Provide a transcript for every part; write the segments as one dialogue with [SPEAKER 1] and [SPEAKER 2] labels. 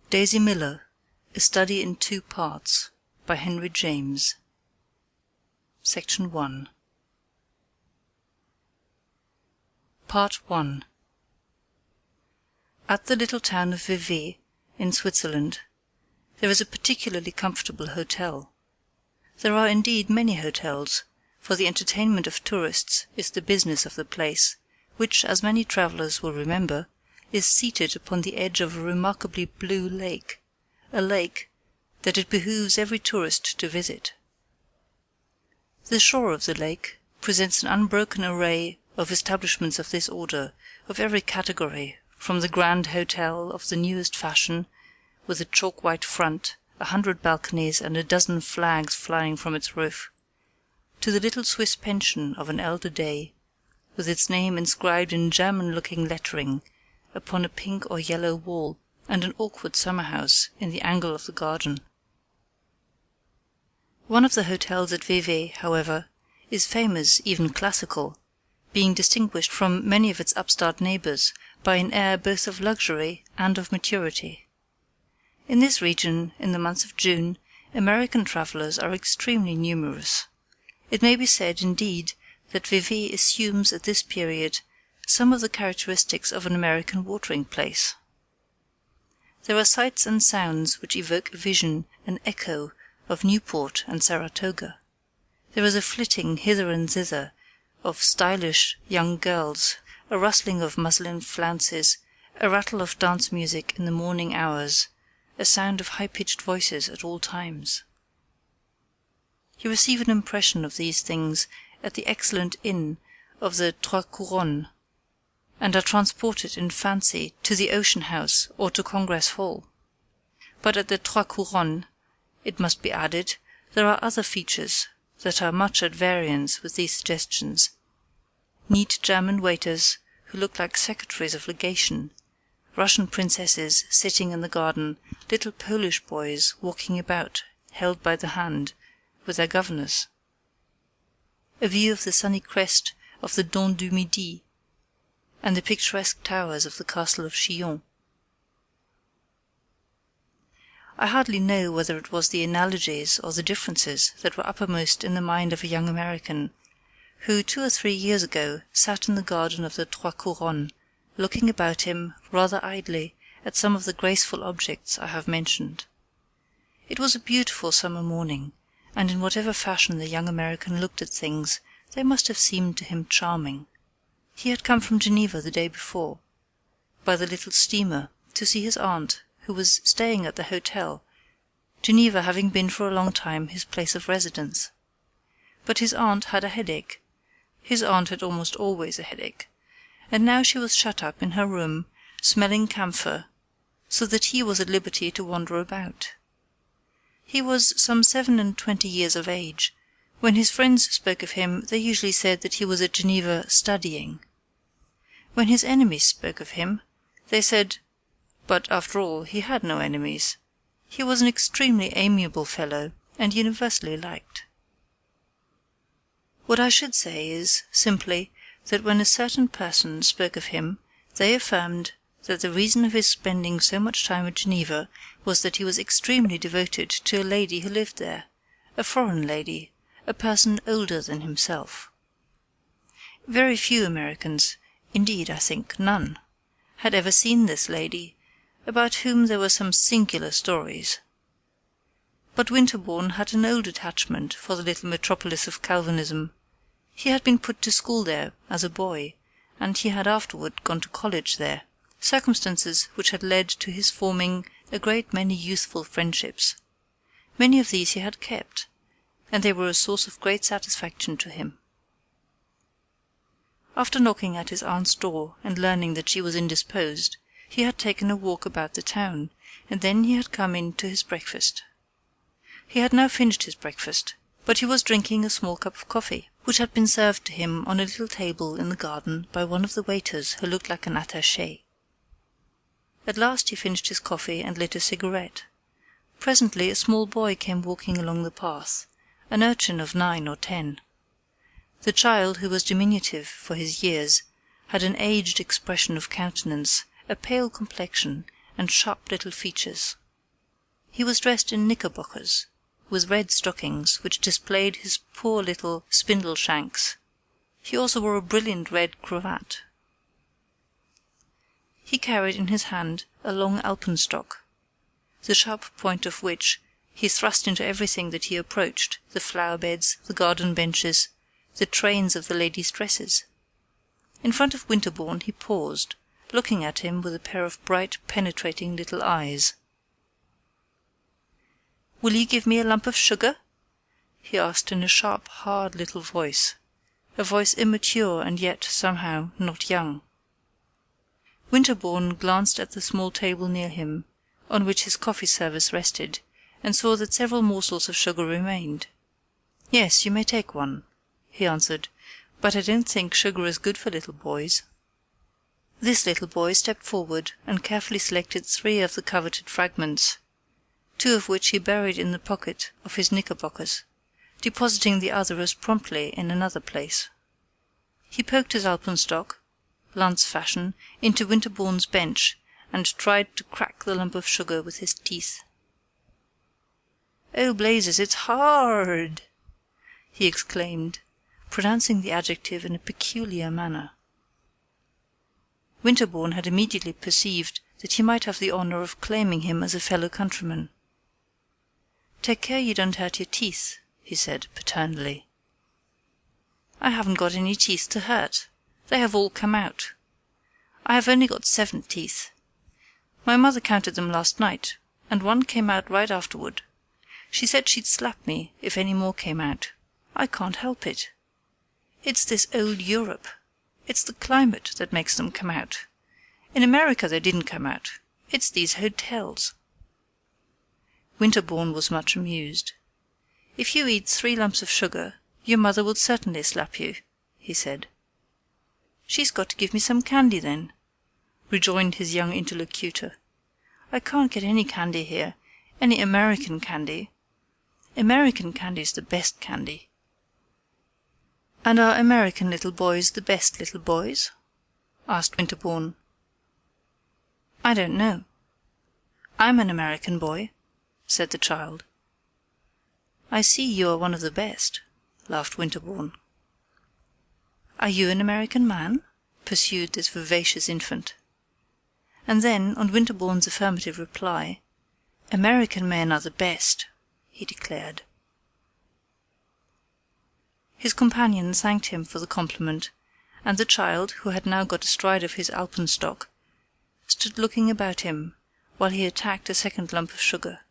[SPEAKER 1] Daisy Miller, A Study in Two Parts, by Henry James. Section 1. Part 1. At the little town of Vevey, in Switzerland, there is a particularly comfortable hotel. There are indeed many hotels, for the entertainment of tourists is the business of the place, which, as many travellers will remember, is seated upon the edge of a remarkably blue lake, a lake that it behooves every tourist to visit. The shore of the lake presents an unbroken array of establishments of this order, of every category, from the grand hotel of the newest fashion, with a chalk-white front, 100 balconies and a dozen flags flying from its roof, to the little Swiss pension of an elder day, with its name inscribed in German-looking lettering upon a pink or yellow wall, and an awkward summer-house in the angle of the garden. One of the hotels at Vevey, however, is famous, even classical, being distinguished from many of its upstart neighbours by an air both of luxury and of maturity. In this region, in the month of June, American travellers are extremely numerous. It may be said, indeed, that Vevey assumes at this period some of the characteristics of an American watering place. There are sights and sounds which evoke a vision, an echo, of Newport and Saratoga. There is a flitting hither and thither of stylish young girls, a rustling of muslin flounces, a rattle of dance music in the morning hours, a sound of high-pitched voices at all times. You receive an impression of these things at the excellent inn of the Trois Couronnes, and are transported in fancy to the Ocean House or to Congress Hall. But at the Trois Couronnes, it must be added, there are other features that are much at variance with these suggestions. Neat German waiters who look like secretaries of legation, Russian princesses sitting in the garden, little Polish boys walking about, held by the hand, with their governess. A view of the sunny crest of the Dent du Midi, and the picturesque towers of the castle of Chillon. I hardly know whether it was the analogies or the differences that were uppermost in the mind of a young American, who 2 or 3 years ago sat in the garden of the Trois Couronnes, looking about him, rather idly, at some of the graceful objects I have mentioned. It was a beautiful summer morning, and in whatever fashion the young American looked at things, they must have seemed to him charming. He had come from Geneva the day before, by the little steamer, to see his aunt, who was staying at the hotel, Geneva having been for a long time his place of residence. But his aunt had a headache. His aunt had almost always a headache, and now she was shut up in her room, smelling camphor, so that he was at liberty to wander about. He was some 27 years of age. When his friends spoke of him, they usually said that he was at Geneva studying. When his enemies spoke of him, they said, but after all he had no enemies. He was an extremely amiable fellow, and universally liked. What I should say is, simply, that when a certain person spoke of him, they affirmed that the reason of his spending so much time at Geneva was that he was extremely devoted to a lady who lived there, a foreign lady, a person older than himself. Very few Americans, indeed I think none, had ever seen this lady, about whom there were some singular stories. But Winterbourne had an old attachment for the little metropolis of Calvinism. He had been put to school there as a boy, and he had afterward gone to college there, circumstances which had led to his forming a great many youthful friendships. Many of these he had kept, and they were a source of great satisfaction to him. After knocking at his aunt's door and learning that she was indisposed, he had taken a walk about the town, and then he had come in to his breakfast. He had now finished his breakfast, but he was drinking a small cup of coffee, which had been served to him on a little table in the garden by one of the waiters who looked like an attaché. At last he finished his coffee and lit a cigarette. Presently a small boy came walking along the path, an urchin of 9 or 10. The child, who was diminutive for his years, had an aged expression of countenance, a pale complexion, and sharp little features. He was dressed in knickerbockers, with red stockings which displayed his poor little spindle shanks. He also wore a brilliant red cravat. He carried in his hand a long alpenstock, the sharp point of which he thrust into everything that he approached, the flower-beds, the garden benches, the trains of the ladies' dresses. In front of Winterbourne he paused, looking at him with a pair of bright, penetrating little eyes. "Will you give me a lump of sugar?" he asked in a sharp, hard little voice, a voice immature and yet, somehow, not young. Winterbourne glanced at the small table near him, on which his coffee service rested, and saw that several morsels of sugar remained. "Yes, you may take one," he answered, "but I don't think sugar is good for little boys." This little boy stepped forward and carefully selected 3 of the coveted fragments, 2 of which he buried in the pocket of his knickerbockers, depositing the other as promptly in another place. He poked his alpenstock, lance fashion, into Winterbourne's bench, and tried to crack the lump of sugar with his teeth. "Oh, blazes, it's hard!" he exclaimed, pronouncing the adjective in a peculiar manner. Winterbourne had immediately perceived that he might have the honour of claiming him as a fellow-countryman. "Take care you don't hurt your teeth," he said paternally. "I haven't got any teeth to hurt. They have all come out. I have only got 7 teeth. My mother counted them last night, and one came out right afterward. She said she'd slap me if any more came out. I can't help it. It's this old Europe. It's the climate that makes them come out. In America they didn't come out. It's these hotels." Winterbourne was much amused. "If you eat 3 lumps of sugar, your mother will certainly slap you," he said. "She's got to give me some candy, then," rejoined his young interlocutor. "I can't get any candy here, any American candy. American candy's the best candy." "And are American little boys the best little boys?" asked Winterbourne. "I don't know. I'm an American boy," said the child. "I see you are one of the best," laughed Winterbourne. "Are you an American man?" pursued this vivacious infant. And then, on Winterbourne's affirmative reply, "American men are the best," he declared. His companion thanked him for the compliment, and the child, who had now got astride of his alpenstock, stood looking about him while he attacked a second lump of sugar.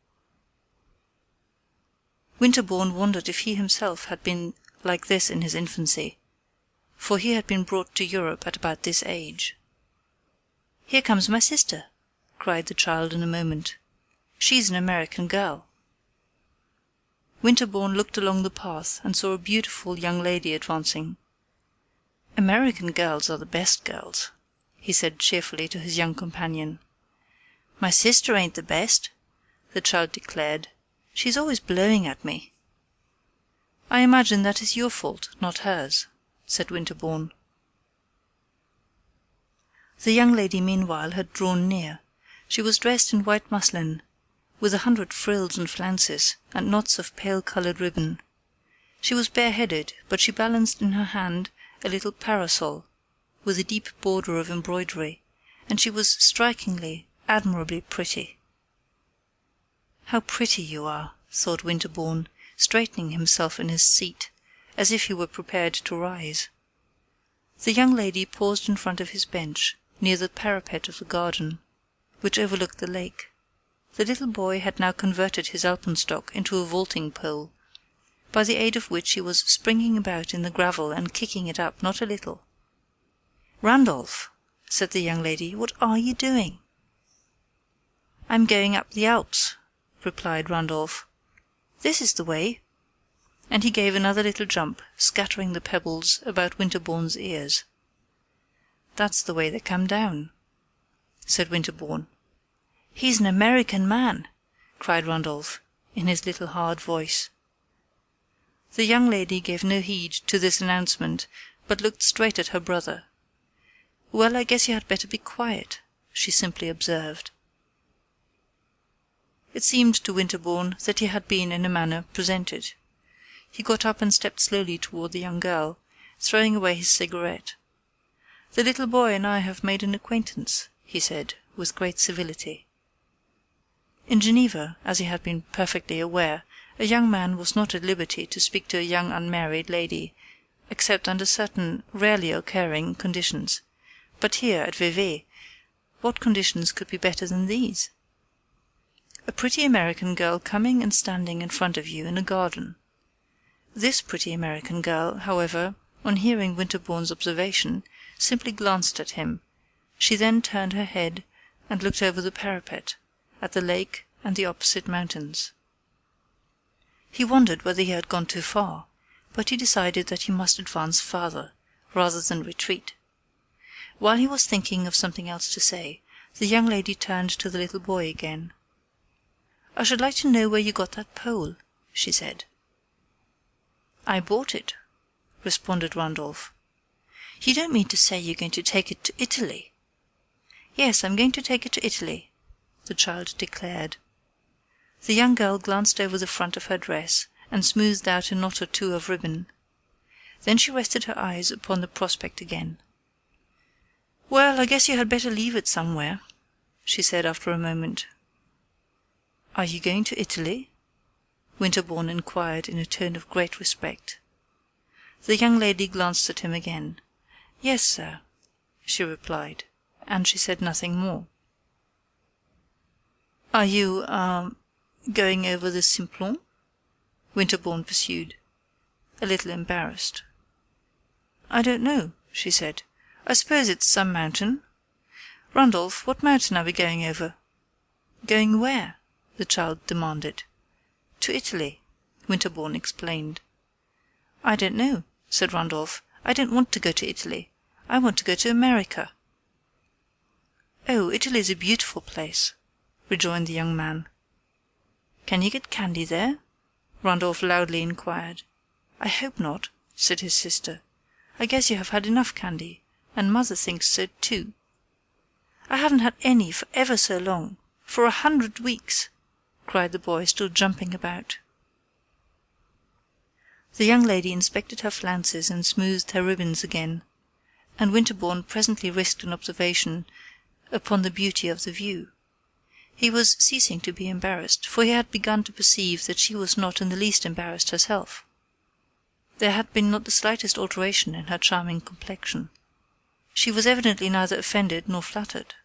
[SPEAKER 1] Winterbourne wondered if he himself had been like this in his infancy, for he had been brought to Europe at about this age. "Here comes my sister," cried the child in a moment. "She's an American girl." Winterbourne looked along the path and saw a beautiful young lady advancing. "American girls are the best girls," he said cheerfully to his young companion. "My sister ain't the best," the child declared. "She's always blowing at me." "I imagine that is your fault, not hers," said Winterbourne. The young lady meanwhile had drawn near. She was dressed in white muslin, with 100 frills and flounces, and knots of pale-coloured ribbon. She was bareheaded, but she balanced in her hand a little parasol, with a deep border of embroidery, and she was strikingly, admirably pretty. "How pretty you are," thought Winterbourne, straightening himself in his seat, as if he were prepared to rise. The young lady paused in front of his bench, near the parapet of the garden, which overlooked the lake. The little boy had now converted his alpenstock into a vaulting pole, by the aid of which he was springing about in the gravel and kicking it up not a little. "Randolph," said the young lady, "what are you doing?" "I'm going up the Alps," replied Randolph. "This is the way," and he gave another little jump, scattering the pebbles about Winterbourne's ears. "That's the way they come down," said Winterbourne. "He's an American man," cried Randolph, in his little hard voice. The young lady gave no heed to this announcement, but looked straight at her brother. "Well, I guess you had better be quiet," she simply observed. It seemed to Winterbourne that he had been in a manner presented. He got up and stepped slowly toward the young girl, throwing away his cigarette. "The little boy and I have made an acquaintance," he said, with great civility. In Geneva, as he had been perfectly aware, a young man was not at liberty to speak to a young unmarried lady, except under certain rarely occurring conditions. But here, at Vevey, what conditions could be better than these? A pretty American girl coming and standing in front of you in a garden. This pretty American girl, however, on hearing Winterbourne's observation, simply glanced at him. She then turned her head and looked over the parapet, at the lake and the opposite mountains. He wondered whether he had gone too far, but he decided that he must advance farther, rather than retreat. While he was thinking of something else to say, the young lady turned to the little boy again. "I should like to know where you got that pole," she said. "I bought it," responded Randolph. "You don't mean to say you're going to take it to Italy?" "Yes, I'm going to take it to Italy," the child declared. The young girl glanced over the front of her dress and smoothed out a knot or two of ribbon. Then she rested her eyes upon the prospect again. "Well, I guess you had better leave it somewhere," she said after a moment. "Are you going to Italy?" Winterbourne inquired in a tone of great respect. The young lady glanced at him again. "Yes, sir," she replied, and she said nothing more. "Are you, going over the Simplon?" Winterbourne pursued, a little embarrassed. "I don't know," she said. "I suppose it's some mountain. Randolph, what mountain are we going over?" "Going where?" the child demanded. "To Italy," Winterbourne explained. "I don't know," said Randolph. "I don't want to go to Italy. I want to go to America." "Oh, Italy's a beautiful place," rejoined the young man. "Can you get candy there?" Randolph loudly inquired. "I hope not," said his sister. "I guess you have had enough candy, and mother thinks so too." "I haven't had any for ever so long, for 100 weeks," cried the boy, still jumping about. The young lady inspected her flounces and smoothed her ribbons again, and Winterbourne presently risked an observation upon the beauty of the view. He was ceasing to be embarrassed, for he had begun to perceive that she was not in the least embarrassed herself. There had been not the slightest alteration in her charming complexion. She was evidently neither offended nor flattered.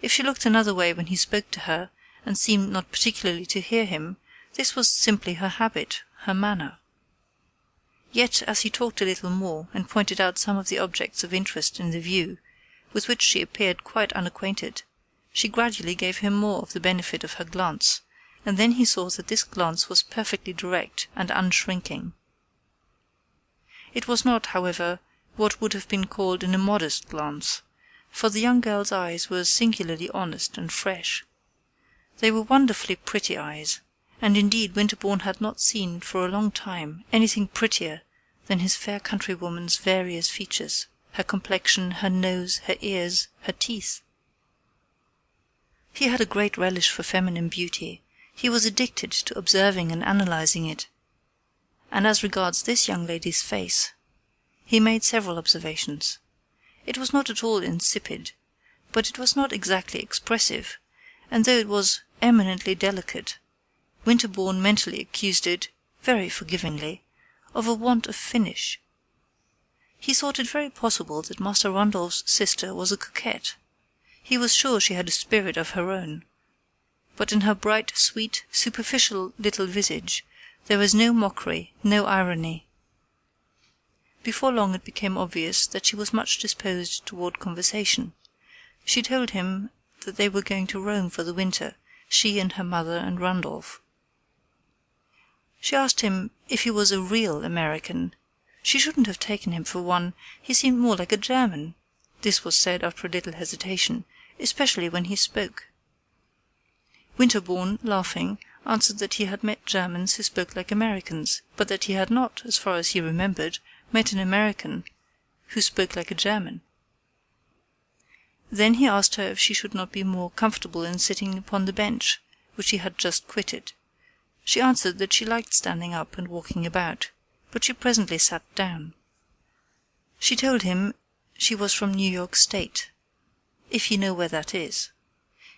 [SPEAKER 1] If she looked another way when he spoke to her, and seemed not particularly to hear him, this was simply her habit, her manner. Yet, as he talked a little more, and pointed out some of the objects of interest in the view, with which she appeared quite unacquainted, she gradually gave him more of the benefit of her glance, and then he saw that this glance was perfectly direct and unshrinking. It was not, however, what would have been called an immodest glance, for the young girl's eyes were singularly honest and fresh. They were wonderfully pretty eyes, and indeed Winterbourne had not seen for a long time anything prettier than his fair countrywoman's various features, her complexion, her nose, her ears, her teeth. He had a great relish for feminine beauty. He was addicted to observing and analyzing it. And as regards this young lady's face, he made several observations. It was not at all insipid, but it was not exactly expressive, and though it was eminently delicate, Winterbourne mentally accused it, very forgivingly, of a want of finish. He thought it very possible that Master Randolph's sister was a coquette. He was sure she had a spirit of her own, but in her bright, sweet, superficial little visage there was no mockery, no irony. Before long it became obvious that she was much disposed toward conversation. She told him that they were going to Rome for the winter, she and her mother and Randolph. She asked him if he was a real American. She shouldn't have taken him for one, he seemed more like a German. This was said after a little hesitation, especially when he spoke. Winterbourne, laughing, answered that he had met Germans who spoke like Americans, but that he had not, as far as he remembered, met an American who spoke like a German. Then he asked her if she should not be more comfortable in sitting upon the bench, which she had just quitted. She answered that she liked standing up and walking about, but she presently sat down. She told him she was from New York State, if you know where that is.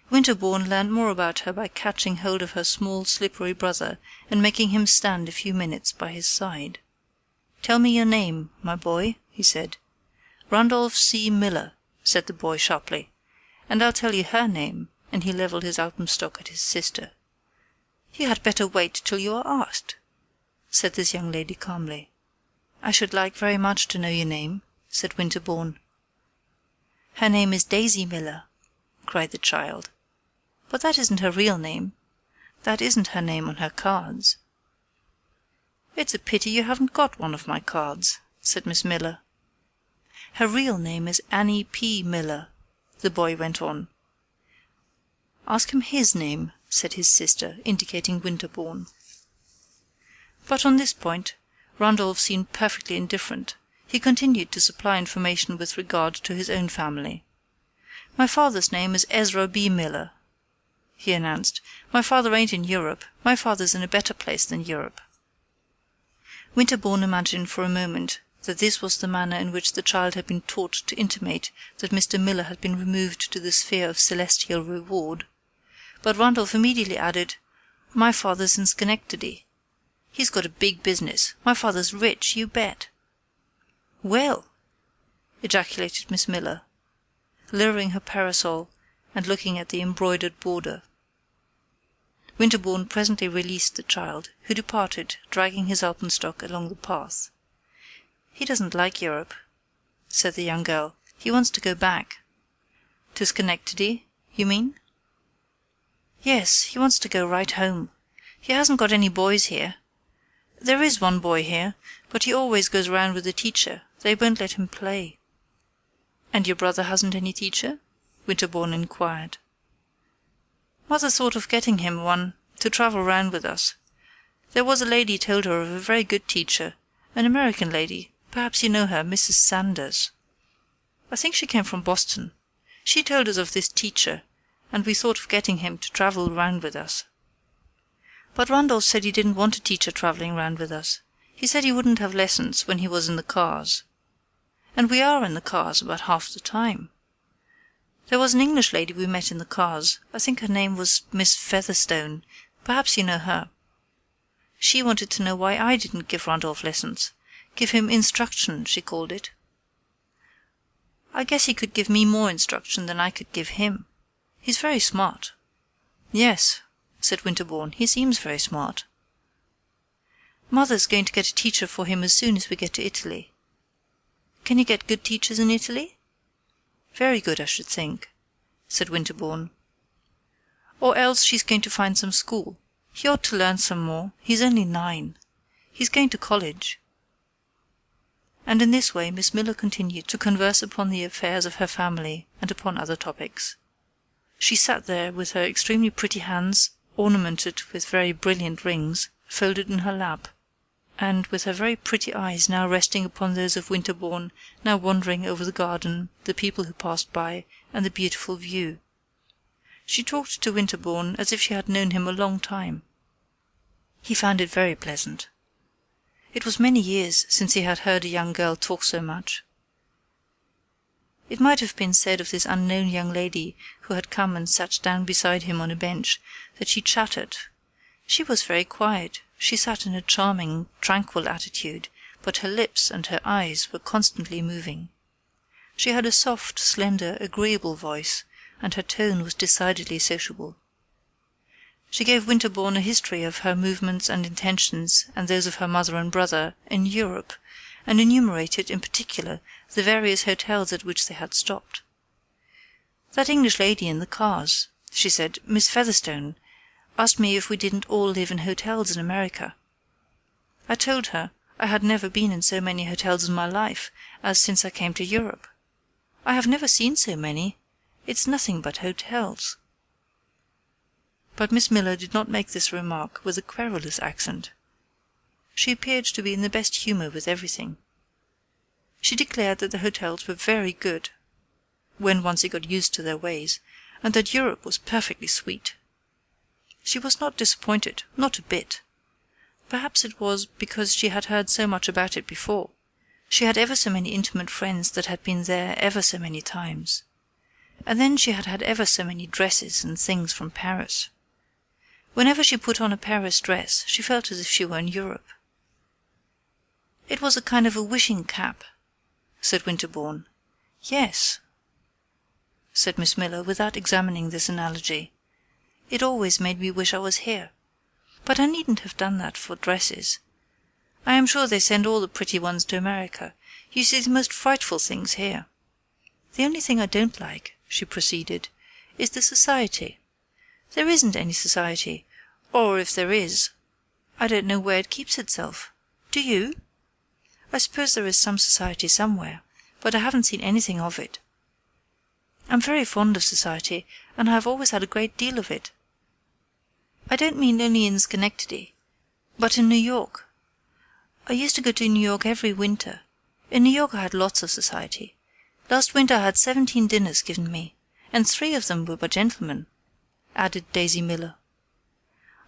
[SPEAKER 1] Winterbourne learned more about her by catching hold of her small, slippery brother and making him stand a few minutes by his side. "Tell me your name, my boy," he said. "Randolph C. Miller," said the boy sharply. "And I'll tell you her name," and he levelled his alpenstock at his sister. "You had better wait till you are asked," said this young lady calmly. "I should like very much to know your name," said Winterbourne. "Her name is Daisy Miller," cried the child. "But that isn't her real name. That isn't her name on her cards." "It's a pity you haven't got one of my cards," said Miss Miller. "Her real name is Annie P. Miller," the boy went on. "Ask him his name," said his sister, indicating Winterbourne. But on this point Randolph seemed perfectly indifferent. He continued to supply information with regard to his own family. "My father's name is Ezra B. Miller," he announced. "My father ain't in Europe. My father's in a better place than Europe." Winterbourne imagined for a moment that this was the manner in which the child had been taught to intimate that Mr. Miller had been removed to the sphere of celestial reward. But Randolph immediately added, "My father's in Schenectady. He's got a big business. My father's rich, you bet." "Well!" ejaculated Miss Miller, lowering her parasol and looking at the embroidered border. Winterbourne presently released the child, who departed, dragging his alpenstock along the path. "He doesn't like Europe," said the young girl. "He wants to go back." "To Schenectady, you mean?" "Yes, he wants to go right home. He hasn't got any boys here. There is one boy here, but he always goes round with a teacher. They won't let him play." "And your brother hasn't any teacher?" Winterbourne inquired. "Mother thought of getting him one to travel round with us. There was a lady told her of a very good teacher, an American lady, perhaps you know her, Mrs. Sanders. I think she came from Boston. She told us of this teacher, and we thought of getting him to travel round with us. But Randolph said he didn't want a teacher travelling round with us. He said he wouldn't have lessons when he was in the cars. And we are in the cars about half the time. There was an English lady we met in the cars. I think her name was Miss Featherstone. Perhaps you know her. She wanted to know why I didn't give Randolph lessons. Give him instruction, she called it. I guess he could give me more instruction than I could give him. He's very smart." "Yes," said Winterbourne, "he seems very smart." "Mother's going to get a teacher for him as soon as we get to Italy." "Can you get good teachers in Italy?" "Very good, I should think," said Winterbourne. "Or else she's going to find some school. He ought to learn some more. He's only 9. He's going to college." And in this way Miss Miller continued to converse upon the affairs of her family and upon other topics. She sat there with her extremely pretty hands, ornamented with very brilliant rings, folded in her lap, and with her very pretty eyes now resting upon those of Winterbourne, now wandering over the garden, the people who passed by, and the beautiful view. She talked to Winterbourne as if she had known him a long time. He found it very pleasant. It was many years since he had heard a young girl talk so much. It might have been said of this unknown young lady who had come and sat down beside him on a bench that she chattered. She was very quiet. She sat in a charming, tranquil attitude, but her lips and her eyes were constantly moving. She had a soft, slender, agreeable voice, and her tone was decidedly sociable. She gave Winterbourne a history of her movements and intentions and those of her mother and brother in Europe, and enumerated in particular the various hotels at which they had stopped. "That English lady in the cars," she said, "Miss Featherstone, asked me if we didn't all live in hotels in America. I told her I had never been in so many hotels in my life as since I came to Europe. I have never seen so many. It's nothing but hotels." But Miss Miller did not make this remark with a querulous accent. She appeared to be in the best humour with everything. She declared that the hotels were very good, when once he got used to their ways, and that Europe was perfectly sweet. She She was not disappointed, not a bit. Perhaps it was because she had heard so much about it before. She had ever so many intimate friends that had been there ever so many times. And then she had had ever so many dresses and things from Paris. Whenever she put on a Paris dress, she felt as if she were in Europe. It was a kind of a wishing cap, said Winterbourne. Yes, said Miss Miller, without examining this analogy. It always made me wish I was here. But I needn't have done that for dresses. I am sure they send all the pretty ones to America. You see the most frightful things here. The only thing I don't like, she proceeded, is the society. There isn't any society, or if there is, I don't know where it keeps itself. Do you? I suppose there is some society somewhere, but I haven't seen anything of it. I'm very fond of society, and I have always had a great deal of it. I don't mean only in Schenectady, but in New York. I used to go to New York every winter. In New York I had lots of society. Last winter I had 17 dinners given me, and 3 of them were by gentlemen, added Daisy Miller.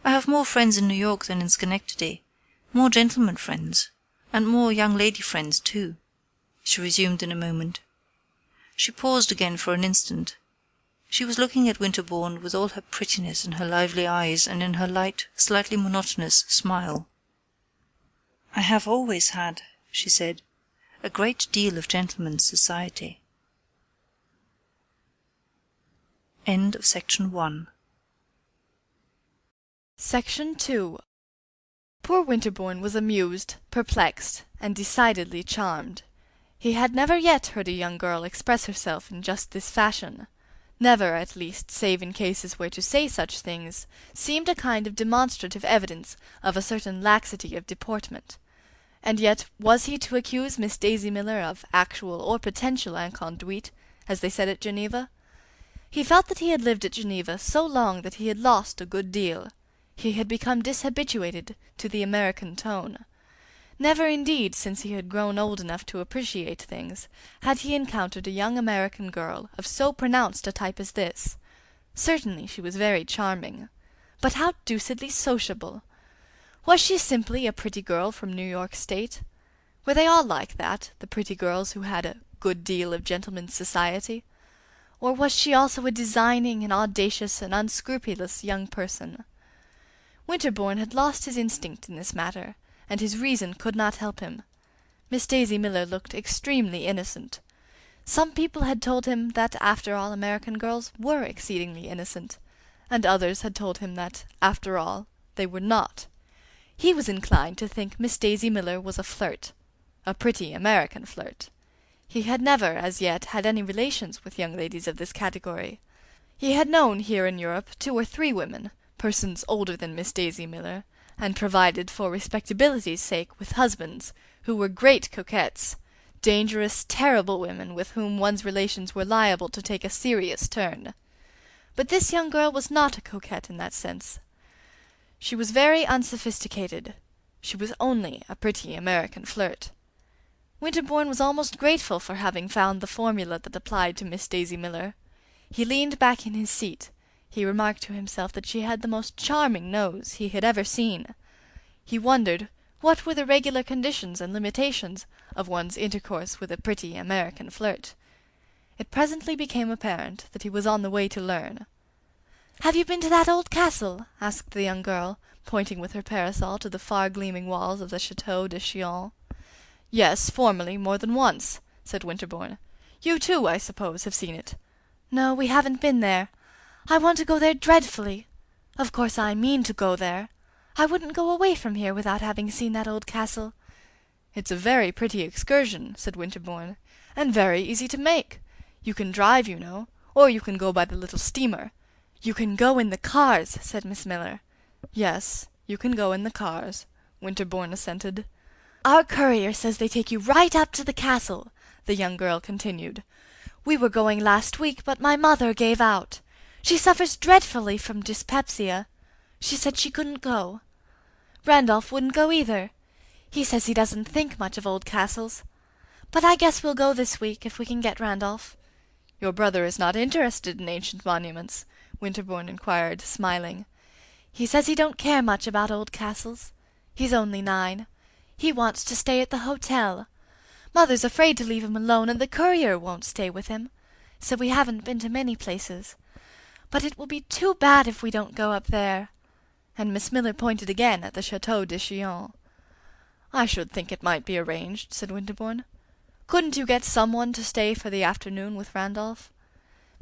[SPEAKER 1] I have more friends in New York than in Schenectady, more gentlemen friends, and more young lady friends too, she resumed in a moment. She paused again for an instant. She was looking at Winterbourne with all her prettiness in her lively eyes and in her light, slightly monotonous smile. I have always had, she said, a great deal of gentlemen's society. End of section 1.
[SPEAKER 2] Section 2. Poor Winterbourne was amused, perplexed, and decidedly charmed. He had never yet heard a young girl express herself in just this fashion. Never, at least, save in cases where to say such things seemed a kind of demonstrative evidence of a certain laxity of deportment. And yet was he to accuse Miss Daisy Miller of actual or potential inconduite, as they said at Geneva? He felt that he had lived at Geneva so long that he had lost a good deal. He had become dishabituated to the American tone. Never indeed, since he had grown old enough to appreciate things, had he encountered a young American girl of so pronounced a type as this. Certainly she was very charming. But how deucedly sociable! Was she simply a pretty girl from New York State? Were they all like that, the pretty girls who had a good deal of gentlemen's society? Or was she also a designing and audacious and unscrupulous young person? Winterbourne had lost his instinct in this matter, and his reason could not help him. Miss Daisy Miller looked extremely innocent. Some people had told him that after all American girls were exceedingly innocent, and others had told him that, after all, they were not. He was inclined to think Miss Daisy Miller was a flirt, a pretty American flirt. He had never, as yet, had any relations with young ladies of this category. He had known here in Europe 2 or 3 women, persons older than Miss Daisy Miller, and provided for respectability's sake with husbands, who were great coquettes, dangerous, terrible women with whom one's relations were liable to take a serious turn. But this young girl was not a coquette in that sense. She was very unsophisticated. She was only a pretty American flirt. Winterbourne was almost grateful for having found the formula that applied to Miss Daisy Miller. He leaned back in his seat. He remarked to himself that she had the most charming nose he had ever seen. He wondered what were the regular conditions and limitations of one's intercourse with a pretty American flirt. It presently became apparent that he was on the way to learn. "Have you been to that old castle?" asked the young girl, pointing with her parasol to the far gleaming walls of the Château de Chillon. "Yes, formerly, more than once," said Winterbourne. "You too, I suppose, have seen it." "No, we haven't been there. I want to go there dreadfully. Of course I mean to go there. I wouldn't go away from here without having seen that old castle." "It's a very pretty excursion," said Winterbourne, "and very easy to make. You can drive, you know, or you can go by the little steamer." "You can go in the cars," said Miss Miller. "Yes, you can go in the cars," Winterbourne assented. "Our courier says they take you right up to the castle," the young girl continued. "We were going last week, but my mother gave out. She suffers dreadfully from dyspepsia. She said she couldn't go. Randolph wouldn't go either. He says he doesn't think much of old castles. But I guess we'll go this week, if we can get Randolph." "Your brother is not interested in ancient monuments?" Winterbourne inquired, smiling. He says he don't care much about old castles. He's only 9. He wants to stay at the hotel. Mother's afraid to leave him alone, and the courier won't stay with him, so we haven't been to many places. But it will be too bad if we don't go up there." And Miss Miller pointed again at the Chateau de Chillon. "I should think it might be arranged," said Winterbourne. "Couldn't you get someone to stay for the afternoon with Randolph?"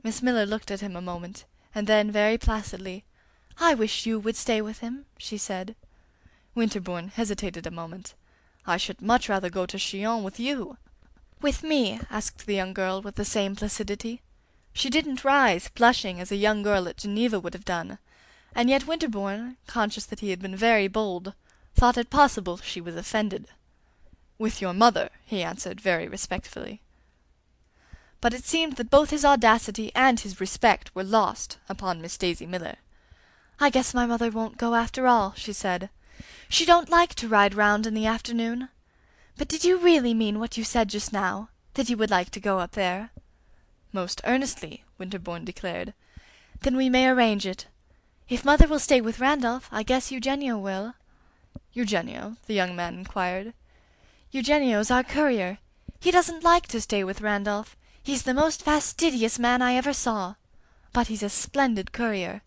[SPEAKER 2] Miss Miller looked at him a moment, and then very placidly, "I wish you would stay with him," she said. Winterbourne hesitated a moment. "I should much rather go to Chillon with you." "With me?" asked the young girl with the same placidity. She didn't rise, blushing as a young girl at Geneva would have done, and yet Winterbourne, conscious that he had been very bold, thought it possible she was offended. "With your mother," he answered very respectfully. But it seemed that both his audacity and his respect were lost upon Miss Daisy Miller. "I guess my mother won't go after all," she said. "She don't like to ride round in the afternoon. But did you really mean what you said just now, that you would like to go up there?" "Most earnestly," Winterbourne declared. "Then we may arrange it. If mother will stay with Randolph, I guess Eugenio will." "Eugenio?" the young man inquired. "Eugenio's our courier. He doesn't like to stay with Randolph. He's the most fastidious man I ever saw. But he's a splendid courier.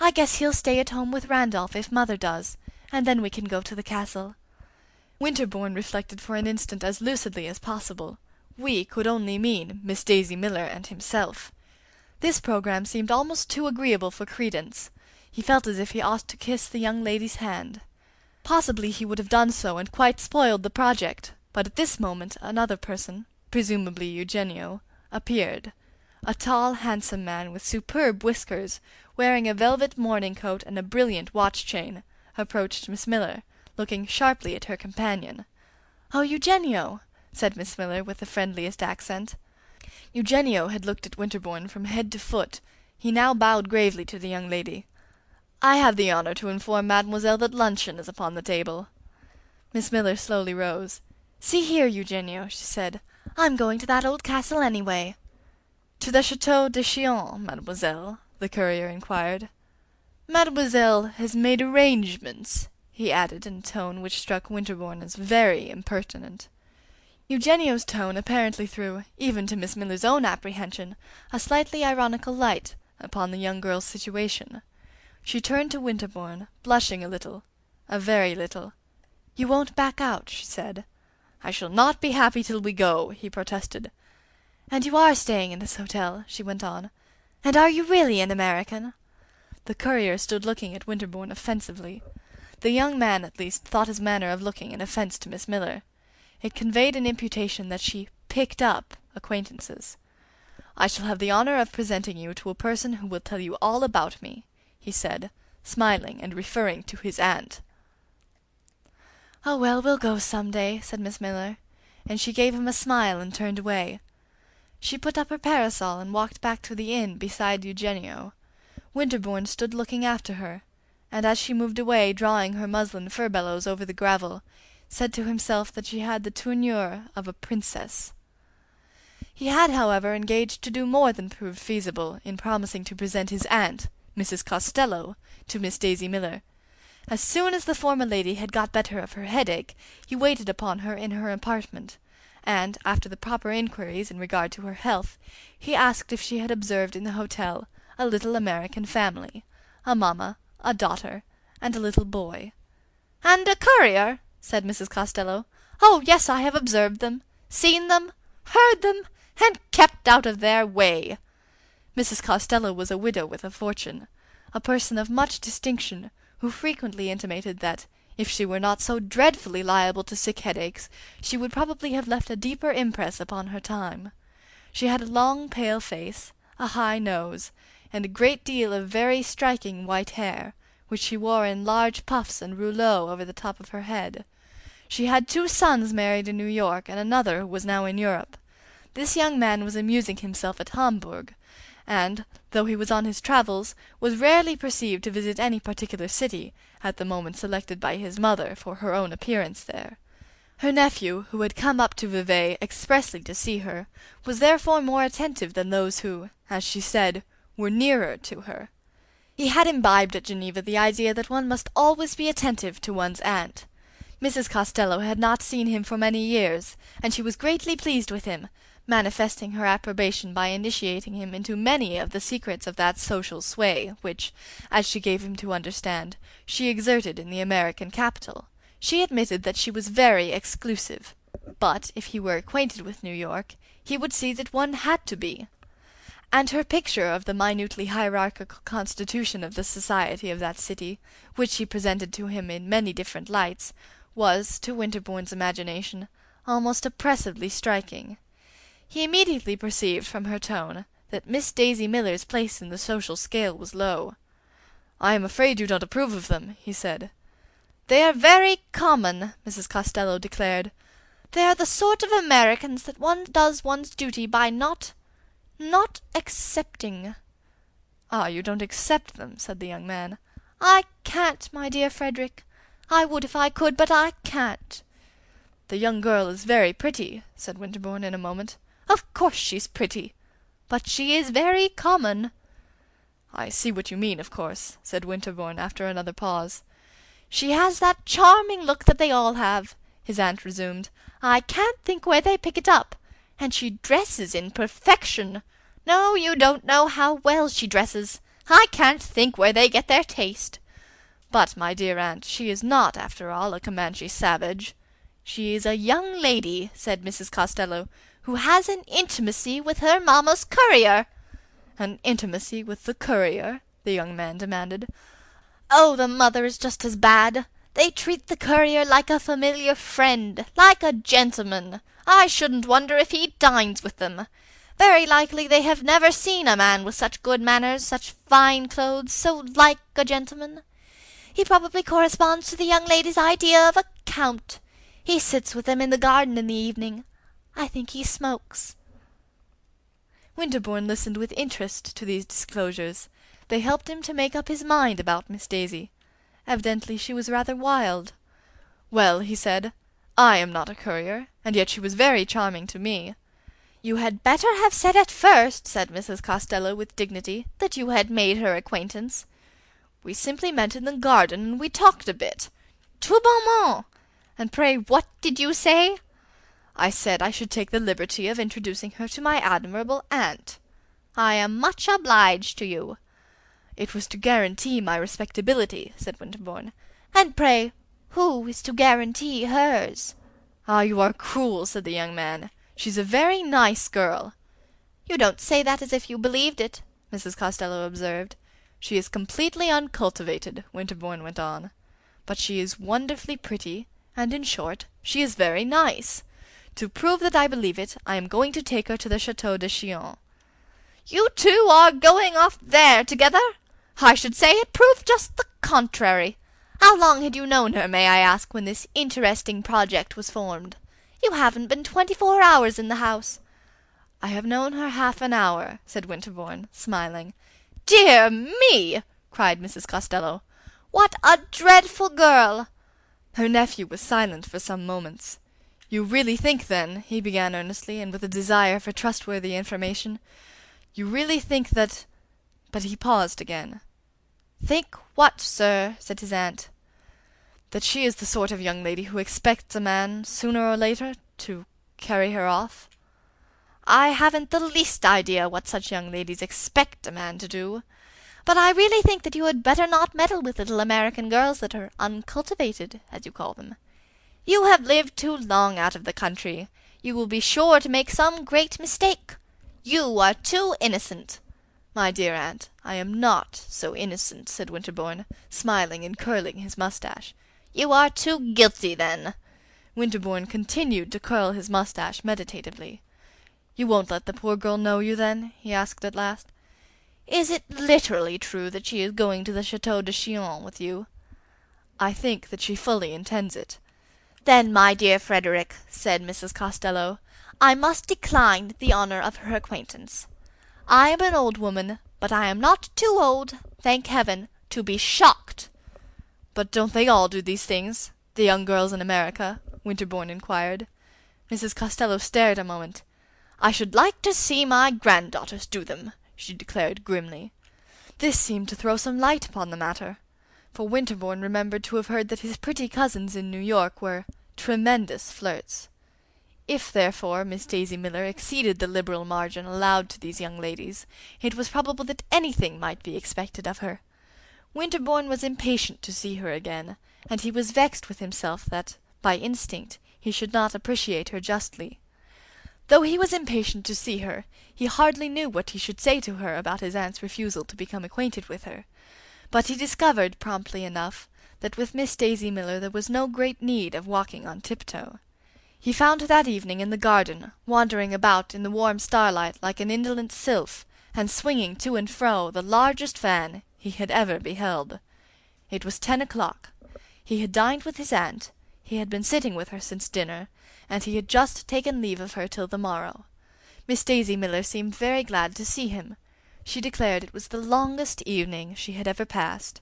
[SPEAKER 2] I guess he'll stay at home with Randolph if mother does, and then we can go to the castle." Winterbourne reflected for an instant as lucidly as possible. "We" could only mean Miss Daisy Miller and himself. This programme seemed almost too agreeable for credence. He felt as if he ought to kiss the young lady's hand. Possibly he would have done so and quite spoiled the project, but at this moment another person, presumably Eugenio, appeared. A tall, handsome man with superb whiskers, wearing a velvet morning coat and a brilliant watch chain, approached Miss Miller, looking sharply at her companion. "Oh, Eugenio!" said Miss Miller with the friendliest accent. Eugenio had looked at Winterbourne from head to foot. He now bowed gravely to the young lady. "I have the honor to inform mademoiselle that luncheon is upon the table." Miss Miller slowly rose. "See here, Eugenio," she said, "I'm going to that old castle anyway." "To the Chateau de Chillon, mademoiselle?" the courier inquired. "Mademoiselle has made arrangements," he added in a tone which struck Winterbourne as very impertinent. Eugenio's tone apparently threw, even to Miss Miller's own apprehension, a slightly ironical light upon the young girl's situation. She turned to Winterbourne, blushing a little, a very little. "You won't back out," she said. "I shall not be happy till we go," he protested. "And you are staying in this hotel," she went on. "And are you really an American?" The courier stood looking at Winterbourne offensively. The young man, at least, thought his manner of looking an offence to Miss Miller. It conveyed an imputation that she "picked up" acquaintances. "I shall have the honor of presenting you to a person who will tell you all about me," he said, smiling and referring to his aunt. "Oh, well, we'll go some day," said Miss Miller, and she gave him a smile and turned away. She put up her parasol and walked back to the inn beside Eugenio. Winterbourne stood looking after her, and as she moved away drawing her muslin furbelows over the gravel, said to himself that she had the tournure of a princess. He had, however, engaged to do more than proved feasible in promising to present his aunt, Mrs. Costello, to Miss Daisy Miller. As soon as the former lady had got better of her headache, he waited upon her in her apartment, and, after the proper inquiries in regard to her health, he asked if she had observed in the hotel a little American family, a mamma, a daughter, and a little boy. "And a courier?" said Mrs. Costello. "Oh, yes, I have observed them, seen them, heard them, and kept out of their way." Mrs. Costello was a widow with a fortune, a person of much distinction, who frequently intimated that, if she were not so dreadfully liable to sick headaches, she would probably have left a deeper impress upon her time. She had a long pale face, a high nose, and a great deal of very striking white hair, which she wore in large puffs and rouleaux over the top of her head. She had 2 sons married in New York, and another who was now in Europe. This young man was amusing himself at Hamburg, and, though he was on his travels, was rarely perceived to visit any particular city at the moment selected by his mother for her own appearance there. Her nephew, who had come up to Vevey expressly to see her, was therefore more attentive than those who, as she said, were nearer to her. He had imbibed at Geneva the idea that one must always be attentive to one's aunt. Mrs. Costello had not seen him for many years, and she was greatly pleased with him, manifesting her approbation by initiating him into many of the secrets of that social sway which, as she gave him to understand, she exerted in the American capital. She admitted that she was very exclusive, but if he were acquainted with New York, he would see that one had to be. And her picture of the minutely hierarchical constitution of the society of that city, which she presented to him in many different lights, was, to Winterbourne's imagination, almost oppressively striking. He immediately perceived from her tone that Miss Daisy Miller's place in the social scale was low. "I am afraid you don't approve of them," he said. "They are very common," Mrs. Costello declared. "They are the sort of Americans that one does one's duty by not accepting." "Ah, you don't accept them," said the young man. "I can't, my dear Frederick. I would if I could, but I can't." "The young girl is very pretty," said Winterbourne in a moment. "Of course she's pretty, but she is very common." "I see what you mean, of course," said Winterbourne after another pause. "She has that charming look that they all have," his aunt resumed. "I can't think where they pick it up. And she dresses in perfection. No, you don't know how well she dresses. I can't think where they get their taste. But, my dear aunt, she is not, after all, a Comanche savage." "She is a young lady," said Mrs. Costello, "who has an intimacy with her mamma's courier." "An intimacy with the courier?" the young man demanded. "Oh, the mother is just as bad. They treat the courier like a familiar friend, like a gentleman. I shouldn't wonder if he dines with them. Very likely they have never seen a man with such good manners, such fine clothes, so like a gentleman. He probably corresponds to the young lady's idea of a count. He sits with them in the garden in the evening. I think he smokes." Winterbourne listened with interest to these disclosures. They helped him to make up his mind about Miss Daisy. Evidently she was rather wild. "Well," he said, "I am not a courier, and yet she was very charming to me." "You had better have said at first," said Mrs. Costello with dignity, "that you had made her acquaintance." "We simply met in the garden, and we talked a bit." "Tout bonnement! And pray what did you say?" "I said I should take the liberty of introducing her to my admirable aunt." "I am much obliged to you." "It was to guarantee my respectability," said Winterbourne. "And pray, who is to guarantee hers?" "Ah, you are cruel," said the young man. "She's a very nice girl." "You don't say that as if you believed it," Mrs. Costello observed. "She is completely uncultivated," Winterbourne went on. "But she is wonderfully pretty, and in short, she is very nice. To prove that I believe it, I am going to take her to the Chateau de Chillon." "You two are going off there together? I should say it proved just the contrary. How long had you known her, may I ask, when this interesting project was formed? You haven't been 24 hours in the house." "I have known her half an hour," said Winterbourne, smiling. "Dear me!" cried Mrs. Costello. "What a dreadful girl!" Her nephew was silent for some moments. "You really think, then," he began earnestly, and with a desire for trustworthy information, "you really think that—" But he paused again. "Think what, sir?" said his aunt. "That she is the sort of young lady who expects a man, sooner or later, to carry her off?" "I haven't the least idea what such young ladies expect a man to do. But I really think that you had better not meddle with little American girls that are uncultivated, as you call them. You have lived too long out of the country. You will be sure to make some great mistake. You are too innocent." "My dear aunt, I am not so innocent," said Winterbourne, smiling and curling his moustache. "You are too guilty, then." Winterbourne continued to curl his moustache meditatively. "You won't let the poor girl know you, then?" he asked at last. "Is it literally true that she is going to the Chateau de Chillon with you?" "I think that she fully intends it." "Then, my dear Frederick," said Mrs. Costello, "I must decline the honor of her acquaintance. I am an old woman, but I am not too old, thank heaven, to be shocked." "But don't they all do these things, the young girls in America?" Winterbourne inquired. Mrs. Costello stared a moment. "I should like to see my granddaughters do them," she declared grimly. This seemed to throw some light upon the matter, for Winterbourne remembered to have heard that his pretty cousins in New York were tremendous flirts. If, therefore, Miss Daisy Miller exceeded the liberal margin allowed to these young ladies, it was probable that anything might be expected of her. Winterbourne was impatient to see her again, and he was vexed with himself that, by instinct, he should not appreciate her justly. Though he was impatient to see her, he hardly knew what he should say to her about his aunt's refusal to become acquainted with her. But he discovered, promptly enough, that with Miss Daisy Miller there was no great need of walking on tiptoe. He found her that evening in the garden, wandering about in the warm starlight like an indolent sylph, and swinging to and fro the largest fan he had ever beheld. It was 10 o'clock. He had dined with his aunt, he had been sitting with her since dinner, and he had just taken leave of her till the morrow. Miss Daisy Miller seemed very glad to see him. She declared it was the longest evening she had ever passed.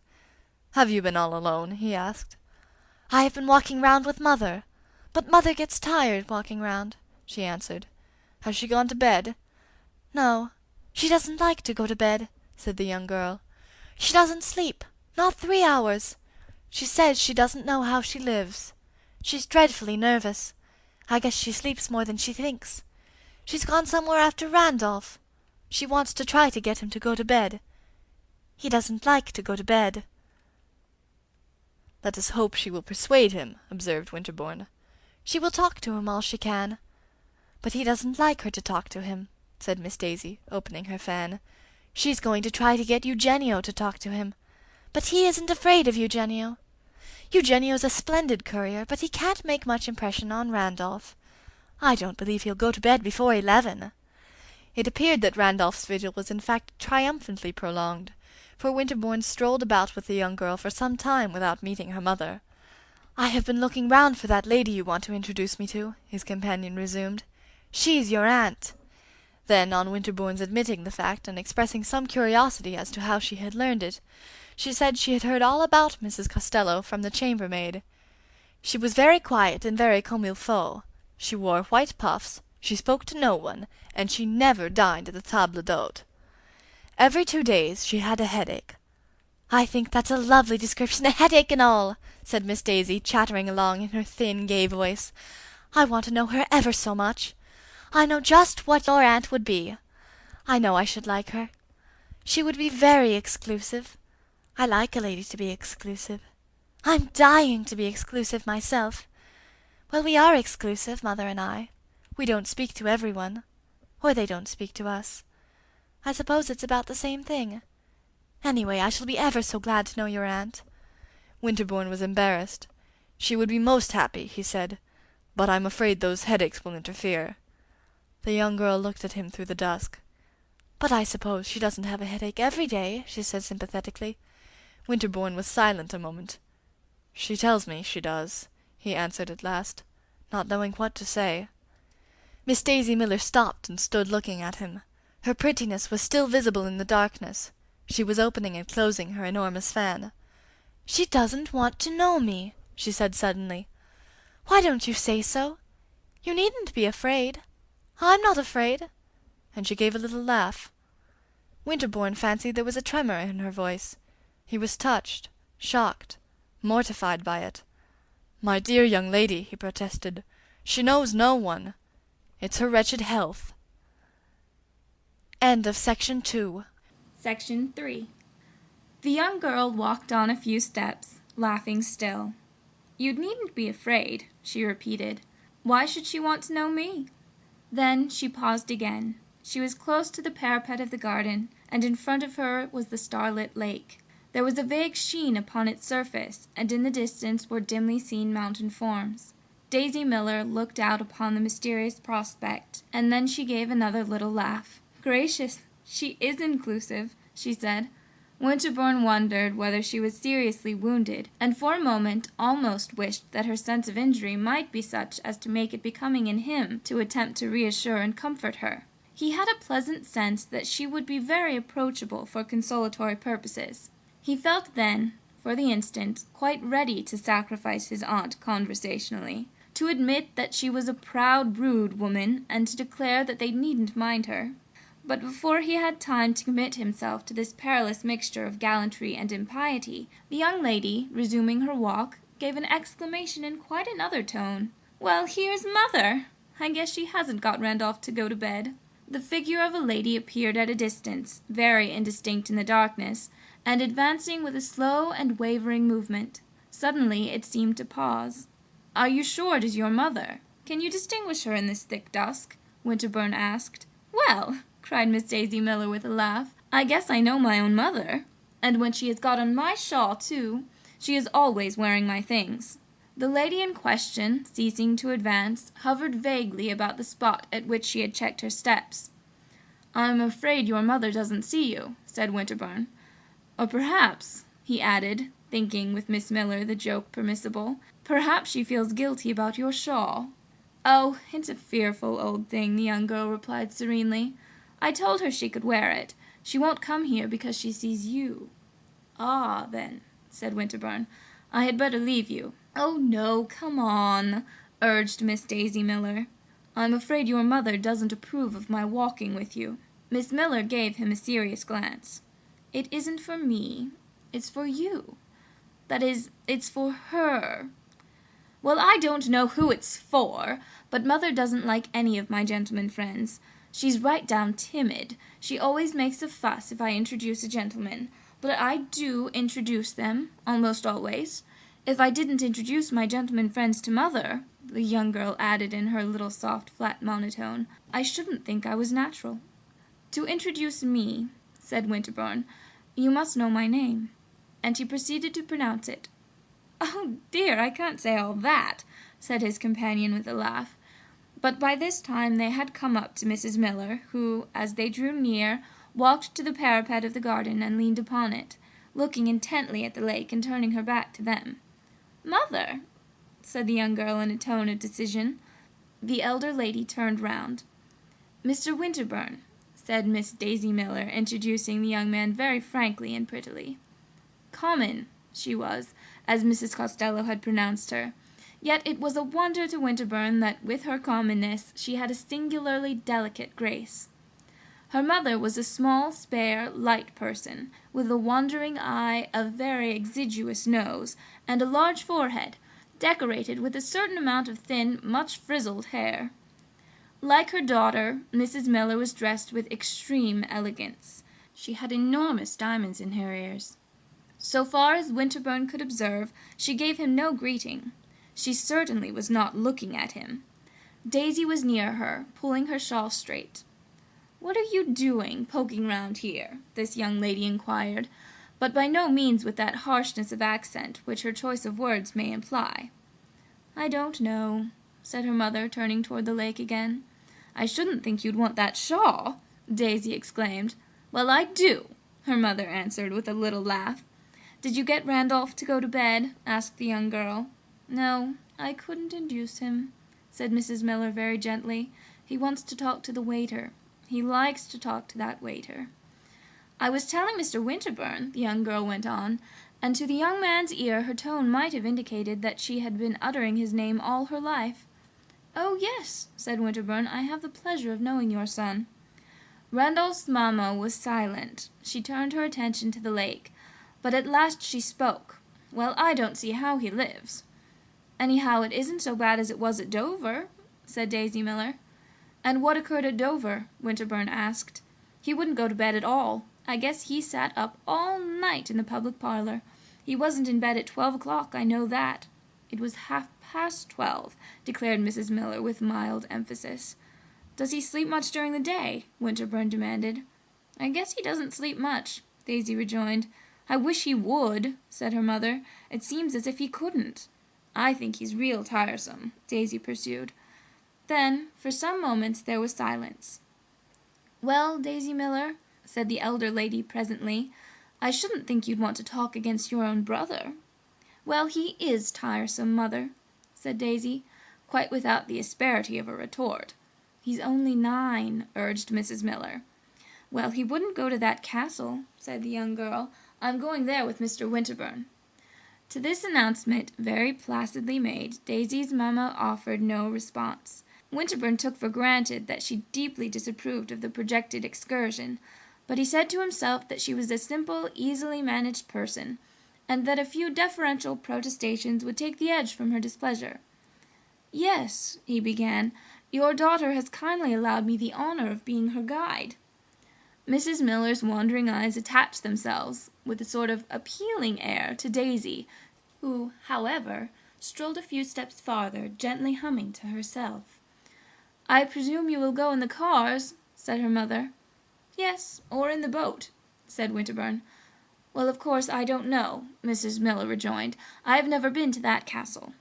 [SPEAKER 2] "Have you been all alone?" he asked. "I have been walking round with mother. But mother gets tired walking round," she answered. "Has she gone to bed?" "No, she doesn't like to go to bed," said the young girl. "She doesn't sleep, not 3 hours. She says she doesn't know how she lives. She's dreadfully nervous. I guess she sleeps more than she thinks. She's gone somewhere after Randolph. She wants to try to get him to go to bed. He doesn't like to go to bed." "Let us hope she will persuade him," observed Winterbourne. "She will talk to him all she can." "But he doesn't like her to talk to him," said Miss Daisy, opening her fan. "She's going to try to get Eugenio to talk to him. But he isn't afraid of Eugenio. Eugenio's a splendid courier, but he can't make much impression on Randolph. I don't believe he'll go to bed before 11. It appeared that Randolph's vigil was in fact triumphantly prolonged, for Winterbourne strolled about with the young girl for some time without meeting her mother. "I have been looking round for that lady you want to introduce me to," his companion resumed. "She's your aunt." Then, on Winterbourne's admitting the fact and expressing some curiosity as to how she had learned it, she said she had heard all about Mrs. Costello from the chambermaid. She was very quiet and very comme il faut. She wore white puffs, she spoke to no one, and she never dined at the table d'hôte. Every 2 days she had a headache. "I think that's a lovely description, a headache and all," said Miss Daisy, chattering along in her thin, gay voice. "I want to know her ever so much. I know just what your aunt would be. I know I should like her. She would be very exclusive. I like a lady to be exclusive. I'm dying to be exclusive myself. Well, we are exclusive, mother and I. We don't speak to everyone, or they don't speak to us. I suppose it's about the same thing. Anyway, I shall be ever so glad to know your aunt."
[SPEAKER 3] Winterbourne was embarrassed. "She would be most happy," he said, "but I'm afraid those headaches will interfere." The young girl looked at him through the dusk.
[SPEAKER 2] "But I suppose she doesn't have a headache every day," she said sympathetically.
[SPEAKER 3] Winterbourne was silent a moment. "She tells me she does," he answered at last, not knowing what to say.
[SPEAKER 2] Miss Daisy Miller stopped and stood looking at him. Her prettiness was still visible in the darkness. She was opening and closing her enormous fan. "She doesn't want to know me," she said suddenly. "Why don't you say so? You needn't be afraid. I'm not afraid." And she gave a little laugh. Winterbourne fancied there was a tremor in her voice. He was touched, shocked, mortified by it.
[SPEAKER 3] "My dear young lady," he protested, "she knows no one. It's her wretched health."
[SPEAKER 2] Section 2.
[SPEAKER 4] Section 3. The young girl walked on a few steps, laughing still. "You needn't be afraid," she repeated. "Why should she want to know me?" Then she paused again. She was close to the parapet of the garden, and in front of her was the starlit lake. There was a vague sheen upon its surface, and in the distance were dimly seen mountain forms. Daisy Miller looked out upon the mysterious prospect, and then she gave another little laugh. "Gracious, she is inclusive," she said. Winterbourne wondered whether she was seriously wounded, and for a moment almost wished that her sense of injury might be such as to make it becoming in him to attempt to reassure and comfort her. He had a pleasant sense that she would be very approachable for consolatory purposes. He felt then, for the instant, quite ready to sacrifice his aunt conversationally, to admit that she was a proud, rude woman, and to declare that they needn't mind her. But before he had time to commit himself to this perilous mixture of gallantry and impiety, the young lady, resuming her walk, gave an exclamation in quite another tone. "Well, here's Mother! I guess she hasn't got Randolph to go to bed." The figure of a lady appeared at a distance, very indistinct in the darkness, and advancing with a slow and wavering movement. Suddenly it seemed to pause. "Are you sure it is your mother? Can you distinguish her in this thick dusk?" Winterbourne asked. "Well," cried Miss Daisy Miller with a laugh, "I guess I know my own mother. And when she has got on my shawl, too, she is always wearing my things." The lady in question, ceasing to advance, hovered vaguely about the spot at which she had checked her steps. "I'm afraid your mother doesn't see you," said Winterbourne. "Or perhaps," he added, thinking with Miss Miller the joke permissible, "perhaps she feels guilty about your shawl." "Oh, it's a fearful old thing," the young girl replied serenely. "I told her she could wear it. She won't come here because she sees you." "Ah, then," said Winterbourne, "I had better leave you." "Oh, no, come on," urged Miss Daisy Miller. "I'm afraid your mother doesn't approve of my walking with you." Miss Miller gave him a serious glance. "It isn't for me. It's for you. That is, it's for her." "Well, I don't know who it's for, but Mother doesn't like any of my gentlemen friends. She's right down timid. She always makes a fuss if I introduce a gentleman. But I do introduce them, almost always. If I didn't introduce my gentlemen friends to Mother," the young girl added in her little soft, flat monotone, "I shouldn't think I was natural." "To introduce me," said Winterbourne, "you must know my name." And he proceeded to pronounce it. "Oh, dear, I can't say all that," said his companion with a laugh. But by this time they had come up to Mrs. Miller, who, as they drew near, walked to the parapet of the garden and leaned upon it, looking intently at the lake and turning her back to them. "Mother," said the young girl in a tone of decision. The elder lady turned round. "Mr. Winterbourne," said Miss Daisy Miller, introducing the young man very frankly and prettily. Common she was, as Mrs. Costello had pronounced her, yet it was a wonder to Winterbourne that with her commonness she had a singularly delicate grace. Her mother was a small, spare, light person, with a wandering eye, a very exiguous nose, and a large forehead, decorated with a certain amount of thin, much frizzled hair. Like her daughter, Mrs. Miller was dressed with extreme elegance. She had enormous diamonds in her ears. So far as Winterbourne could observe, she gave him no greeting. She certainly was not looking at him. Daisy was near her, pulling her shawl straight. "What are you doing, poking round here?" this young lady inquired, but by no means with that harshness of accent which her choice of words may imply. "I don't know," said her mother, turning toward the lake again. "I shouldn't think you'd want that shawl!" Daisy exclaimed. "Well, I do," her mother answered with a little laugh. "Did you get Randolph to go to bed?" asked the young girl. "No, I couldn't induce him," said Mrs. Miller very gently. "He wants to talk to the waiter. He likes to talk to that waiter." "I was telling Mr. Winterbourne," the young girl went on, and to the young man's ear her tone might have indicated that she had been uttering his name all her life. "Oh, yes," said Winterbourne, "I have the pleasure of knowing your son." Randolph's mamma was silent. She turned her attention to the lake, but at last she spoke. "Well, I don't see how he lives." "Anyhow, it isn't so bad as it was at Dover," said Daisy Miller. "And what occurred at Dover?" Winterbourne asked. "He wouldn't go to bed at all. I guess he sat up all night in the public parlor. He wasn't in bed at 12 o'clock, I know that." "It was 12:30, declared Mrs. Miller with mild emphasis. "Does he sleep much during the day?" Winterbourne demanded. "I guess he doesn't sleep much," Daisy rejoined. "I wish he would," said her mother. "It seems as if he couldn't." "I think he's real tiresome," Daisy pursued. Then, for some moments, there was silence. "Well, Daisy Miller," said the elder lady presently, "I shouldn't think you'd want to talk against your own brother." "Well, he is tiresome, Mother," said Daisy, quite without the asperity of a retort. "He's only 9, urged Mrs. Miller. "Well, he wouldn't go to that castle," said the young girl. "I'm going there with Mr. Winterbourne." To this announcement, very placidly made, Daisy's mamma offered no response. Winterbourne took for granted that she deeply disapproved of the projected excursion, but he said to himself that she was a simple, easily managed person, and that a few deferential protestations would take the edge from her displeasure. "Yes," he began, "your daughter has kindly allowed me the honor of being her guide." Mrs. Miller's wandering eyes attached themselves, with a sort of appealing air, to Daisy, who, however, strolled a few steps farther, gently humming to herself. "I presume you will go in the cars?" said her mother. "Yes, or in the boat," said Winterbourne. "Well, of course, I don't know," Mrs. Miller rejoined. "I have never been to that castle."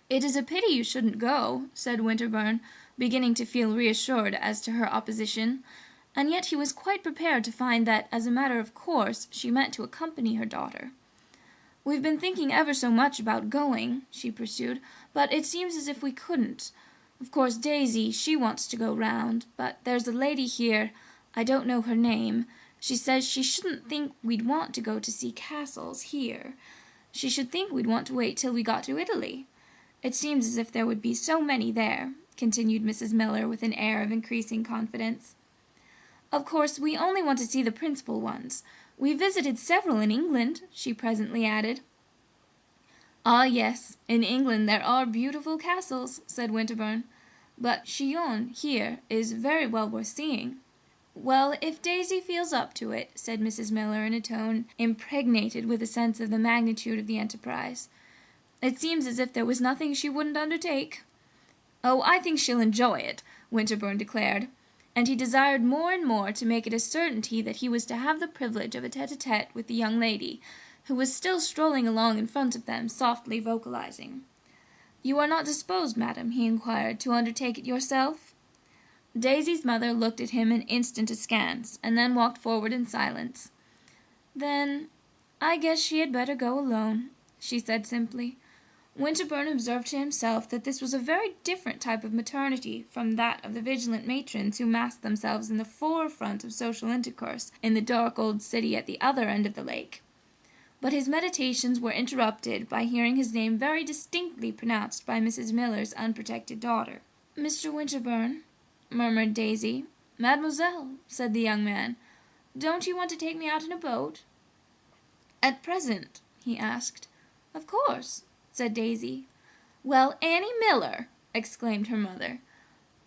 [SPEAKER 4] "It is a pity you shouldn't go," said Winterbourne, beginning to feel reassured as to her opposition, and yet he was quite prepared to find that, as a matter of course, she meant to accompany her daughter. "We've been thinking ever so much about going," she pursued, "but it seems as if we couldn't. Of course, Daisy, she wants to go round, but there's a lady here, I don't know her name, she says she shouldn't think we'd want to go to see castles here. She should think we'd want to wait till we got to Italy. It seems as if there would be so many there," continued Mrs. Miller with an air of increasing confidence. "Of course, we only want to see the principal ones. We visited several in England," she presently added. "Ah, yes, in England there are beautiful castles," said Winterbourne, "but Chillon here is very well worth seeing." "Well, if Daisy feels up to it," said Mrs. Miller in a tone impregnated with a sense of the magnitude of the enterprise. "It seems as if there was nothing she wouldn't undertake." "Oh, I think she'll enjoy it," Winterbourne declared, and he desired more and more to make it a certainty that he was to have the privilege of a tete-a-tete with the young lady, who was still strolling along in front of them, softly vocalizing. "You are not disposed, madam," he inquired, "to undertake it yourself?" Daisy's mother looked at him an instant askance, and then walked forward in silence. "Then I guess she had better go alone," she said simply. Winterbourne observed to himself that this was a very different type of maternity from that of the vigilant matrons who massed themselves in the forefront of social intercourse in the dark old city at the other end of the lake. But his meditations were interrupted by hearing his name very distinctly pronounced by Mrs. Miller's unprotected daughter. "Mr. Winterbourne," murmured Daisy. "Mademoiselle," said the young man, "don't you want to take me out in a boat?" "At present?" he asked. "Of course," said Daisy. "Well, Annie Miller!" exclaimed her mother.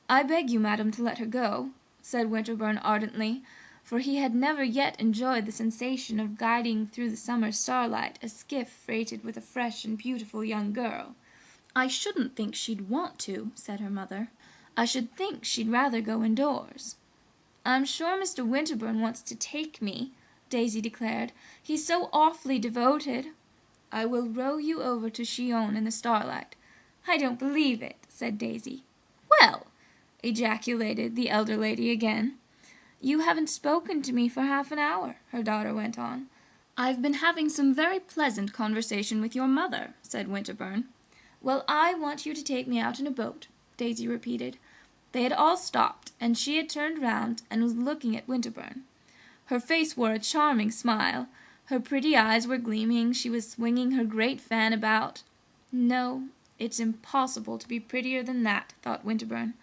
[SPEAKER 4] "I beg you, madam, to let her go," said Winterbourne ardently, for he had never yet enjoyed the sensation of guiding through the summer starlight a skiff freighted with a fresh and beautiful young girl. "I shouldn't think she'd want to," said her mother. "I should think she'd rather go indoors." "I'm sure Mr. Winterbourne wants to take me," Daisy declared. "He's so awfully devoted." "I will row you over to Chillon in the starlight." "I don't believe it," said Daisy. "Well!" ejaculated the elder lady again. "You haven't spoken to me for half an hour," her daughter went on. "I've been having some very pleasant conversation with your mother," said Winterbourne. "Well, I want you to take me out in a boat," Daisy repeated. They had all stopped, and she had turned round and was looking at Winterbourne. Her face wore a charming smile. Her pretty eyes were gleaming, she was swinging her great fan about. "No, it's impossible to be prettier than that," thought Winterbourne.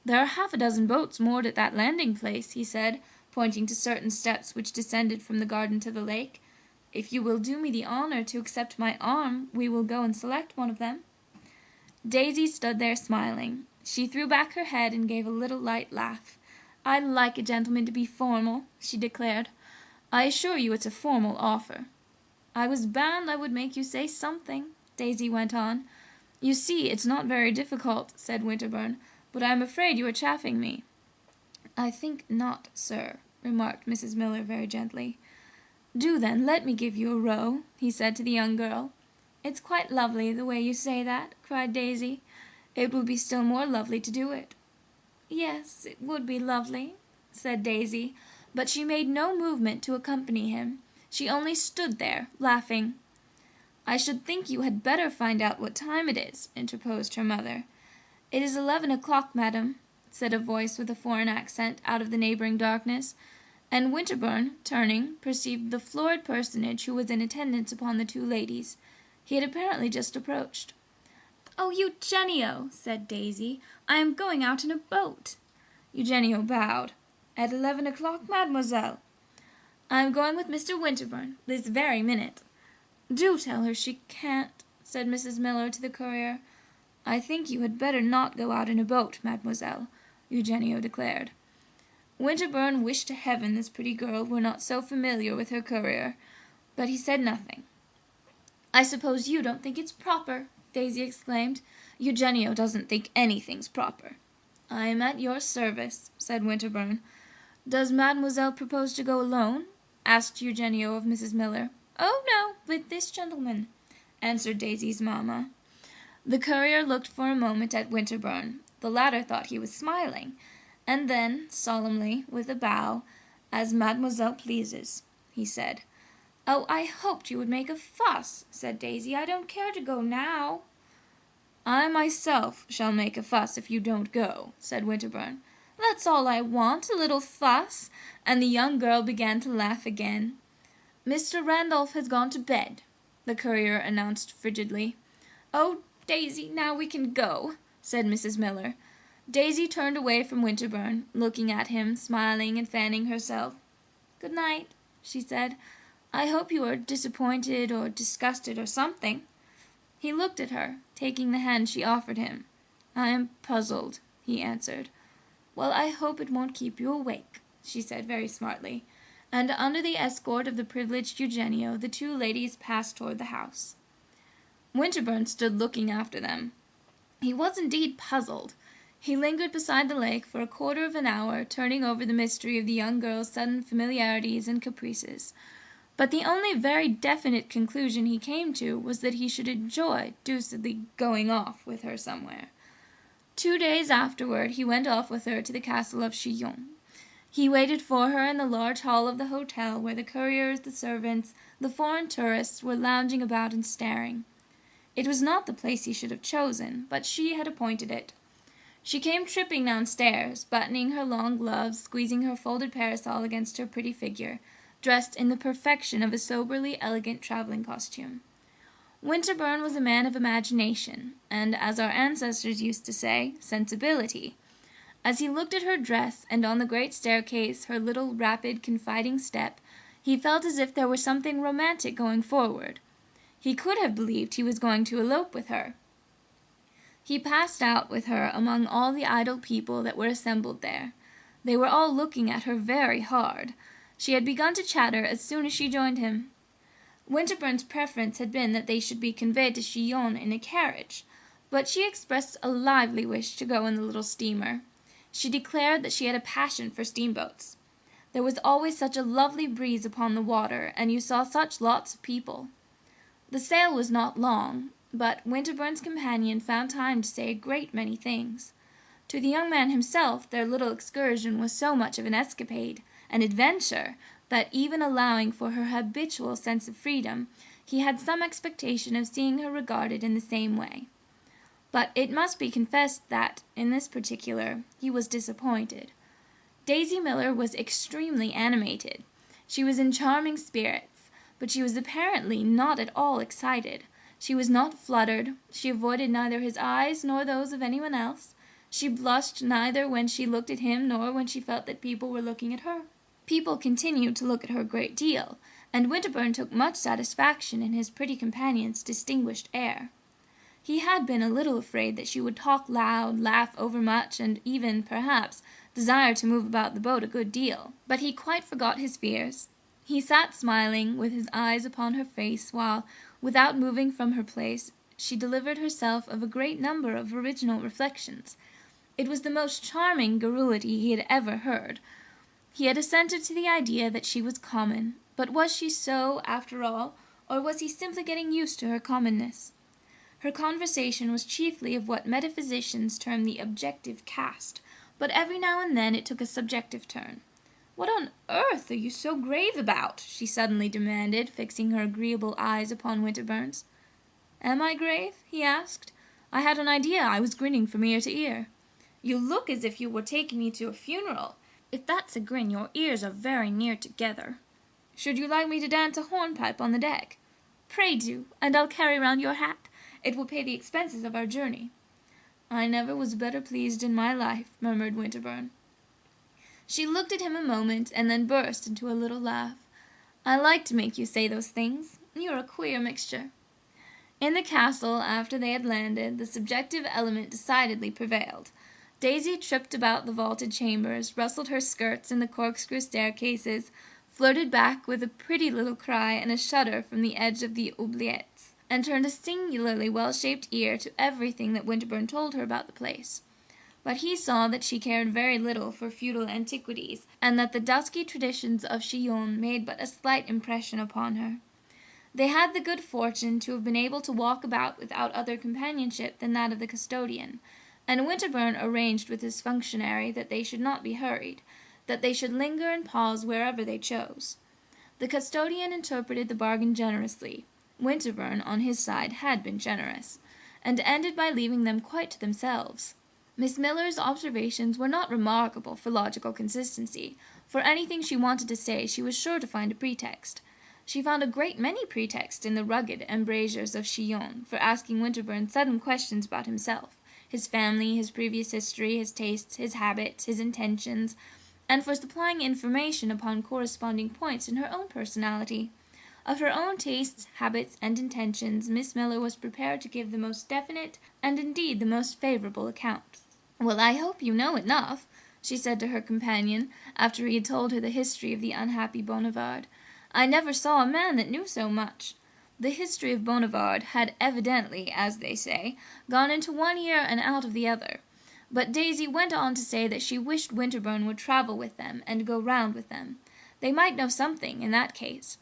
[SPEAKER 4] "There are half a dozen boats moored at that landing-place," he said, pointing to certain steps which descended from the garden to the lake. "If you will do me the honor to accept my arm, we will go and select one of them." Daisy stood there smiling. She threw back her head and gave a little light laugh. "I like a gentleman to be formal," she declared. "I assure you it's a formal offer." "I was bound I would make you say something," Daisy went on. "You see, it's not very difficult," said Winterbourne, "but I am afraid you are chaffing me." "I think not, sir," remarked Mrs. Miller very gently. "Do then let me give you a row," he said to the young girl. "It's quite lovely the way you say that," cried Daisy. "It would be still more lovely to do it." "Yes, it would be lovely," said Daisy, but she made no movement to accompany him. She only stood there, laughing. "I should think you had better find out what time it is," interposed her mother. "It is 11 o'clock, madam," said a voice with a foreign accent out of the neighbouring darkness, and Winterbourne, turning, perceived the florid personage who was in attendance upon the two ladies. He had apparently just approached. "Oh, Eugenio," said Daisy, "I am going out in a boat." Eugenio bowed. "At 11 o'clock, mademoiselle?" "I am going with Mr. Winterbourne, this very minute." "Do tell her she can't," said Mrs. Miller to the courier. "I think you had better not go out in a boat, mademoiselle," Eugenio declared. Winterbourne wished to heaven this pretty girl were not so familiar with her courier, but he said nothing. "I suppose you don't think it's proper," Daisy exclaimed. "Eugenio doesn't think anything's proper." "I am at your service," said Winterbourne. "Does mademoiselle propose to go alone?" asked Eugenio of Mrs. Miller. "Oh, no, with this gentleman," answered Daisy's mamma. The courier looked for a moment at Winterbourne. The latter thought he was smiling, and then, solemnly, with a bow, "As mademoiselle pleases," he said. "Oh, I hoped you would make a fuss," said Daisy. "I don't care to go now." "I myself shall make a fuss if you don't go," said Winterbourne. "That's all I want, a little fuss," and the young girl began to laugh again. "Mr. Randolph has gone to bed," the courier announced frigidly. "Oh, Daisy, now we can go," said Mrs. Miller. Daisy turned away from Winterbourne, looking at him, smiling and fanning herself. "Good night," she said. "I hope you are disappointed or disgusted or something." He looked at her, taking the hand she offered him. "I am puzzled," he answered. "Well, I hope it won't keep you awake," she said very smartly, and under the escort of the privileged Eugenio the two ladies passed toward the house. Winterbourne stood looking after them. He was indeed puzzled. He lingered beside the lake for a quarter of an hour, turning over the mystery of the young girl's sudden familiarities and caprices. But the only very definite conclusion he came to was that he should enjoy deucedly going off with her somewhere. 2 days afterward he went off with her to the castle of Chillon. He waited for her in the large hall of the hotel, where the couriers, the servants, the foreign tourists were lounging about and staring. It was not the place he should have chosen, but she had appointed it. She came tripping downstairs, buttoning her long gloves, squeezing her folded parasol against her pretty figure, dressed in the perfection of a soberly elegant travelling costume. Winterbourne was a man of imagination, and, as our ancestors used to say, sensibility. As he looked at her dress, and on the great staircase her little rapid, confiding step, he felt as if there were something romantic going forward. He could have believed he was going to elope with her. He passed out with her among all the idle people that were assembled there. They were all looking at her very hard. She had begun to chatter as soon as she joined him. Winterbourne's preference had been that they should be conveyed to Chillon in a carriage, but she expressed a lively wish to go in the little steamer. She declared that she had a passion for steamboats. There was always such a lovely breeze upon the water, and you saw such lots of people. The sail was not long, but Winterbourne's companion found time to say a great many things. To the young man himself their little excursion was so much of an escapade, an adventure, that even allowing for her habitual sense of freedom, he had some expectation of seeing her regarded in the same way. But it must be confessed that, in this particular, he was disappointed. Daisy Miller was extremely animated. She was in charming spirits, but she was apparently not at all excited. She was not fluttered. She avoided neither his eyes nor those of anyone else. She blushed neither when she looked at him nor when she felt that people were looking at her. People continued to look at her a great deal, and Winterbourne took much satisfaction in his pretty companion's distinguished air. He had been a little afraid that she would talk loud, laugh overmuch, and even, perhaps, desire to move about the boat a good deal, but he quite forgot his fears. He sat smiling, with his eyes upon her face, while, without moving from her place, she delivered herself of a great number of original reflections. It was the most charming garrulity he had ever heard. He had assented to the idea that she was common, but was she so, after all, or was he simply getting used to her commonness? Her conversation was chiefly of what metaphysicians term the objective cast, but every now and then it took a subjective turn. "What on earth are you so grave about?" she suddenly demanded, fixing her agreeable eyes upon Winterbourne's. "Am I grave?" he asked. "I had an idea I was grinning from ear to ear." "You look as if you were taking me to a funeral. If that's a grin, your ears are very near together." "Should you like me to dance a hornpipe on the deck?" "Pray do, and I'll carry round your hat. It will pay the expenses of our journey." "I never was better pleased in my life," murmured Winterbourne. She looked at him a moment, and then burst into a little laugh. "I like to make you say those things. You're a queer mixture." In the castle, after they had landed, the subjective element decidedly prevailed. Daisy tripped about the vaulted chambers, rustled her skirts in the corkscrew staircases, flirted back with a pretty little cry and a shudder from the edge of the oubliettes, and turned a singularly well-shaped ear to everything that Winterbourne told her about the place. But he saw that she cared very little for feudal antiquities, and that the dusky traditions of Chillon made but a slight impression upon her. They had the good fortune to have been able to walk about without other companionship than that of the custodian, and Winterbourne arranged with his functionary that they should not be hurried, that they should linger and pause wherever they chose. The custodian interpreted the bargain generously. Winterbourne, on his side, had been generous, and ended by leaving them quite to themselves. Miss Miller's observations were not remarkable for logical consistency. For anything she wanted to say she was sure to find a pretext. She found a great many pretexts in the rugged embrasures of Chillon for asking Winterbourne sudden questions about himself, his family, his previous history, his tastes, his habits, his intentions, and for supplying information upon corresponding points in her own personality. Of her own tastes, habits, and intentions Miss Miller was prepared to give the most definite, and indeed the most favourable account. "Well, I hope you know enough," she said to her companion, after he had told her the history of the unhappy Bonivard. "I never saw a man that knew so much." The history of Bonivard had evidently, as they say, gone into one ear and out of the other. But Daisy went on to say that she wished Winterbourne would travel with them and go round with them. They might know something, in that case.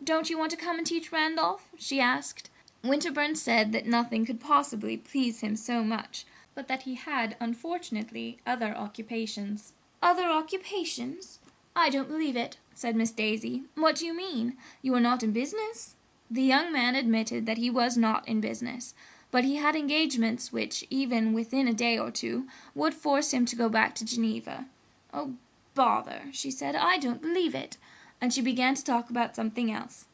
[SPEAKER 4] "Don't you want to come and teach Randolph?" she asked. Winterbourne said that nothing could possibly please him so much, but that he had, unfortunately, other occupations. "Other occupations? I don't believe it," said Miss Daisy. "What do you mean? You are not in business?" The young man admitted that he was not in business, but he had engagements which, even within a day or two, would force him to go back to Geneva. "Oh, bother," she said, "I don't believe it," and she began to talk about something else.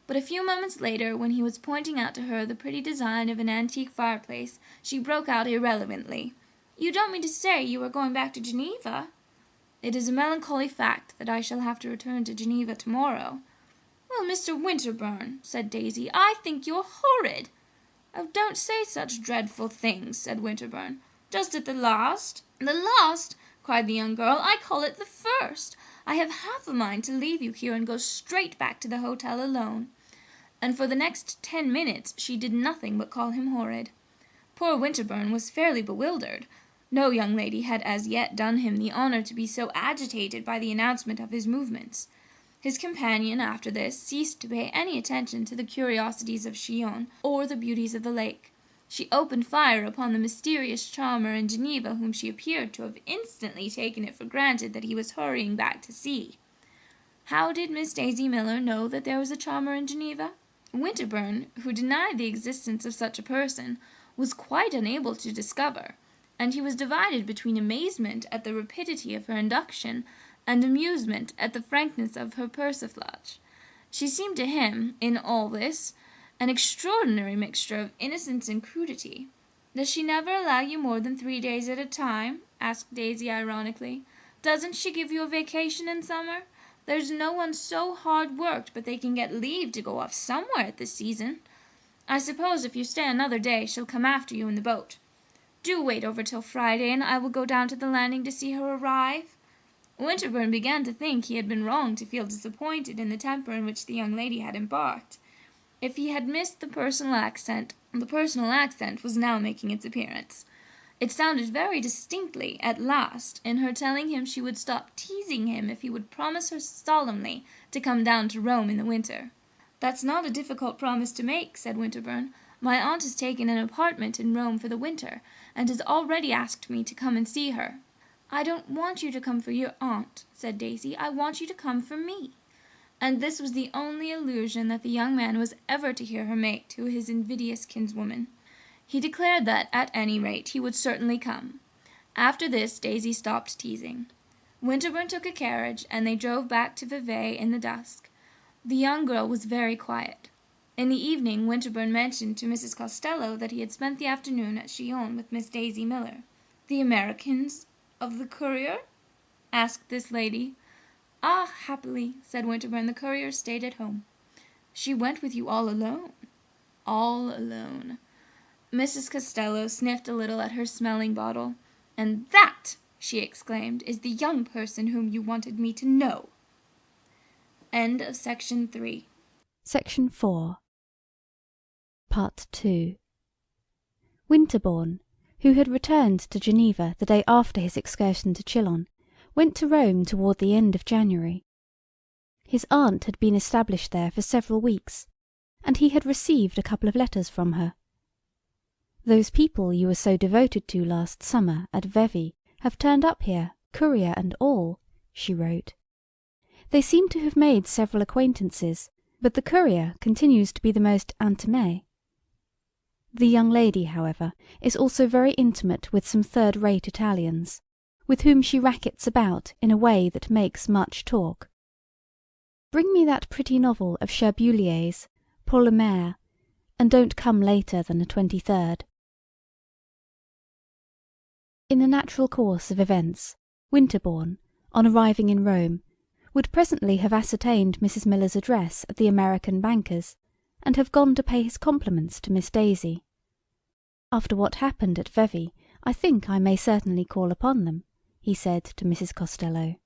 [SPEAKER 4] But a few moments later, when he was pointing out to her the pretty design of an antique fireplace, she broke out irrelevantly, "You don't mean to say you are going back to Geneva?" "It is a melancholy fact that I shall have to return to Geneva tomorrow." "Well, Mr. Winterbourne," said Daisy, "I think you're horrid." "Oh, don't say such dreadful things," said Winterbourne. "Just at the last?" "The last!" cried the young girl. "I call it the first. I have half a mind to leave you here and go straight back to the hotel alone." And for the next 10 minutes she did nothing but call him horrid. Poor Winterbourne was fairly bewildered. No young lady had as yet done him the honour to be so agitated by the announcement of his movements. His companion, after this, ceased to pay any attention to the curiosities of Chillon or the beauties of the lake. She opened fire upon the mysterious charmer in Geneva, whom she appeared to have instantly taken it for granted that he was hurrying back to sea. How did Miss Daisy Miller know that there was a charmer in Geneva? Winterbourne, who denied the existence of such a person, was quite unable to discover, and he was divided between amazement at the rapidity of her induction and amusement at the frankness of her persiflage. She seemed to him, in all this, an extraordinary mixture of innocence and crudity. "Does she never allow you more than 3 days at a time?" asked Daisy ironically. "Doesn't she give you a vacation in summer? There's no one so hard worked but they can get leave to go off somewhere at this season. I suppose if you stay another day she'll come after you in the boat. Do wait over till Friday, and I will go down to the landing to see her arrive." Winterbourne began to think he had been wrong to feel disappointed in the temper in which the young lady had embarked. If he had missed the personal accent was now making its appearance. It sounded very distinctly, at last, in her telling him she would stop teasing him if he would promise her solemnly to come down to Rome in the winter. "That's not a difficult promise to make," said Winterbourne. "My aunt has taken an apartment in Rome for the winter, and has already asked me to come and see her." "I don't want you to come for your aunt," said Daisy. "I want you to come for me." And this was the only allusion that the young man was ever to hear her make to his invidious kinswoman. He declared that, at any rate, he would certainly come. After this Daisy stopped teasing. Winterbourne took a carriage, and they drove back to Vevey in the dusk. The young girl was very quiet. In the evening Winterbourne mentioned to Mrs. Costello that he had spent the afternoon at Chillon with Miss Daisy Miller. "The Americans of the Courier?" asked this lady. "Ah, happily," said Winterbourne, "the Courier stayed at home." "She went with you all alone?" "All alone." Mrs. Costello sniffed a little at her smelling bottle. "And that," she exclaimed, "is the young person whom you wanted me to know." End of section 3.
[SPEAKER 5] Section 4. Part 2. Winterbourne, who had returned to Geneva the day after his excursion to Chillon, went to Rome toward the end of January. His aunt had been established there for several weeks, and he had received a couple of letters from her. "Those people you were so devoted to last summer at Vevey have turned up here, courier and all," she wrote. "They seem to have made several acquaintances, but the courier continues to be the most intimé. The young lady, however, is also very intimate with some third-rate Italians, with whom she rackets about in a way that makes much talk. Bring me that pretty novel of Cherbuliez's, Paul le Maire, and don't come later than the 23rd. In the natural course of events, Winterbourne, on arriving in Rome, would presently have ascertained Mrs. Miller's address at the American banker's, and have gone to pay his compliments to Miss Daisy. "After what happened at Vevey, I think I may certainly call upon them," he said to Mrs. Costello.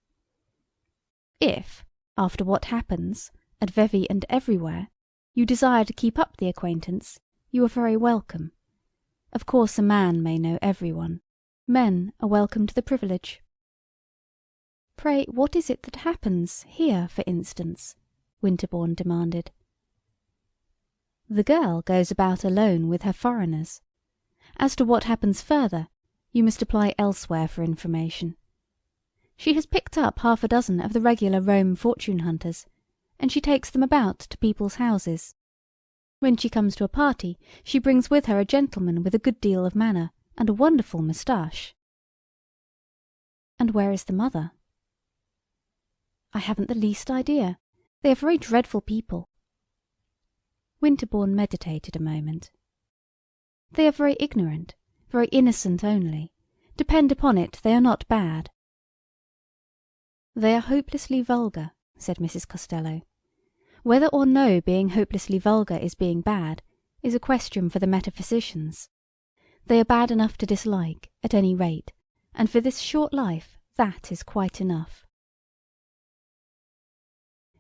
[SPEAKER 5] "If, after what happens, at Vevey and everywhere, you desire to keep up the acquaintance, you are very welcome. Of course a man may know everyone. Men are welcome to the privilege." "Pray, what is it that happens, here, for instance?" Winterbourne demanded. "The girl goes about alone with her foreigners. As to what happens further, you must apply elsewhere for information. She has picked up half a dozen of the regular Rome fortune-hunters, and she takes them about to people's houses. When she comes to a party, she brings with her a gentleman with a good deal of manner, and a wonderful moustache." "And where is the mother?" "I haven't the least idea. They are very dreadful people." Winterbourne meditated a moment. "They are very ignorant, very innocent only. Depend upon it, they are not bad." "They are hopelessly vulgar," said Mrs. Costello. "Whether or no being hopelessly vulgar is being bad, is a question for the metaphysicians. They are bad enough to dislike, at any rate, and for this short life that is quite enough."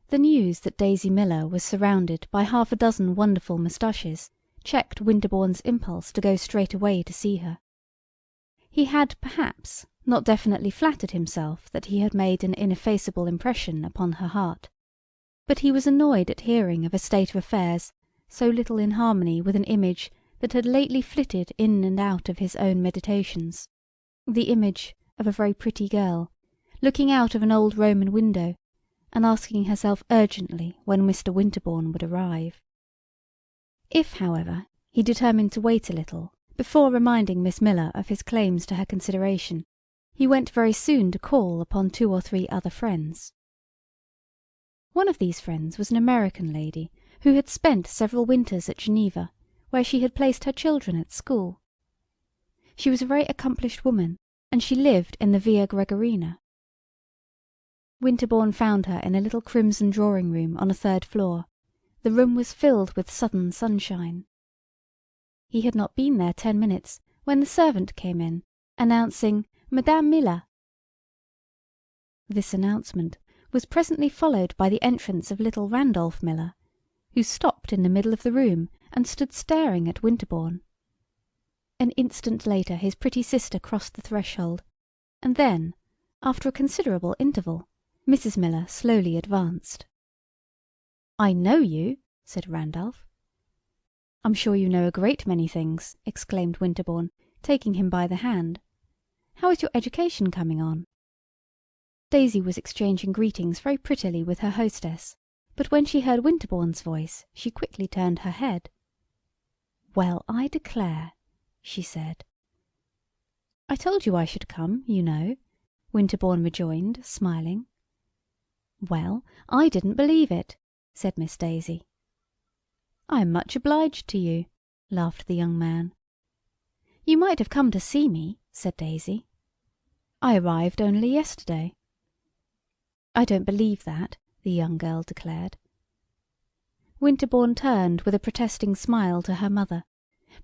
[SPEAKER 5] The news that Daisy Miller was surrounded by half a dozen wonderful moustaches checked Winterbourne's impulse to go straight away to see her. He had, perhaps, not definitely flattered himself that he had made an ineffaceable impression upon her heart, but he was annoyed at hearing of a state of affairs so little in harmony with an image that had lately flitted in and out of his own meditations, the image of a very pretty girl, looking out of an old Roman window, and asking herself urgently when Mr. Winterbourne would arrive. If, however, he determined to wait a little before reminding Miss Miller of his claims to her consideration, he went very soon to call upon 2 or 3 other friends. One of these friends was an American lady who had spent several winters at Geneva, where she had placed her children at school. She was a very accomplished woman, and she lived in the Via Gregorina. Winterbourne found her in a little crimson drawing-room on a 3rd floor. The room was filled with southern sunshine. He had not been there 10 minutes when the servant came in, announcing Madame Miller. This announcement was presently followed by the entrance of little Randolph Miller, who stopped in the middle of the room and stood staring at Winterbourne. An instant later his pretty sister crossed the threshold, and then, after a considerable interval, Mrs. Miller slowly advanced. "I know you," said Randolph. "I'm sure you know a great many things," exclaimed Winterbourne, taking him by the hand. "How is your education coming on?" Daisy was exchanging greetings very prettily with her hostess, but when she heard Winterbourne's voice she quickly turned her head. "Well, I declare," she said. "I told you I should come, you know," Winterbourne rejoined, smiling. "Well, I didn't believe it," said Miss Daisy. "I am much obliged to you," laughed the young man. "You might have come to see me," said Daisy. "I arrived only yesterday." "I don't believe that," the young girl declared. Winterbourne turned with a protesting smile to her mother,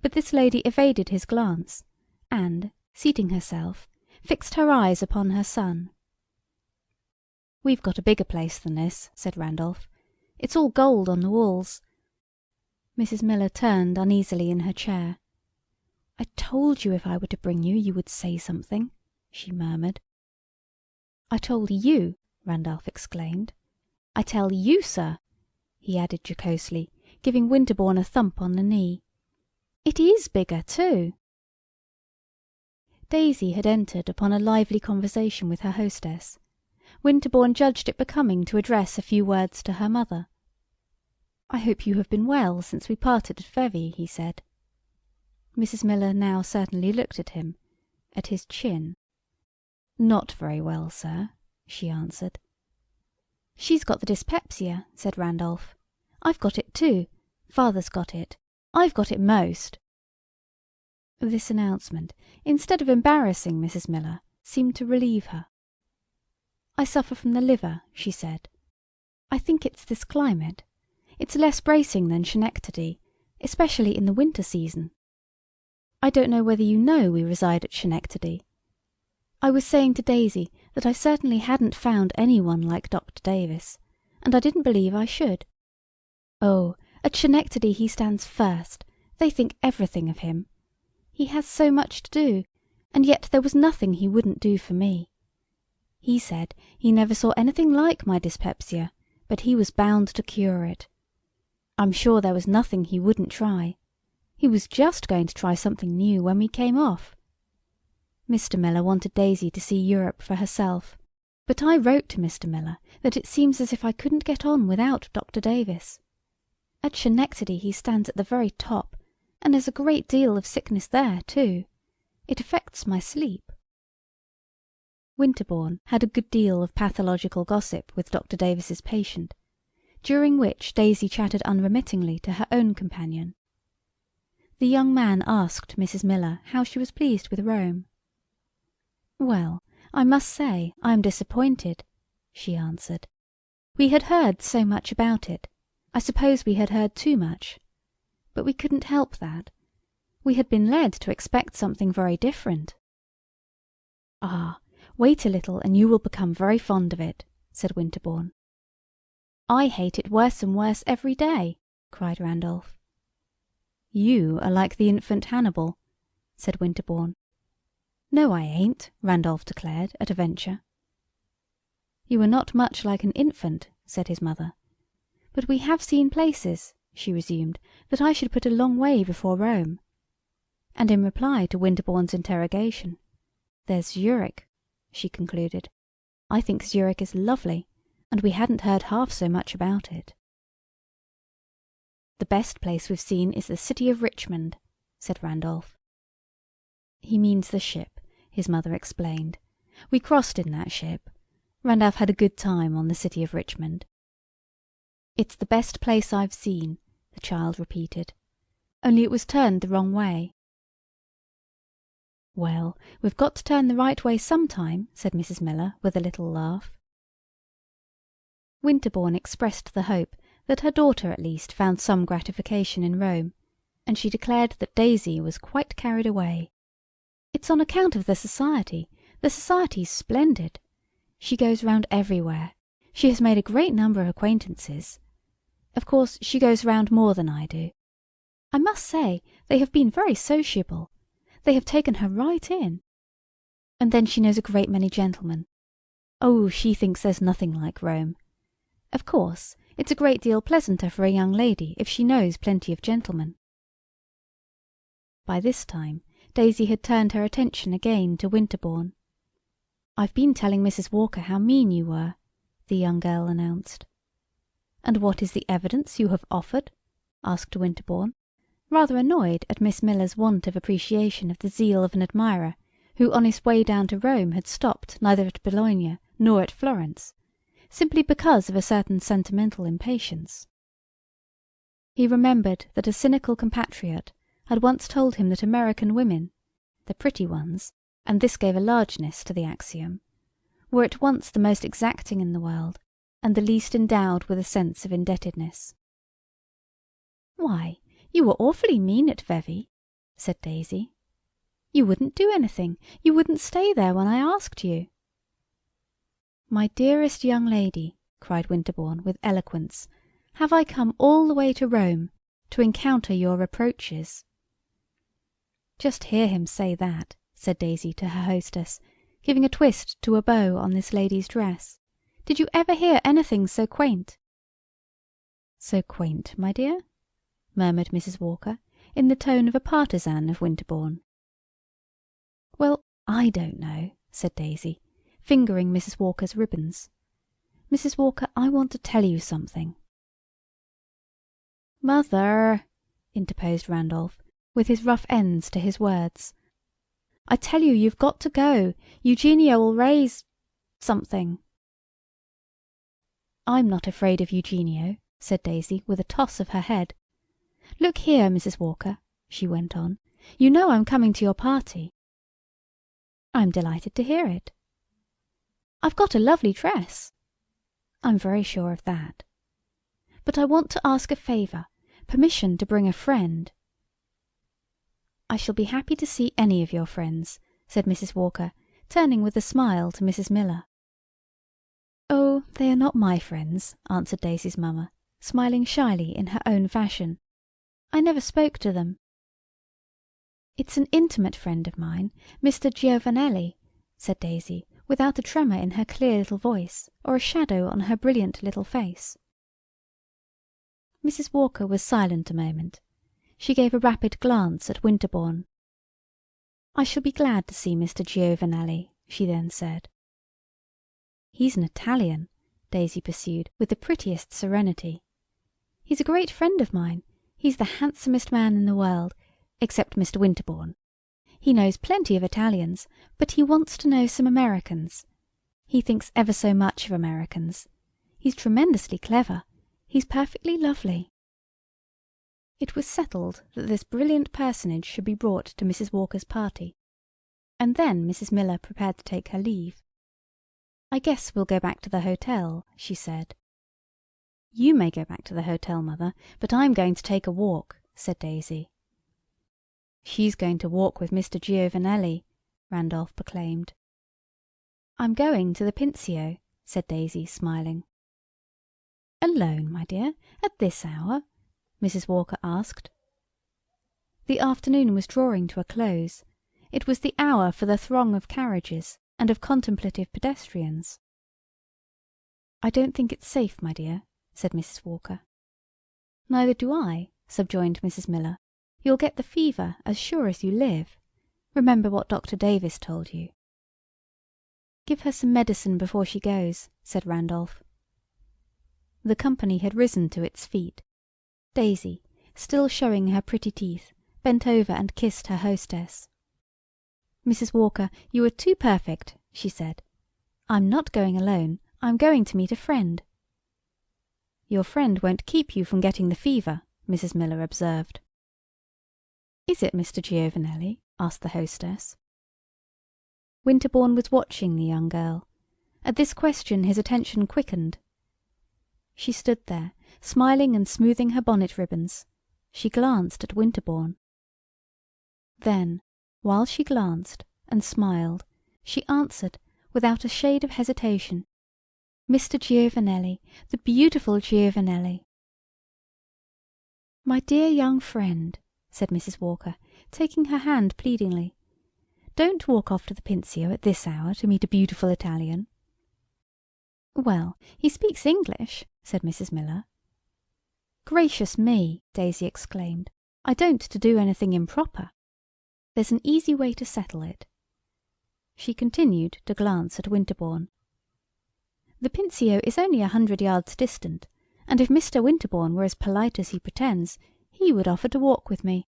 [SPEAKER 5] but this lady evaded his glance, and, seating herself, fixed her eyes upon her son. "We've got a bigger place than this," said Randolph. "It's all gold on the walls." Mrs. Miller turned uneasily in her chair. "I told you if I were to bring you, you would say something," she murmured. "I told you!" Randolph exclaimed. "I tell you, sir," he added jocosely, giving Winterbourne a thump on the knee. "It is bigger, too." Daisy had entered upon a lively conversation with her hostess. Winterbourne judged it becoming to address a few words to her mother. "I hope you have been well since we parted at Vevey," he said. Mrs. Miller now certainly looked at him, at his chin. "Not very well, sir," she answered. "She's got the dyspepsia," said Randolph. "I've got it too. Father's got it. I've got it most." This announcement, instead of embarrassing Mrs. Miller, seemed to relieve her. "I suffer from the liver," she said. "I think it's this climate. It's less bracing than Schenectady, especially in the winter season. I don't know whether you know we reside at Schenectady. I was saying to Daisy that I certainly hadn't found anyone like Dr. Davis, and I didn't believe I should. Oh, at Schenectady he stands first. They think everything of him. He has so much to do, and yet there was nothing he wouldn't do for me. He said he never saw anything like my dyspepsia, but he was bound to cure it. I'm sure there was nothing he wouldn't try. He was just going to try something new when we came off. Mr. Miller wanted Daisy to see Europe for herself, but I wrote to Mr. Miller that it seems as if I couldn't get on without Dr. Davis. At Schenectady he stands at the very top, and there's a great deal of sickness there too. It affects my sleep." Winterbourne had a good deal of pathological gossip with Dr. Davis's patient, during which Daisy chatted unremittingly to her own companion. The young man asked Mrs. Miller how she was pleased with Rome. "Well, I must say I am disappointed," she answered. "We had heard so much about it. I suppose we had heard too much. But we couldn't help that. We had been led to expect something very different." "Ah, wait a little and you will become very fond of it," said Winterbourne. "I hate it worse and worse every day," cried Randolph. "You are like the infant Hannibal," said Winterbourne. "No, I ain't," Randolph declared at a venture. "You are not much like an infant," said his mother. "But we have seen places," she resumed, "that I should put a long way before Rome." And in reply to Winterbourne's interrogation, "There's Zurich," she concluded. "I think Zurich is lovely, and we hadn't heard half so much about it." "The best place we've seen is the city of Richmond," said Randolph. "He means the ship," his mother explained. "We crossed in that ship. Randolph had a good time on the city of Richmond." "It's the best place I've seen," the child repeated. "Only it was turned the wrong way." "Well, we've got to turn the right way sometime," said Mrs. Miller with a little laugh. Winterbourne expressed the hope that her daughter at least found some gratification in Rome, and she declared that Daisy was quite carried away. "It's on account of the society. The society's splendid. She goes round everywhere. She has made a great number of acquaintances. Of course she goes round more than I do. I must say they have been very sociable. They have taken her right in. And then she knows a great many gentlemen. Oh, she thinks there's nothing like Rome. Of course, it's a great deal pleasanter for a young lady if she knows plenty of gentlemen." By this time Daisy had turned her attention again to Winterbourne. "I've been telling Mrs. Walker how mean you were," the young girl announced. "And what is the evidence you have offered?" asked Winterbourne, rather annoyed at Miss Miller's want of appreciation of the zeal of an admirer who on his way down to Rome had stopped neither at Bologna nor at Florence, simply because of a certain sentimental impatience. He remembered that a cynical compatriot had once told him that American women, the pretty ones, and this gave a largeness to the axiom, were at once the most exacting in the world and the least endowed with a sense of indebtedness. "Why, you were awfully mean at Vevey," said Daisy. "You wouldn't do anything. You wouldn't stay there when I asked you." "My dearest young lady," cried Winterbourne with eloquence, "have I come all the way to Rome to encounter your reproaches?" "Just hear him say that," said Daisy to her hostess, giving a twist to a bow on this lady's dress. "Did you ever hear anything so quaint?" "So quaint, my dear?" murmured Mrs. Walker, in the tone of a partisan of Winterbourne. "Well, I don't know," said Daisy, fingering Mrs. Walker's ribbons. "Mrs. Walker, I want to tell you something." "Mother," interposed Randolph, with his rough ends to his words, "I tell you you've got to go. Eugenio will raise something." "I'm not afraid of Eugenio," said Daisy, with a toss of her head. "Look here, Mrs. Walker," she went on, "you know I'm coming to your party." "I'm delighted to hear it." "I've got a lovely dress." "I'm very sure of that." "But I want to ask a favour, permission to bring a friend." "I shall be happy to see any of your friends," said Mrs. Walker, turning with a smile to Mrs. Miller. "Oh, they are not my friends," answered Daisy's mamma, smiling shyly in her own fashion. "I never spoke to them." "It's an intimate friend of mine, Mr. Giovanelli," said Daisy, without a tremor in her clear little voice, or a shadow on her brilliant little face. Mrs. Walker was silent a moment. She gave a rapid glance at Winterbourne. "I shall be glad to see Mr. Giovanelli," she then said. "He's an Italian," Daisy pursued, with the prettiest serenity. "He's a great friend of mine. He's the handsomest man in the world, except Mr. Winterbourne. He knows plenty of Italians, but he wants to know some Americans. He thinks ever so much of Americans. He's tremendously clever. He's perfectly lovely." It was settled that this brilliant personage should be brought to Mrs. Walker's party, and then Mrs. Miller prepared to take her leave. "I guess we'll go back to the hotel," she said. "You may go back to the hotel, Mother, but I'm going to take a walk," said Daisy. "She's going to walk with Mr. Giovanelli," Randolph proclaimed. "I'm going to the Pincio," said Daisy, smiling. "Alone, my dear, at this hour?" Mrs. Walker asked. The afternoon was drawing to a close. It was the hour for the throng of carriages and of contemplative pedestrians. "I don't think it's safe, my dear," said Mrs. Walker. "Neither do I," subjoined Mrs. Miller. "You'll get the fever as sure as you live. Remember what Dr. Davis told you." "Give her some medicine before she goes," said Randolph. The company had risen to its feet. Daisy, still showing her pretty teeth, bent over and kissed her hostess. "Mrs. Walker, you are too perfect," she said. "I'm not going alone. I'm going to meet a friend." "Your friend won't keep you from getting the fever," Mrs. Miller observed. "Is it Mr. Giovanelli?" asked the hostess. Winterbourne was watching the young girl. At this question his attention quickened. She stood there, smiling and smoothing her bonnet ribbons. She glanced at Winterbourne. Then, while she glanced and smiled, she answered, without a shade of hesitation, "Mr. Giovanelli, the beautiful Giovanelli." "My dear young friend," said Mrs. Walker, taking her hand pleadingly, "don't walk off to the Pincio at this hour to meet a beautiful Italian." "Well, he speaks English," said Mrs. Miller. "Gracious me!" Daisy exclaimed. "I don't to do anything improper. There's an easy way to settle it." She continued to glance at Winterbourne. "The Pincio is only 100 yards distant, and if Mr. Winterbourne were as polite as he pretends, he would offer to walk with me."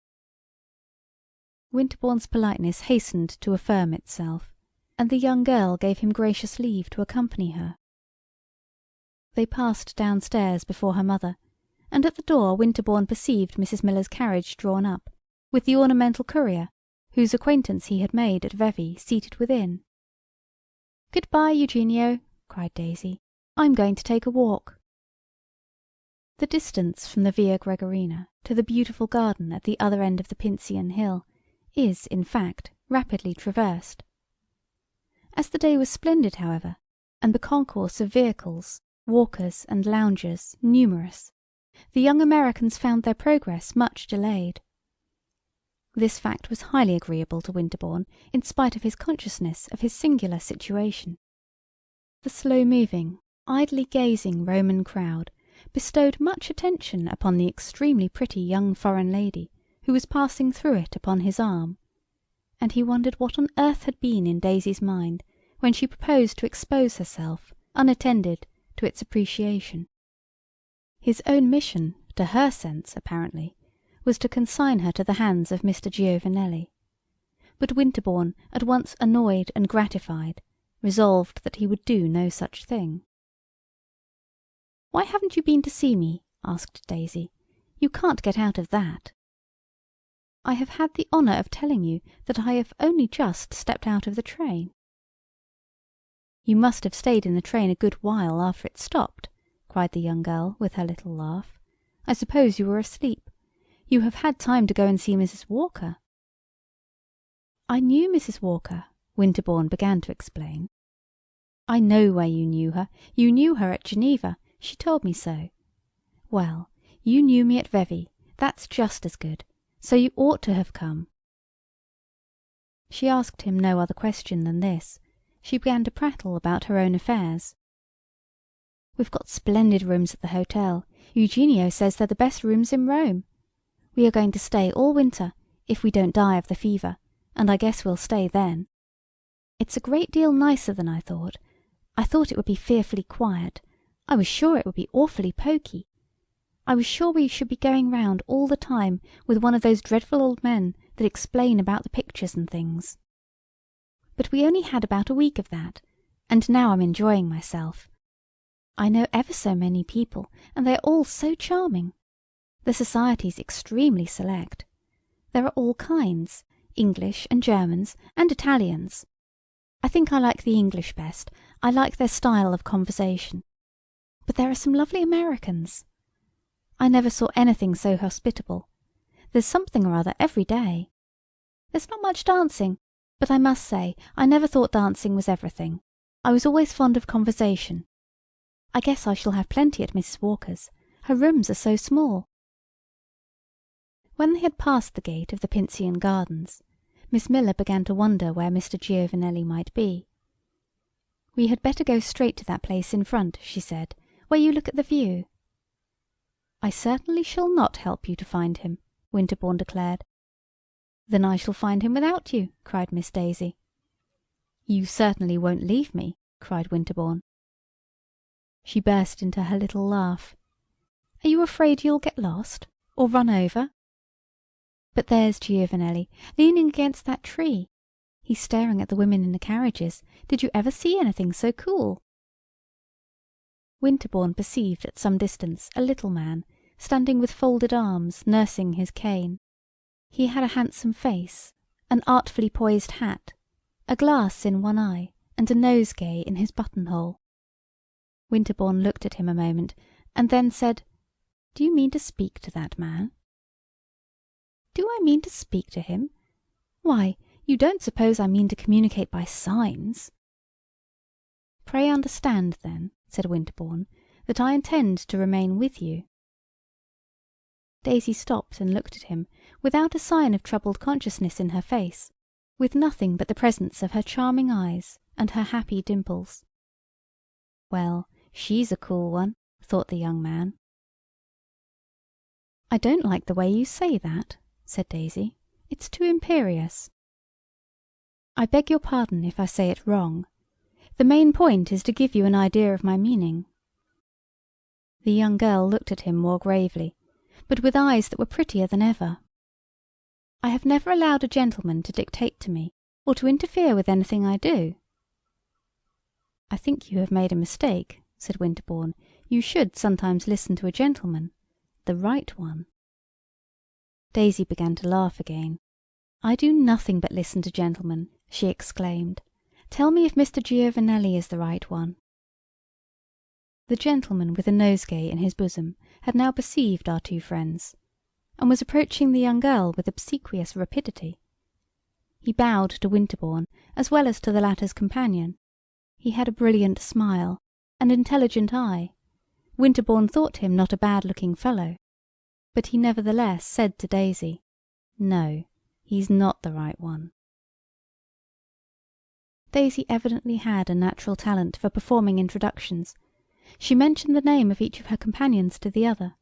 [SPEAKER 5] Winterbourne's politeness hastened to affirm itself, and the young girl gave him gracious leave to accompany her. They passed downstairs before her mother, and at the door Winterbourne perceived Mrs. Miller's carriage drawn up, with the ornamental courier, whose acquaintance he had made at Vevey, seated within. "Good-bye, Eugenio," cried Daisy. "I'm going to take a walk." The distance from the Via Gregoriana to the beautiful garden at the other end of the Pincian Hill is, in fact, rapidly traversed. As the day was splendid, however, and the concourse of vehicles, walkers and loungers numerous, the young Americans found their progress much delayed. This fact was highly agreeable to Winterbourne, in spite of his consciousness of his singular situation. The slow-moving, idly gazing Roman crowd bestowed much attention upon the extremely pretty young foreign lady who was passing through it upon his arm, and he wondered what on earth had been in Daisy's mind when she proposed to expose herself, unattended, to its appreciation. His own mission, to her sense, apparently, was to consign her to the hands of Mr. Giovanelli. But Winterbourne, at once annoyed and gratified, resolved that he would do no such thing. "Why haven't you been to see me?" asked Daisy. "You can't get out of that." "I have had the honour of telling you that I have only just stepped out of the train." "You must have stayed in the train a good while after it stopped," cried the young girl with her little laugh. "I suppose you were asleep. You have had time to go and see Mrs. Walker." "I knew Mrs. Walker," Winterbourne began to explain. "I know where you knew her. You knew her at Geneva. She told me so. Well, you knew me at Vevey. That's just as good. So you ought to have come." She asked him no other question than this. She began to prattle about her own affairs. "We've got splendid rooms at the hotel. Eugenio says they're the best rooms in Rome. We are going to stay all winter, if we don't die of the fever, and I guess we'll stay then. It's a great deal nicer than I thought. I thought it would be fearfully quiet. I was sure it would be awfully poky. I was sure we should be going round all the time with one of those dreadful old men that explain about the pictures and things. But we only had about a week of that, and now I'm enjoying myself. I know ever so many people, and they are all so charming. The society's extremely select. There are all kinds, English and Germans and Italians. I think I like the English best. I like their style of conversation. But there are some lovely Americans. I never saw anything so hospitable. There's something or other every day. There's not much dancing, but I must say I never thought dancing was everything. I was always fond of conversation. I guess I shall have plenty at Mrs. Walker's. Her rooms are so small." When they had passed the gate of the Pincian Gardens, Miss Miller began to wonder where Mr. Giovanelli might be. "We had better go straight to that place in front," she said, "where you look at the view." "I certainly shall not help you to find him," Winterbourne declared. "Then I shall find him without you," cried Miss Daisy. "You certainly won't leave me," cried Winterbourne. She burst into her little laugh. "Are you afraid you'll get lost, or run over? But there's Giovanelli, leaning against that tree. He's staring at the women in the carriages. Did you ever see anything so cool?" Winterbourne perceived at some distance a little man, standing with folded arms, nursing his cane. He had a handsome face, an artfully poised hat, a glass in one eye, and a nosegay in his buttonhole. Winterbourne looked at him a moment, and then said, "Do you mean to speak to that man?" "Do I mean to speak to him? Why, you don't suppose I mean to communicate by signs?" "Pray understand, then," said Winterbourne, "that I intend to remain with you." Daisy stopped and looked at him, without a sign of troubled consciousness in her face, with nothing but the presence of her charming eyes and her happy dimples. "Well, she's a cool one," thought the young man. "I don't like the way you say that," said Daisy. "It's too imperious." "I beg your pardon if I say it wrong. The main point is to give you an idea of my meaning." The young girl looked at him more gravely, but with eyes that were prettier than ever. "I have never allowed a gentleman to dictate to me, or to interfere with anything I do." "I think you have made a mistake," said Winterbourne. "You should sometimes listen to a gentleman. the right one. Daisy began to laugh again. "I do nothing but listen to gentlemen," she exclaimed. "Tell me if Mr. Giovanelli is the right one." The gentleman with the nosegay in his bosom had now perceived our two friends, and was approaching the young girl with obsequious rapidity. He bowed to Winterbourne as well as to the latter's companion. He had a brilliant smile, an intelligent eye. Winterbourne thought him not a bad-looking fellow, but he nevertheless said to Daisy, "No, he's not the right one." Daisy evidently had a natural talent for performing introductions. She mentioned the name of each of her companions to the other.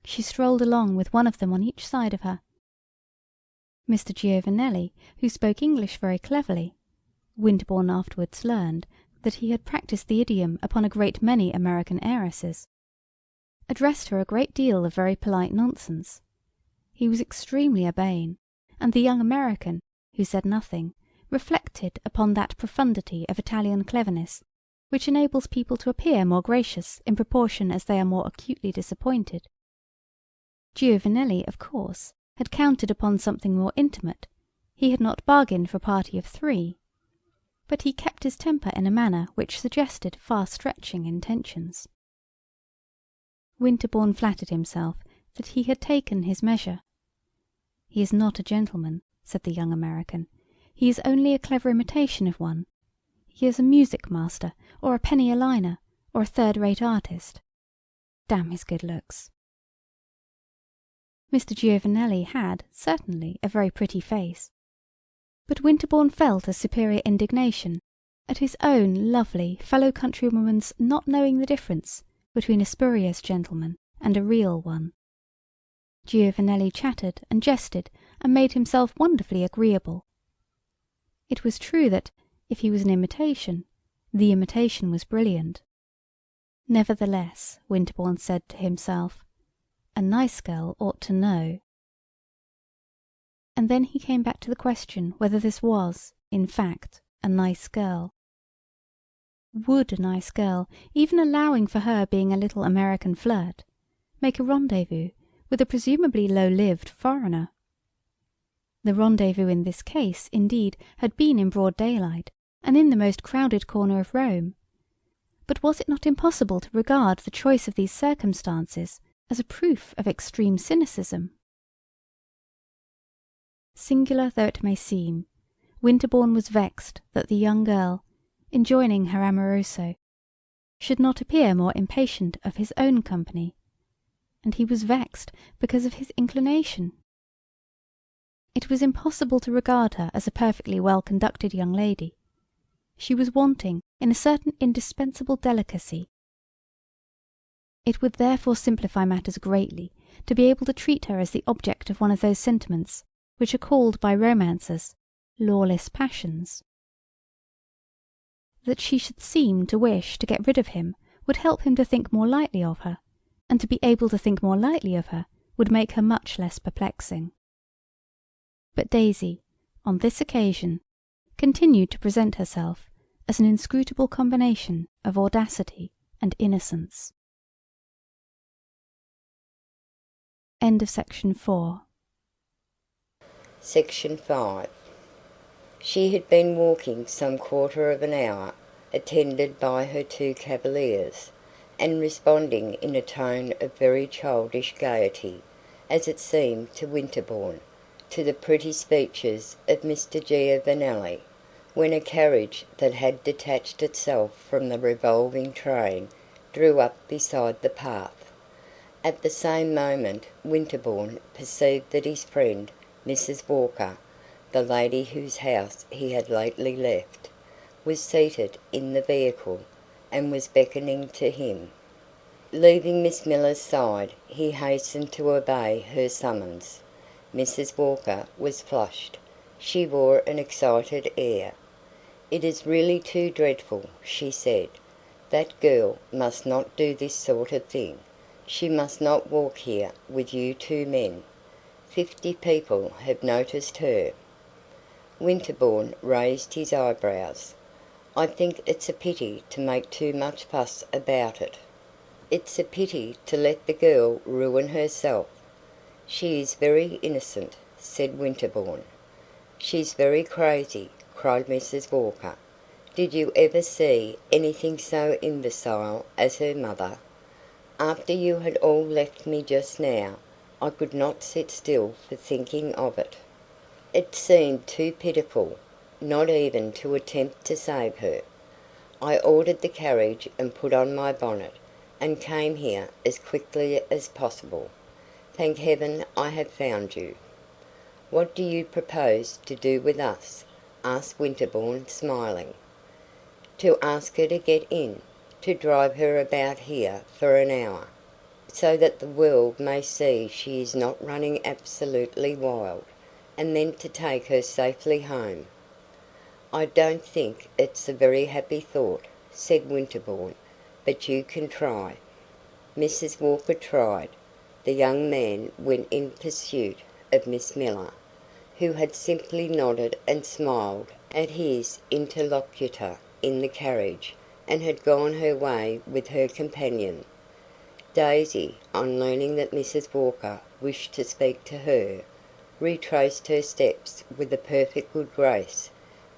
[SPEAKER 5] She strolled along with one of them on each side of her. Mr. Giovanelli, who spoke English very cleverly, Winterbourne afterwards learned that he had practised the idiom upon a great many American heiresses, addressed her a great deal of very polite nonsense. He was extremely urbane, and the young American, who said nothing, reflected upon that profundity of Italian cleverness which enables people to appear more gracious in proportion as they are more acutely disappointed. Giovanelli, of course, had counted upon something more intimate. He had not bargained for a party of 3. But he kept his temper in a manner which suggested far-stretching intentions. Winterbourne flattered himself that he had taken his measure. "He is not a gentleman," said the young American. "He is only a clever imitation of one. He is a music master, or a penny-a-liner, or a third-rate artist. Damn his good looks." Mr. Giovanelli had, certainly, a very pretty face, but Winterbourne felt a superior indignation at his own lovely fellow-countrywoman's not knowing the difference between a spurious gentleman and a real one. Giovanelli chattered and jested and made himself wonderfully agreeable. It was true that, if he was an imitation, the imitation was brilliant. Nevertheless, Winterbourne said to himself, "A nice girl ought to know." And then he came back to the question whether this was, in fact, a nice girl. Would a nice girl, even allowing for her being a little American flirt, make a rendezvous with a presumably low-lived foreigner? The rendezvous in this case, indeed, had been in broad daylight, and in the most crowded corner of Rome. But was it not impossible to regard the choice of these circumstances as a proof of extreme cynicism? Singular though it may seem, Winterbourne was vexed that the young girl, in joining her amoroso, should not appear more impatient of his own company, and he was vexed because of his inclination. It was impossible to regard her as a perfectly well-conducted young lady. She was wanting in a certain indispensable delicacy. It would therefore simplify matters greatly to be able to treat her as the object of one of those sentiments which are called by romancers lawless passions. That she should seem to wish to get rid of him would help him to think more lightly of her, and to be able to think more lightly of her would make her much less perplexing. But Daisy, on this occasion, continued to present herself as an inscrutable combination of audacity and innocence. End of section 4.
[SPEAKER 6] Section 5. She had been walking some quarter of an hour, attended by her 2 cavaliers, and responding in a tone of very childish gaiety, as it seemed to Winterbourne, to the pretty speeches of Mr. Giovanelli, when a carriage that had detached itself from the revolving train drew up beside the path. At the same moment Winterbourne perceived that his friend, Mrs. Walker, the lady whose house he had lately left, was seated in the vehicle, and was beckoning to him. Leaving Miss Miller's side, he hastened to obey her summons. Mrs. Walker was flushed. She wore an excited air. "It is really too dreadful," she said. "That girl must not do this sort of thing. She must not walk here with you 2 men. 50 people have noticed her." Winterbourne raised his eyebrows. "I think it's a pity to make too much fuss about it." It's a pity to let the girl ruin herself." "She is very innocent," said Winterbourne. "She's very crazy," cried Mrs. Walker. "Did you ever see anything so imbecile as her mother? After you had all left me just now, I could not sit still for thinking of it. It seemed too pitiful, not even to attempt to save her. I ordered the carriage and put on my bonnet, and came here as quickly as possible. Thank heaven I have found you." "What do you propose to do with us?" asked Winterbourne, smiling. "To ask her to get in, to drive her about here for an hour, so that the world may see she is not running absolutely wild, and then to take her safely home." "I don't think it's a very happy thought," said Winterbourne, "but you can try." Mrs. Walker tried. The young man went in pursuit of Miss Miller, who had simply nodded and smiled at his interlocutor in the carriage, and had gone her way with her companion. Daisy, on learning that Mrs. Walker wished to speak to her, retraced her steps with a perfect good grace,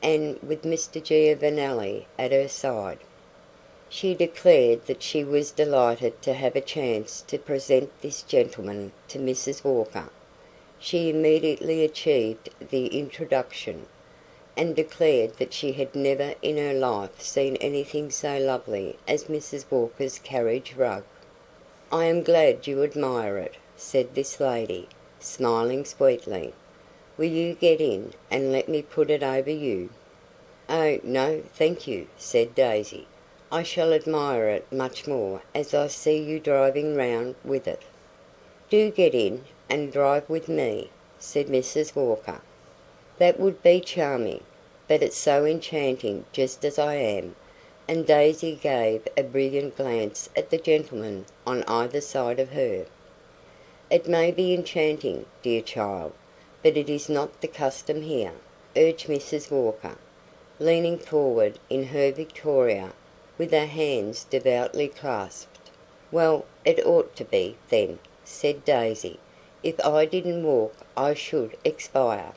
[SPEAKER 6] and with Mr. Giovanelli at her side. She declared that she was delighted to have a chance to present this gentleman to Mrs. Walker. She immediately achieved the introduction, and declared that she had never in her life seen anything so lovely as Mrs. Walker's carriage rug. "I am glad you admire it," said this lady, smiling sweetly. "Will you get in and let me put it over you?" "Oh, no, thank you," said Daisy. "I shall admire it much more as I see you driving round with it." "Do get in and drive with me," said Mrs. Walker. "That would be charming, but it's so enchanting just as I am," and Daisy gave a brilliant glance at the gentleman on either side of her. "It may be enchanting, dear child, but it is not the custom here," urged Mrs. Walker, leaning forward in her victoria, with her hands devoutly clasped. "Well, it ought to be, then," said Daisy. "If I didn't walk I should expire."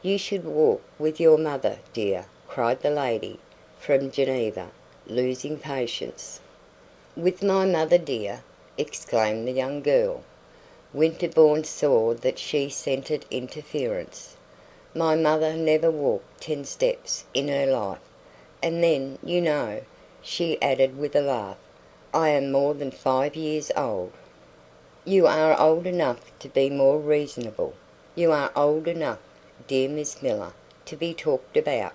[SPEAKER 6] "You should walk with your mother, dear," cried the lady from Geneva, losing patience. "With my mother, dear!" exclaimed the young girl. Winterbourne saw that she scented interference. "My mother never walked 10 steps in her life. And then, you know," she added with a laugh, "I am more than 5 years old." "You are old enough to be more reasonable. You are old enough, dear Miss Miller, to be talked about."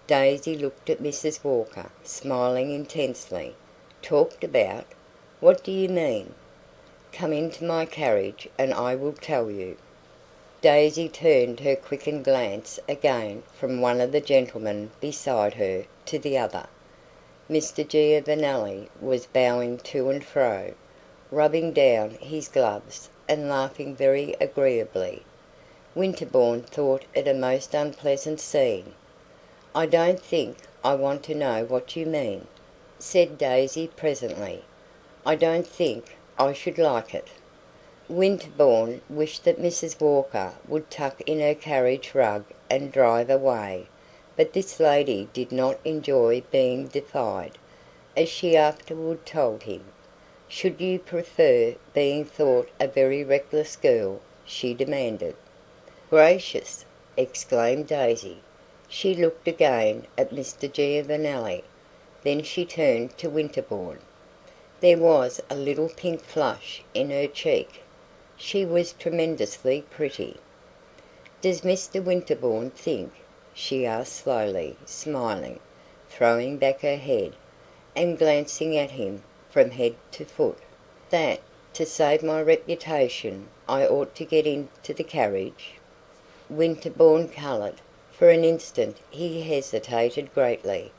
[SPEAKER 6] Daisy looked at Mrs. Walker, smiling intensely. "Talked about? What do you mean?" "Come into my carriage and I will tell you." Daisy turned her quickened glance again from one of the gentlemen beside her to the other. Mr. Giovanelli was bowing to and fro, rubbing down his gloves, and laughing very agreeably. Winterbourne thought it a most unpleasant scene. "I don't think I want to know what you mean," said Daisy presently. "I don't think I should like it." Winterbourne wished that Mrs. Walker would tuck in her carriage rug and drive away, but this lady did not enjoy being defied, as she afterward told him. "Should you prefer being thought a very reckless girl?" she demanded. "Gracious!" exclaimed Daisy. She looked again at Mr. Giovanelli. Then she turned to Winterbourne. There was a little pink flush in her cheek. She was tremendously pretty. "Does Mr. Winterbourne think," she asked slowly, smiling, throwing back her head, and glancing at him from head to foot, "that, to save my reputation, I ought to get into the carriage?" Winterbourne coloured. For an instant he hesitated greatly.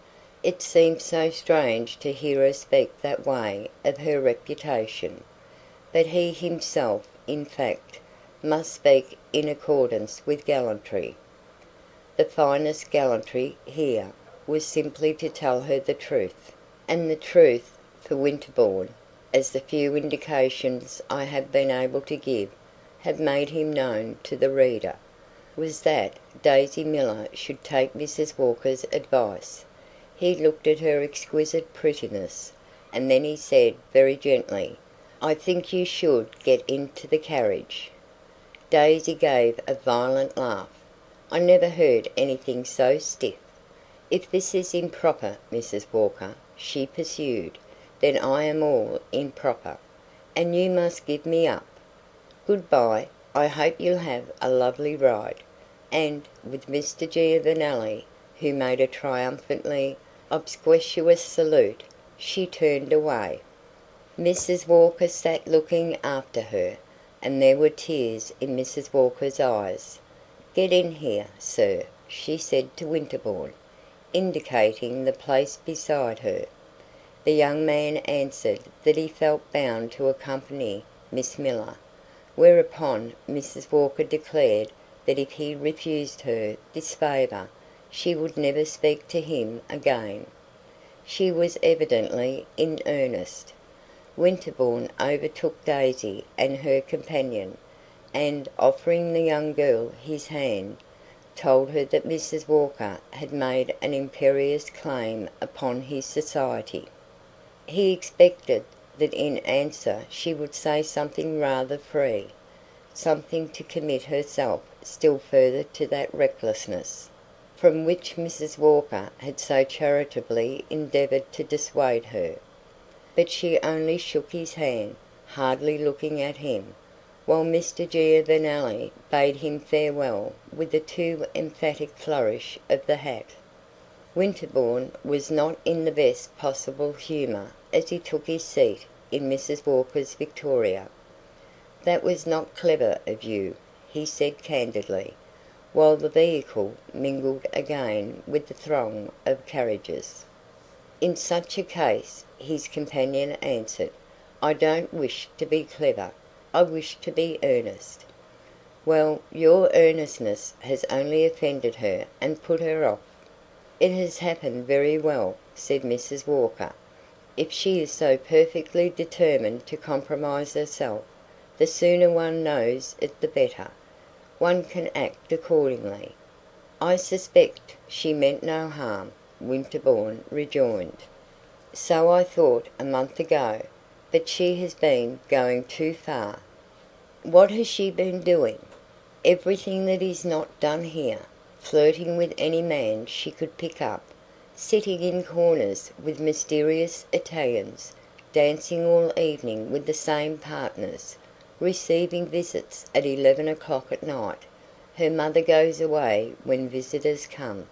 [SPEAKER 6] It seemed so strange to hear her speak that way of her reputation. But he himself, in fact, must speak in accordance with gallantry. The finest gallantry here was simply to tell her the truth. And the truth, for Winterbourne, as the few indications I have been able to give have made him known to the reader, was that Daisy Miller should take Mrs. Walker's advice. He looked at her exquisite prettiness, and then he said very gently, "I think you should get into the carriage." Daisy gave a violent laugh. I never heard anything so stiff. "If this is improper, Mrs. Walker," she pursued, "then I am all improper, and you must give me up. Good bye. I hope you'll have a lovely ride." And, with Mr. Giovanelli, who made a triumphantly obsequious salute, she turned away. Mrs. Walker sat looking after her, and there were tears in Mrs. Walker's eyes. "Get in here, sir," she said to Winterbourne, indicating the place beside her. The young man answered that he felt bound to accompany Miss Miller, whereupon Mrs. Walker declared that if he refused her this favour she would never speak to him again. She was evidently in earnest. Winterbourne overtook Daisy and her companion, and, offering the young girl his hand, told her that Mrs. Walker had made an imperious claim upon his society. He expected that in answer she would say something rather free, something to commit herself still further to that recklessness, from which Mrs. Walker had so charitably endeavoured to dissuade her. But she only shook his hand, hardly looking at him, while Mr. Giovanelli bade him farewell with a too emphatic flourish of the hat. Winterbourne was not in the best possible humour as he took his seat in Mrs. Walker's victoria. "That was not clever of you," he said candidly, while the vehicle mingled again with the throng of carriages. "In such a case," his companion answered, "I don't wish to be clever, I wish to be earnest." "Well, your earnestness has only offended her and put her off." "It has happened very well," said Mrs. Walker. "If she is so perfectly determined to compromise herself, the sooner one knows it the better. One can act accordingly." "I suspect she meant no harm," Winterbourne rejoined. "So I thought a month ago, but she has been going too far." "What has she been doing?" "Everything that is not done here. Flirting with any man she could pick up, sitting in corners with mysterious Italians, dancing all evening with the same partners, receiving visits at 11 o'clock at night. Her mother goes away when visitors come."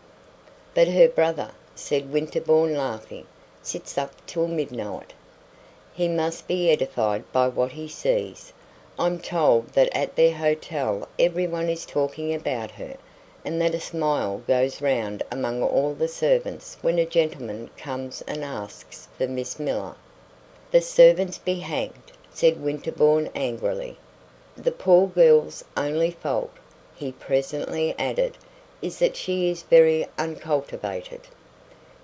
[SPEAKER 6] "But her brother," said Winterbourne laughing, "sits up till midnight." "He must be edified by what he sees. I'm told that at their hotel everyone is talking about her, and that a smile goes round among all the servants when a gentleman comes and asks for Miss Miller." "The servants be hanged," said Winterbourne angrily. "The poor girl's only fault," he presently added, "is that she is very uncultivated."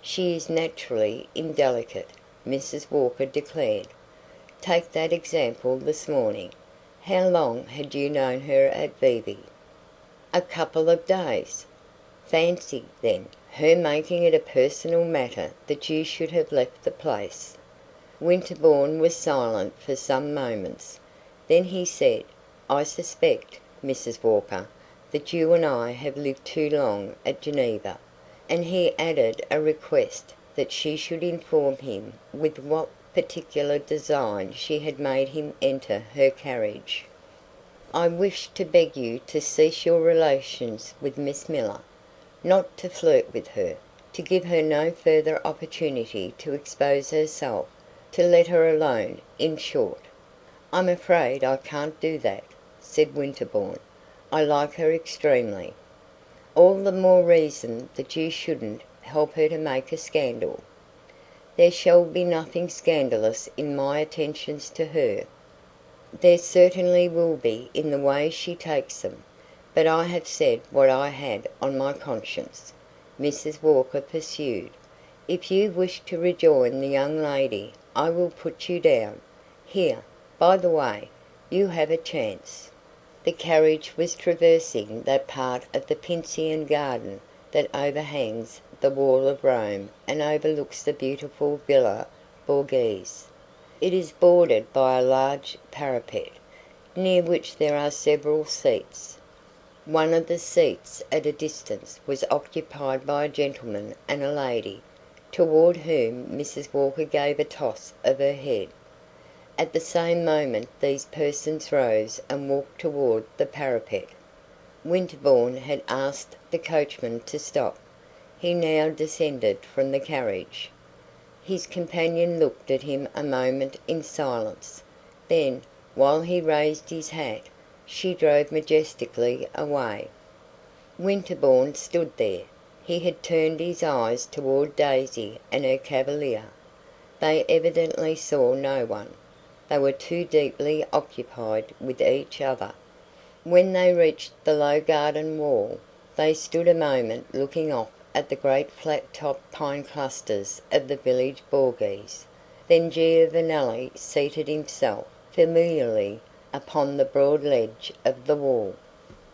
[SPEAKER 6] "She is naturally indelicate," Mrs. Walker declared. "Take that example this morning. How long had you known her at Vevey?" "A couple of days." "Fancy, then, her making it a personal matter that you should have left the place." Winterbourne was silent for some moments. Then he said, "I suspect, Mrs. Walker, that you and I have lived too long at Geneva," and he added a request that she should inform him with what particular design she had made him enter her carriage. "I wish to beg you to cease your relations with Miss Miller, not to flirt with her, to give her no further opportunity to expose herself, to let her alone, in short." "I'm afraid I can't do that," said Winterbourne. "I like her extremely." "All the more reason that you shouldn't help her to make a scandal." "There shall be nothing scandalous in my attentions to her." "There certainly will be in the way she takes them. But I have said what I had on my conscience," Mrs. Walker pursued. "If you wish to rejoin the young lady, I will put you down. Here, by the way, you have a chance." The carriage was traversing that part of the Pincian garden that overhangs the wall of Rome and overlooks the beautiful Villa Borghese. It is bordered by a large parapet, near which there are several seats. One of the seats at a distance was occupied by a gentleman and a lady, toward whom Mrs. Walker gave a toss of her head. At the same moment these persons rose and walked toward the parapet. Winterbourne had asked the coachman to stop. He now descended from the carriage. His companion looked at him a moment in silence. Then, while he raised his hat, she drove majestically away. Winterbourne stood there. He had turned his eyes toward Daisy and her cavalier. They evidently saw no one. They were too deeply occupied with each other. When they reached the low garden wall, they stood a moment looking off at the great flat-topped pine clusters of the village Borghese. Then Giovanelli seated himself familiarly upon the broad ledge of the wall.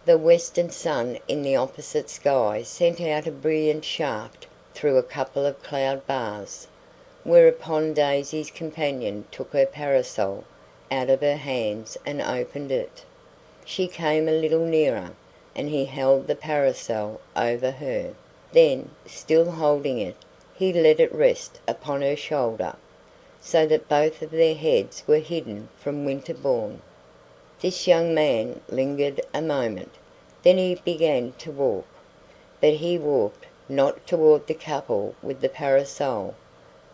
[SPEAKER 6] The western sun in the opposite sky sent out a brilliant shaft through a couple of cloud bars, whereupon Daisy's companion took her parasol out of her hands and opened it. She came a little nearer, and he held the parasol over her. Then, still holding it, he let it rest upon her shoulder, so that both of their heads were hidden from Winterbourne. This young man lingered a moment, then he began to walk. But he walked, not toward the couple with the parasol,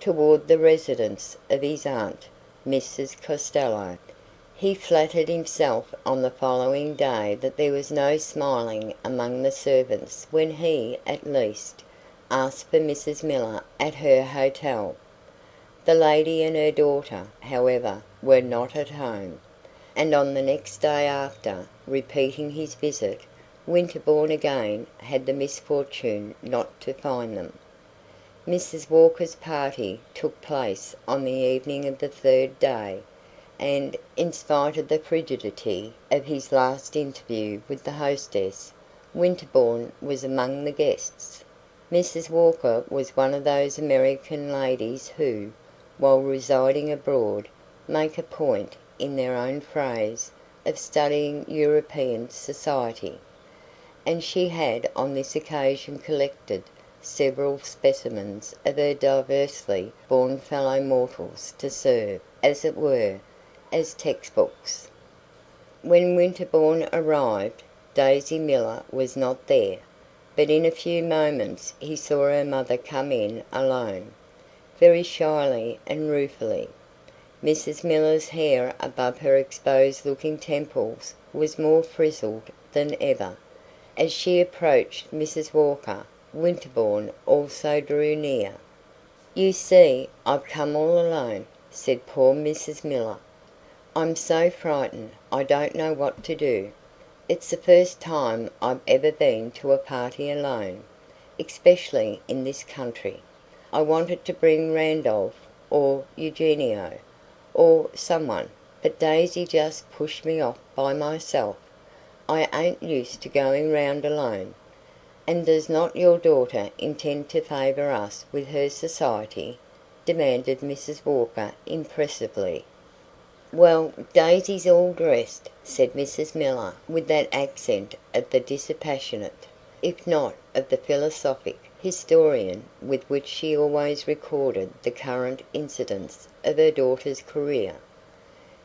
[SPEAKER 6] toward the residence of his aunt, Mrs. Costello. He flattered himself on the following day that there was no smiling among the servants when he, at least, asked for Mrs. Miller at her hotel. The lady and her daughter, however, were not at home, and on the next day after, repeating his visit, Winterbourne again had the misfortune not to find them. Mrs. Walker's party took place on the evening of the third day, and, in spite of the frigidity of his last interview with the hostess, Winterbourne was among the guests. Mrs. Walker was one of those American ladies who, while residing abroad, make a point, in their own phrase, of studying European society, and she had on this occasion collected several specimens of her diversely born fellow mortals to serve, as it were, as textbooks. When Winterbourne arrived, Daisy Miller was not there, but in a few moments he saw her mother come in alone, very shyly and ruefully. Mrs. Miller's hair above her exposed-looking temples was more frizzled than ever. As she approached Mrs. Walker, Winterbourne also drew near. "You see, I've come all alone," said poor Mrs. Miller. "I'm so frightened, I don't know what to do. It's the first time I've ever been to a party alone, especially in this country. I wanted to bring Randolph, or Eugenio, or someone, but Daisy just pushed me off by myself. I ain't used to going round alone." "And does not your daughter intend to favour us with her society?" demanded Mrs. Walker impressively. "Well, Daisy's all dressed," said Mrs. Miller with that accent of the dispassionate, if not of the philosophic, historian with which she always recorded the current incidents of her daughter's career.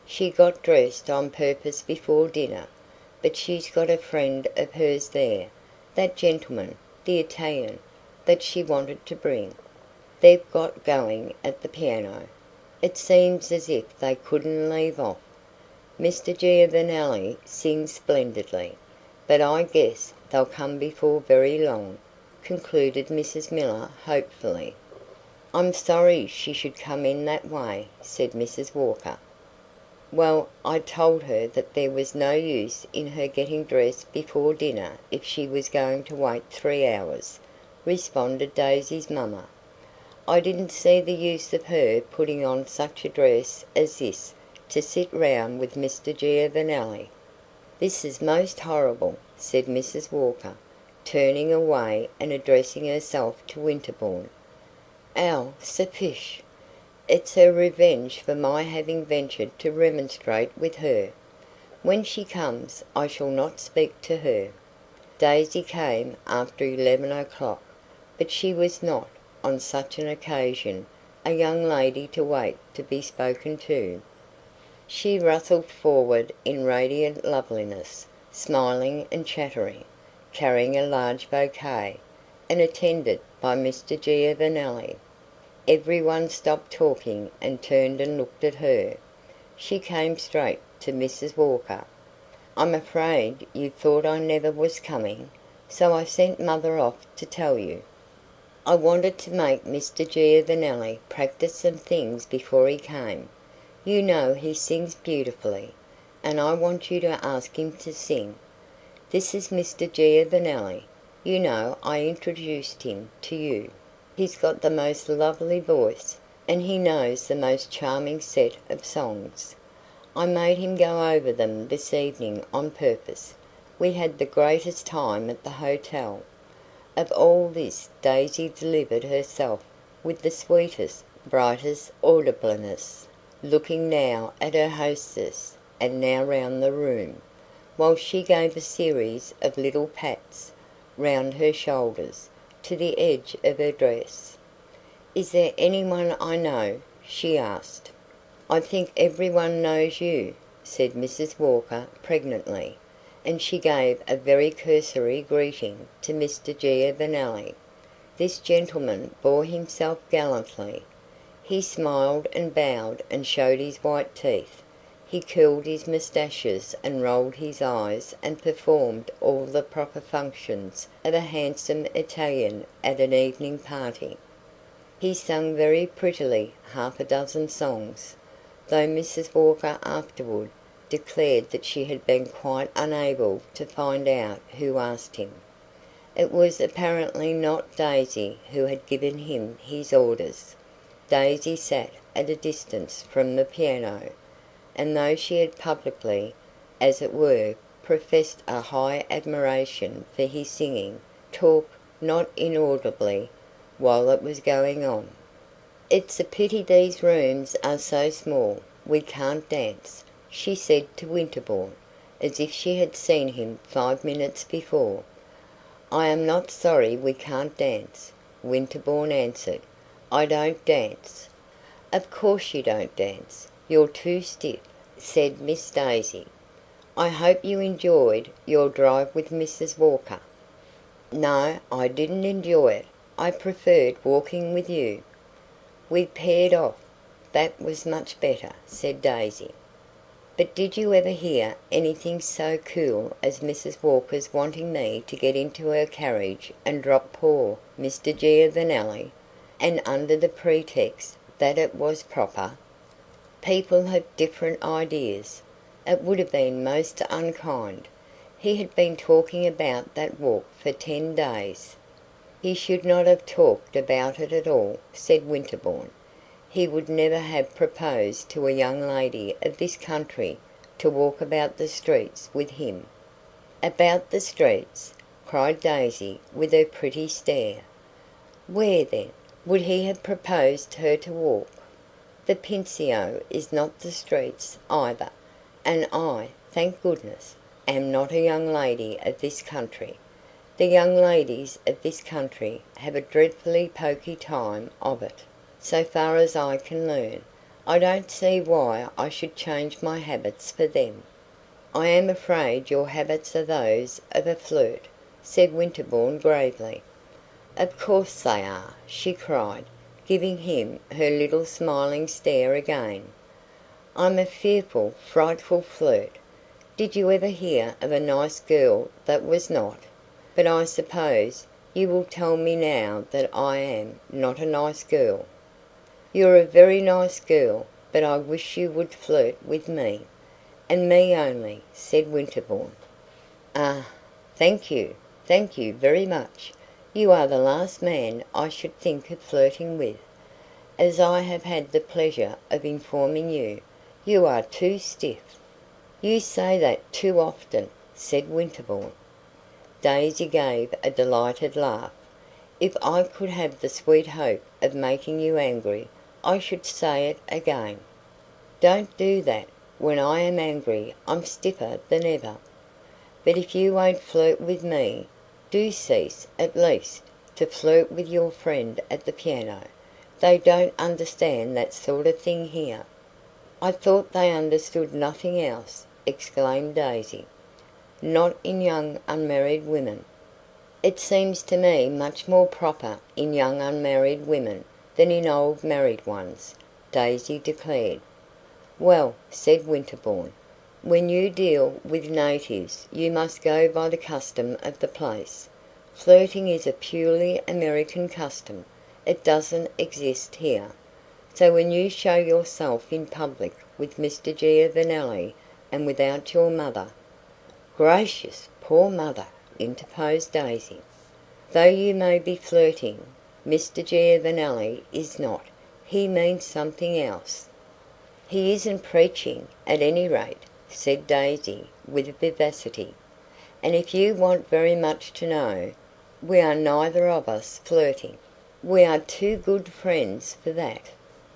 [SPEAKER 6] "She got dressed on purpose before dinner, but she's got a friend of hers there, that gentleman, the Italian, that she wanted to bring. They've got going at the piano. It seems as if they couldn't leave off. Mr. Giovanelli sings splendidly, but I guess they'll come before very long," concluded Mrs. Miller hopefully. "I'm sorry she should come in that way," said Mrs. Walker. "Well, I told her that there was no use in her getting dressed before dinner if she was going to wait 3 hours," responded Daisy's mamma. "I didn't see the use of her putting on such a dress as this to sit round with Mr. Giovanelli." "This is most horrible," said Mrs. Walker, turning away and addressing herself to Winterbourne. "Ow, Sapish! It's her revenge for my having ventured to remonstrate with her. When she comes, I shall not speak to her." Daisy came after 11 o'clock, but she was not, on such an occasion, a young lady to wait to be spoken to. She rustled forward in radiant loveliness, smiling and chattering, carrying a large bouquet, and attended by Mr. Giovanelli. Every one stopped talking and turned and looked at her. She came straight to Mrs. Walker. "I'm afraid you thought I never was coming, so I sent mother off to tell you. I wanted to make Mr. Giovanelli practice some things before he came. You know he sings beautifully, and I want you to ask him to sing. This is Mr. Giovanelli. You know I introduced him to you. He's got the most lovely voice, and he knows the most charming set of songs. I made him go over them this evening on purpose. We had the greatest time at the hotel." Of all this Daisy delivered herself with the sweetest, brightest audibleness, looking now at her hostess and now round the room, while she gave a series of little pats round her shoulders, to the edge of her dress. "Is there anyone I know?" she asked. "I think everyone knows you," said Mrs. Walker pregnantly, and she gave a very cursory greeting to Mr. Giovanelli. This gentleman bore himself gallantly. He smiled and bowed and showed his white teeth. He curled his moustaches and rolled his eyes and performed all the proper functions of a handsome Italian at an evening party. He sang very prettily half a dozen songs, though Mrs. Walker afterward declared that she had been quite unable to find out who asked him. It was apparently not Daisy who had given him his orders. Daisy sat at a distance from the piano, and though she had publicly, as it were, professed a high admiration for his singing, talked not inaudibly while it was going on. "It's a pity these rooms are so small. We can't dance," she said to Winterbourne, as if she had seen him 5 minutes before. "I am not sorry we can't dance," Winterbourne answered. "I don't dance." "Of course you don't dance. You're too stiff," said Miss Daisy. "I hope you enjoyed your drive with Mrs. Walker." "No, I didn't enjoy it. I preferred walking with you." "We paired off. That was much better," said Daisy. "But did you ever hear anything so cool as Mrs. Walker's wanting me to get into her carriage and drop poor Mr. Giovanelli, and under the pretext that it was proper? People have different ideas. It would have been most unkind. He had been talking about that walk for 10 days." "He should not have talked about it at all," said Winterbourne. "He would never have proposed to a young lady of this country to walk about the streets with him." "About the streets?" cried Daisy with her pretty stare. "Where, then, would he have proposed her to walk? The Pincio is not the streets either, and I, thank goodness, am not a young lady of this country. The young ladies of this country have a dreadfully poky time of it, so far as I can learn. I don't see why I should change my habits for them." "I am afraid your habits are those of a flirt," said Winterbourne gravely. "Of course they are," she cried, giving him her little smiling stare again. "I'm a fearful, frightful flirt. Did you ever hear of a nice girl that was not? But I suppose you will tell me now that I am not a nice girl." "You're a very nice girl, but I wish you would flirt with me, and me only," said Winterbourne. "Ah, thank you very much. You are the last man I should think of flirting with. As I have had the pleasure of informing you, You are too stiff." "You say that too often," said Winterbourne. Daisy gave a delighted laugh. "If I could have the sweet hope of making you angry, I should say it again." "Don't do that. When I am angry I'm stiffer than ever." "But if you won't flirt with me, do cease, at least, to flirt with your friend at the piano. They don't understand that sort of thing here." "I thought they understood nothing else," exclaimed Daisy. "Not in young unmarried women." "It seems to me much more proper in young unmarried women than in old married ones," Daisy declared. "Well," said Winterbourne, "when you deal with natives you must go by the custom of the place. Flirting is a purely American custom. It doesn't exist here. So when you show yourself in public with Mr. Giovanelli and without your mother—" "Gracious, poor mother!" interposed Daisy. "Though you may be flirting, Mr. Giovanelli is not. He means something else." "He isn't preaching, at any rate," said Daisy with vivacity. "And if you want very much to know, we are neither of us flirting. We are too good friends for that.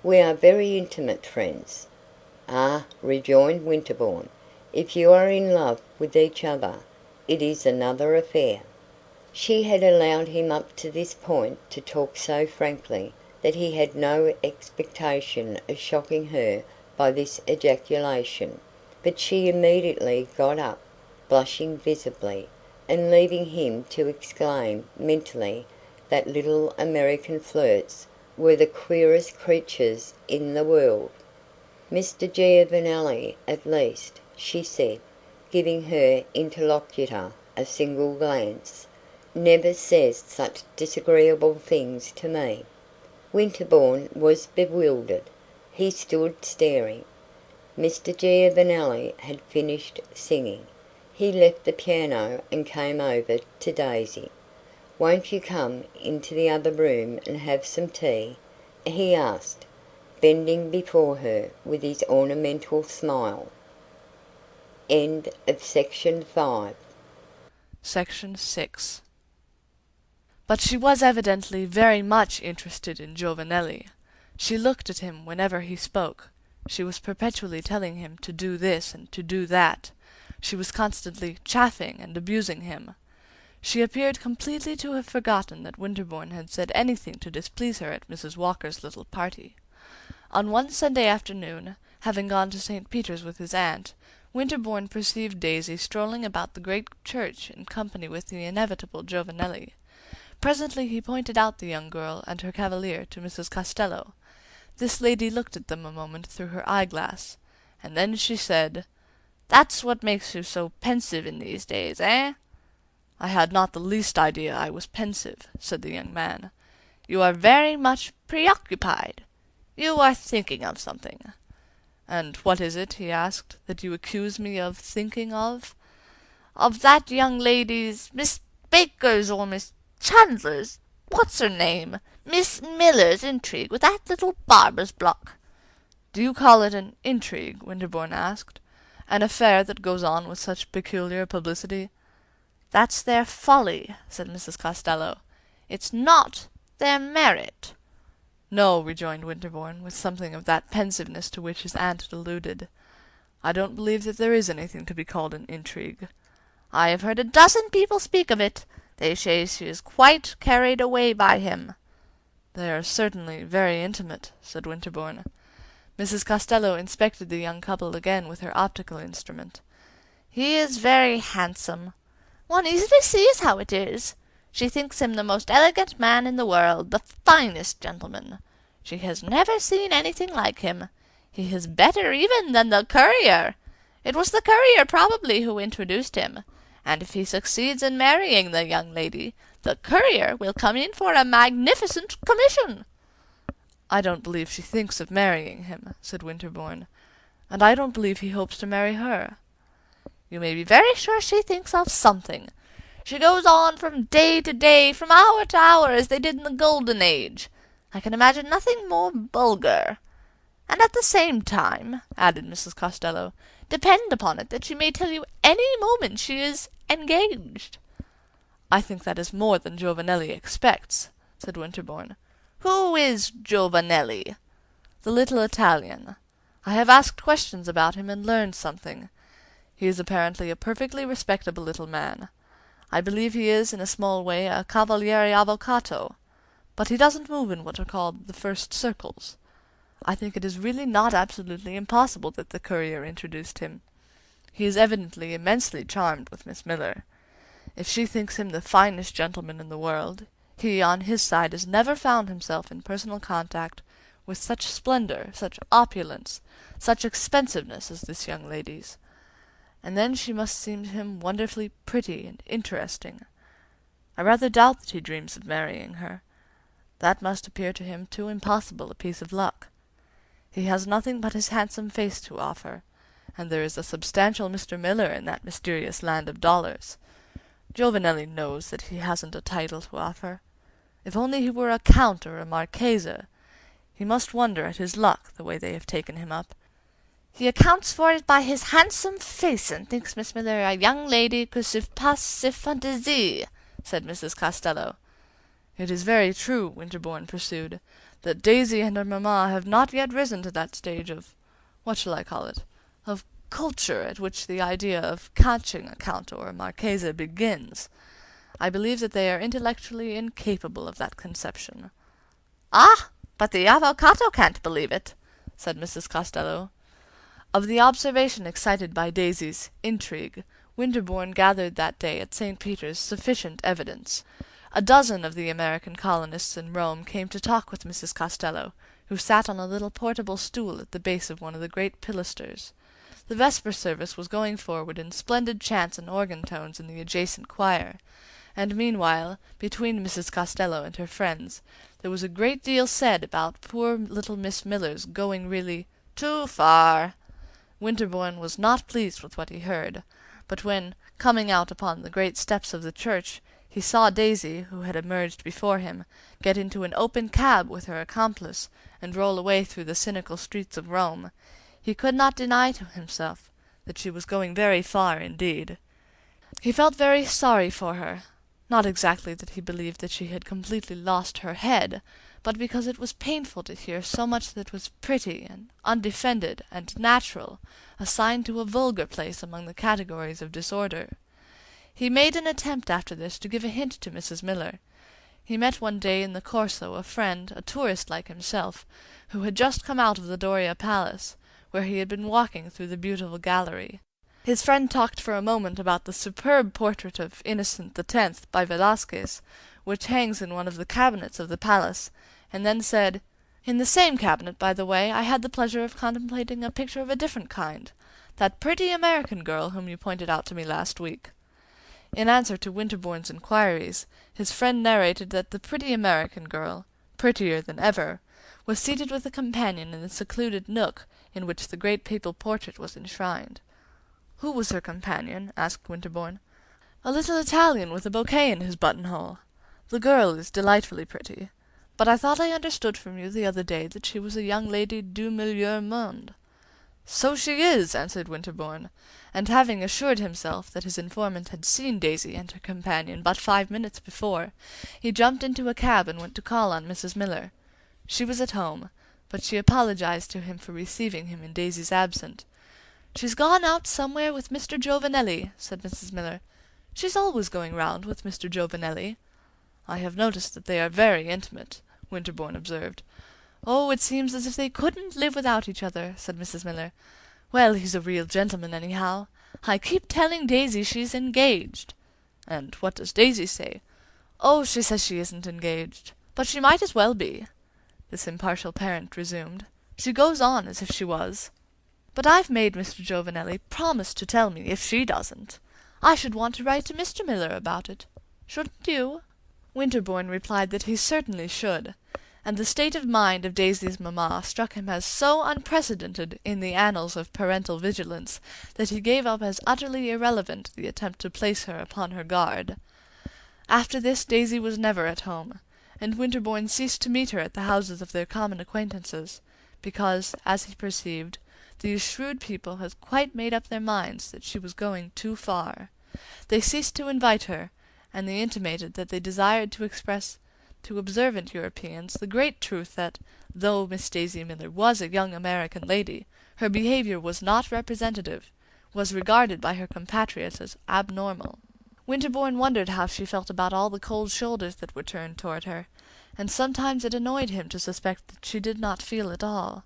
[SPEAKER 6] We are very intimate friends." "Ah," rejoined Winterbourne, "if you are in love with each other, it is another affair." She had allowed him up to this point to talk so frankly that he had no expectation of shocking her by this ejaculation, but she immediately got up, blushing visibly, and leaving him to exclaim mentally that little American flirts were the queerest creatures in the world. "Mr. Giovanelli, at least," she said, giving her interlocutor a single glance, "never says such disagreeable things to me." Winterbourne was bewildered. He stood staring. Mr. Giovanelli had finished singing. He left the piano and came over to Daisy. "Won't you come into the other room and have some tea?" he asked, bending before her with his ornamental smile. Section
[SPEAKER 2] 6. But she was evidently very much interested in Giovanelli. She looked at him whenever he spoke. She was perpetually telling him to do this and to do that. She was constantly chaffing and abusing him. She appeared completely to have forgotten that Winterbourne had said anything to displease her at Mrs. Walker's little party. On one Sunday afternoon, having gone to St. Peter's with his aunt, Winterbourne perceived Daisy strolling about the great church in company with the inevitable Giovanelli. Presently he pointed out the young girl and her cavalier to Mrs. Costello. This lady looked at them a moment through her eyeglass, and then she said, "That's what makes you so pensive in these days, eh?" "I had not the least idea I was pensive," said the young man. "You are very much preoccupied. You are thinking of something." "And what is it," he asked, "that you accuse me of thinking of?" "Of that young lady's, Miss Baker's or Miss Chandler's, what's her name, Miss Miller's intrigue with that little barber's block." "Do you call it an intrigue?" Winterbourne asked. "An affair that goes on with such peculiar publicity?" "That's their folly," said Mrs. Costello. "It's not their merit." "No," rejoined Winterbourne, with something of that pensiveness to which his aunt had alluded. "I don't believe that there is anything to be called an intrigue." "I have heard a dozen people speak of it. They say she is quite carried away by him." "They are certainly very intimate," said Winterbourne. Mrs. Costello inspected the young couple again with her optical instrument. "He is very handsome. One easily sees how it is. She thinks him the most elegant man in the world, the finest gentleman. She has never seen anything like him. He is better even than the courier. It was the courier probably who introduced him, and if he succeeds in marrying the young lady, the courier will come in for a magnificent commission." "I don't believe she thinks of marrying him," said Winterbourne, "and I don't believe he hopes to marry her." "You may be very sure she thinks of something. She goes on from day to day, from hour to hour, as they did in the Golden Age. I can imagine nothing more vulgar."
[SPEAKER 3] And at the same time, added Mrs. Costello, depend upon it that she may tell you any moment she is engaged. I think that is more than Giovanelli expects, said Winterbourne. Who is Giovanelli? The little Italian. I have asked questions about him and learned something. He is apparently a perfectly respectable little man. I believe he is, in a small way, a Cavaliere Avvocato, but he doesn't move in what are called the first circles. I think it is really not absolutely impossible that the courier introduced him. He is evidently immensely charmed with Miss Miller. If she thinks him the finest gentleman in the world, he, on his side, has never found himself in personal contact with such splendor, such opulence, such expensiveness as this young lady's. And then she must seem to him wonderfully pretty and interesting. I rather doubt that he dreams of marrying her. That must appear to him too impossible a piece of luck. He has nothing but his handsome face to offer, and there is a substantial Mr. Miller in that mysterious land of dollars. Giovanelli knows that he hasn't a title to offer. If only he were a count or a marchesa. He must wonder at his luck, the way they have taken him up. He accounts for it by his handsome face, and thinks Miss Miller a young lady que surpasse ses fantaisies, said Mrs. Costello. It is very true, Winterbourne pursued, that Daisy and her mamma have not yet risen to that stage of, what shall I call it, of culture at which the idea of catching a count or a marchesa begins. I believe that they are intellectually incapable of that conception. Ah, but the Avvocato can't believe it, said Mrs. Costello. Of the observation excited by Daisy's intrigue, Winterbourne gathered that day at St. Peter's sufficient evidence. A dozen of the American colonists in Rome came to talk with Mrs. Costello, who sat on a little portable stool at the base of one of the great pilasters. The vesper service was going forward in splendid chants and organ tones in the adjacent choir, and meanwhile, between Mrs. Costello and her friends, there was a great deal said about poor little Miss Miller's going really too far. Winterbourne was not pleased with what he heard, but when, coming out upon the great steps of the church, he saw Daisy, who had emerged before him, get into an open cab with her accomplice, and roll away through the cynical streets of Rome, he could not deny to himself that she was going very far indeed. He felt very sorry for her, not exactly that he believed that she had completely lost her head, but because it was painful to hear so much that was pretty and undefended and natural assigned to a vulgar place among the categories of disorder. He made an attempt after this to give a hint to Mrs. Miller. He met one day in the Corso a friend, a tourist like himself, who had just come out of the Doria Palace, where he had been walking through the beautiful gallery. His friend talked for a moment about the superb portrait of Innocent X by Velázquez, which hangs in one of the cabinets of the palace, and then said, "In the same cabinet, by the way, I had the pleasure of contemplating a picture of a different kind, that pretty American girl whom you pointed out to me last week." In answer to Winterbourne's inquiries, his friend narrated that the pretty American girl, prettier than ever, was seated with a companion in the secluded nook in which the great papal portrait was enshrined. "Who was her companion?" asked Winterbourne. "A little Italian with a bouquet in his buttonhole. The girl is delightfully pretty, but I thought I understood from you the other day that she was a young lady du meilleur monde." "So she is," answered Winterbourne, and having assured himself that his informant had seen Daisy and her companion but 5 minutes before, he jumped into a cab and went to call on Mrs. Miller. She was at home, but she apologized to him for receiving him in Daisy's absence. "She's gone out somewhere with Mr. Giovanelli," said Mrs. Miller. "She's always going round with Mr. Giovanelli." "I have noticed that they are very intimate," Winterbourne observed. "Oh, it seems as if they couldn't live without each other," said Mrs. Miller. "Well, he's a real gentleman, anyhow. I keep telling Daisy she's engaged." "And what does Daisy say?" "Oh, she says she isn't engaged, but she might as well be," this impartial parent resumed. "She goes on as if she was. But I've made Mr. Giovanelli promise to tell me if she doesn't. I should want to write to Mr. Miller about it. Shouldn't you?" Winterbourne replied that he certainly should, and the state of mind of Daisy's mamma struck him as so unprecedented in the annals of parental vigilance that he gave up as utterly irrelevant the attempt to place her upon her guard. After this Daisy was never at home, and Winterbourne ceased to meet her at the houses of their common acquaintances, because, as he perceived, these shrewd people had quite made up their minds that she was going too far. They ceased to invite her, and they intimated that they desired to express to observant Europeans the great truth that, though Miss Daisy Miller was a young American lady, her behavior was not representative, was regarded by her compatriots as abnormal. Winterbourne wondered how she felt about all the cold shoulders that were turned toward her, and sometimes it annoyed him to suspect that she did not feel at all.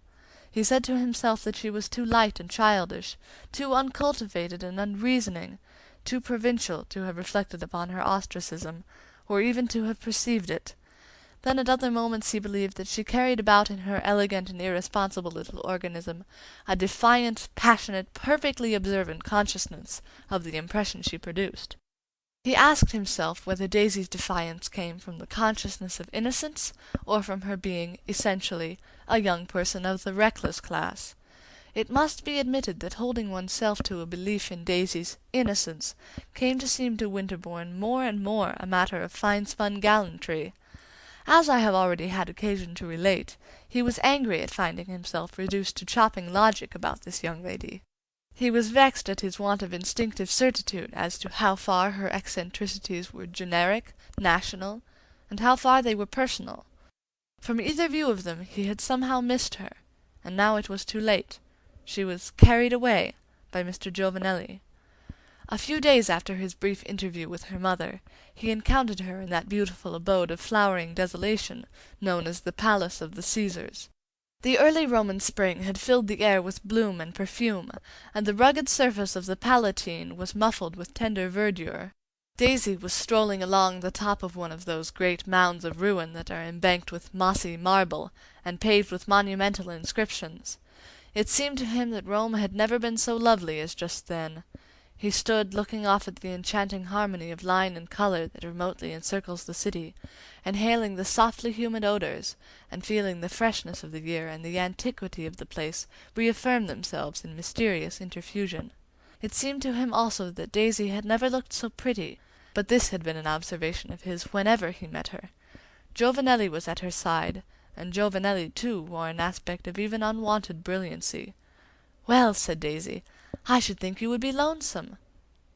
[SPEAKER 3] He said to himself that she was too light and childish, too uncultivated and unreasoning, too provincial to have reflected upon her ostracism, or even to have perceived it. Then at other moments he believed that she carried about in her elegant and irresponsible little organism a defiant, passionate, perfectly observant consciousness of the impression she produced. He asked himself whether Daisy's defiance came from the consciousness of innocence, or from her being, essentially, a young person of the reckless class. It must be admitted that holding oneself to a belief in Daisy's innocence came to seem to Winterbourne more and more a matter of fine-spun gallantry. As I have already had occasion to relate, he was angry at finding himself reduced to chopping logic about this young lady. He was vexed at his want of instinctive certitude as to how far her eccentricities were generic, national, and how far they were personal. From either view of them he had somehow missed her, and now it was too late. She was carried away by Mr. Giovanelli. A few days after his brief interview with her mother, he encountered her in that beautiful abode of flowering desolation known as the Palace of the Caesars. The early Roman spring had filled the air with bloom and perfume, and the rugged surface of the Palatine was muffled with tender verdure. Daisy was strolling along the top of one of those great mounds of ruin that are embanked with mossy marble and paved with monumental inscriptions. It seemed to him that Rome had never been so lovely as just then. He stood looking off at the enchanting harmony of line and color that remotely encircles the city, inhaling the softly humid odors, and feeling the freshness of the year and the antiquity of the place reaffirm themselves in mysterious interfusion. It seemed to him also that Daisy had never looked so pretty, but this had been an observation of his whenever he met her. Giovanelli was at her side, and Giovanelli too wore an aspect of even unwonted brilliancy. "Well," said Daisy, "I should think you would be lonesome."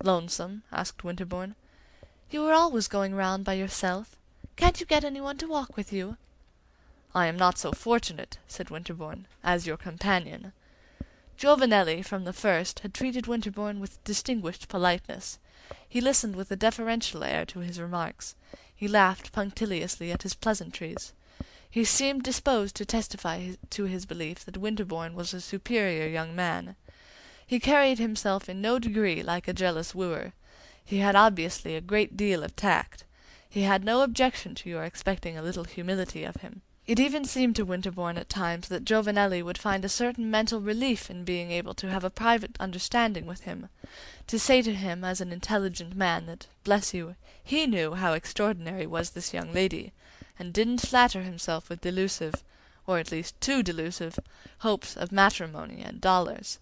[SPEAKER 3] "Lonesome?" asked Winterbourne. "You are always going round by yourself. Can't you get anyone to walk with you?" "I am not so fortunate," said Winterbourne, "as your companion." Giovanelli, from the first, had treated Winterbourne with distinguished politeness. He listened with a deferential air to his remarks. He laughed punctiliously at his pleasantries. He seemed disposed to testify to his belief that Winterbourne was a superior young man. He carried himself in no degree like a jealous wooer. He had obviously a great deal of tact. He had no objection to your expecting a little humility of him. It even seemed to Winterbourne at times that Giovanelli would find a certain mental relief in being able to have a private understanding with him, to say to him as an intelligent man that, bless you, he knew how extraordinary was this young lady, and didn't flatter himself with delusive, or at least too delusive, hopes of matrimony and dollars.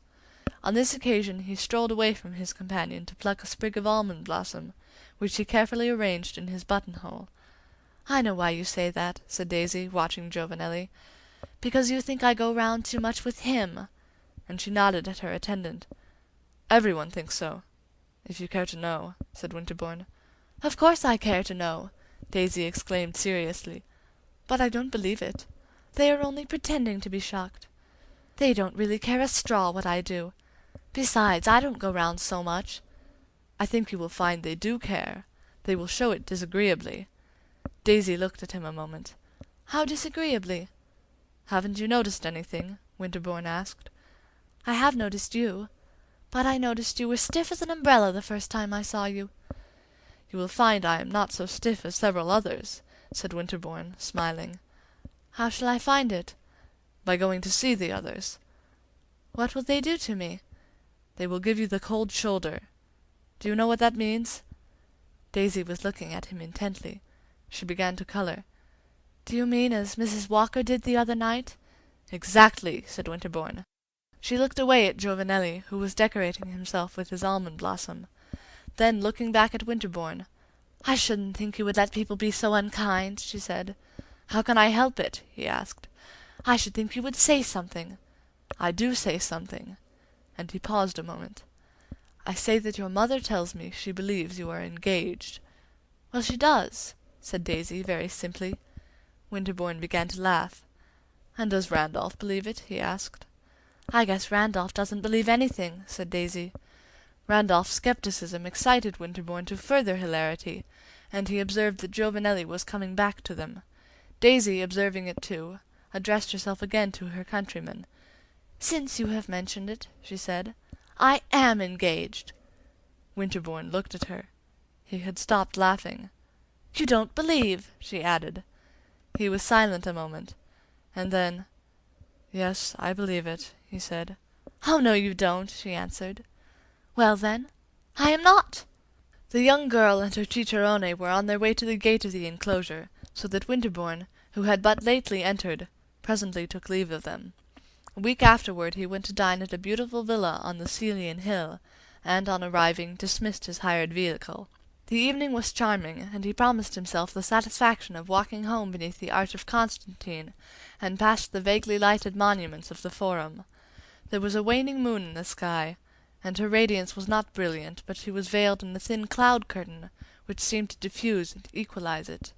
[SPEAKER 3] On this occasion he strolled away from his companion to pluck a sprig of almond blossom, which he carefully arranged in his buttonhole. "I know why you say that," said Daisy, watching Giovanelli. "Because you think I go round too much with him." And she nodded at her attendant. "Everyone thinks so, if you care to know," said Winterbourne. "Of course I care to know," Daisy exclaimed seriously. "But I don't believe it. They are only pretending to be shocked. They don't really care a straw what I do. Besides, I don't go round so much." "I think you will find they do care. They will show it disagreeably." Daisy looked at him a moment. "How disagreeably?" "Haven't you noticed anything?" Winterbourne asked. "I have noticed you. But I noticed you were stiff as an umbrella the first time I saw you." "You will find I am not so stiff as several others," said Winterbourne, smiling. "How shall I find it?" "By going to see the others." "What will they do to me?" "They will give you the cold shoulder. Do you know what that means?" Daisy was looking at him intently. She began to color. "Do you mean as Mrs. Walker did the other night?" "Exactly," said Winterbourne. She looked away at Giovanelli, who was decorating himself with his almond blossom. Then, looking back at Winterbourne, "I shouldn't think you would let people be so unkind," she said. "How can I help it?" he asked. I should think you would say something. I do say something." And he paused a moment. "I say that your mother tells me she believes you are engaged." "Well, she does," said Daisy very simply. Winterbourne began to laugh. "And does Randolph believe it?" he asked. "I guess Randolph doesn't believe anything," said Daisy. Randolph's skepticism excited Winterbourne to further hilarity, and he observed that Giovanelli was coming back to them. Daisy, observing it too, addressed herself again to her countryman. "Since you have mentioned it," she said, "I am engaged." Winterbourne looked at her. He had stopped laughing. "You don't believe," she added. He was silent a moment, and then, "Yes, I believe it," he said. "Oh, no, you don't," she answered. "Well, then, I am not." The young girl and her cicerone were on their way to the gate of the enclosure, so that Winterbourne, who had but lately entered, presently took leave of them. A week afterward he went to dine at a beautiful villa on the Celian hill, and on arriving dismissed his hired vehicle. The evening was charming, and he promised himself the satisfaction of walking home beneath the Arch of Constantine, and past the vaguely lighted monuments of the Forum. There was a waning moon in the sky, and her radiance was not brilliant, but she was veiled in a thin cloud curtain, which seemed to diffuse and equalize it.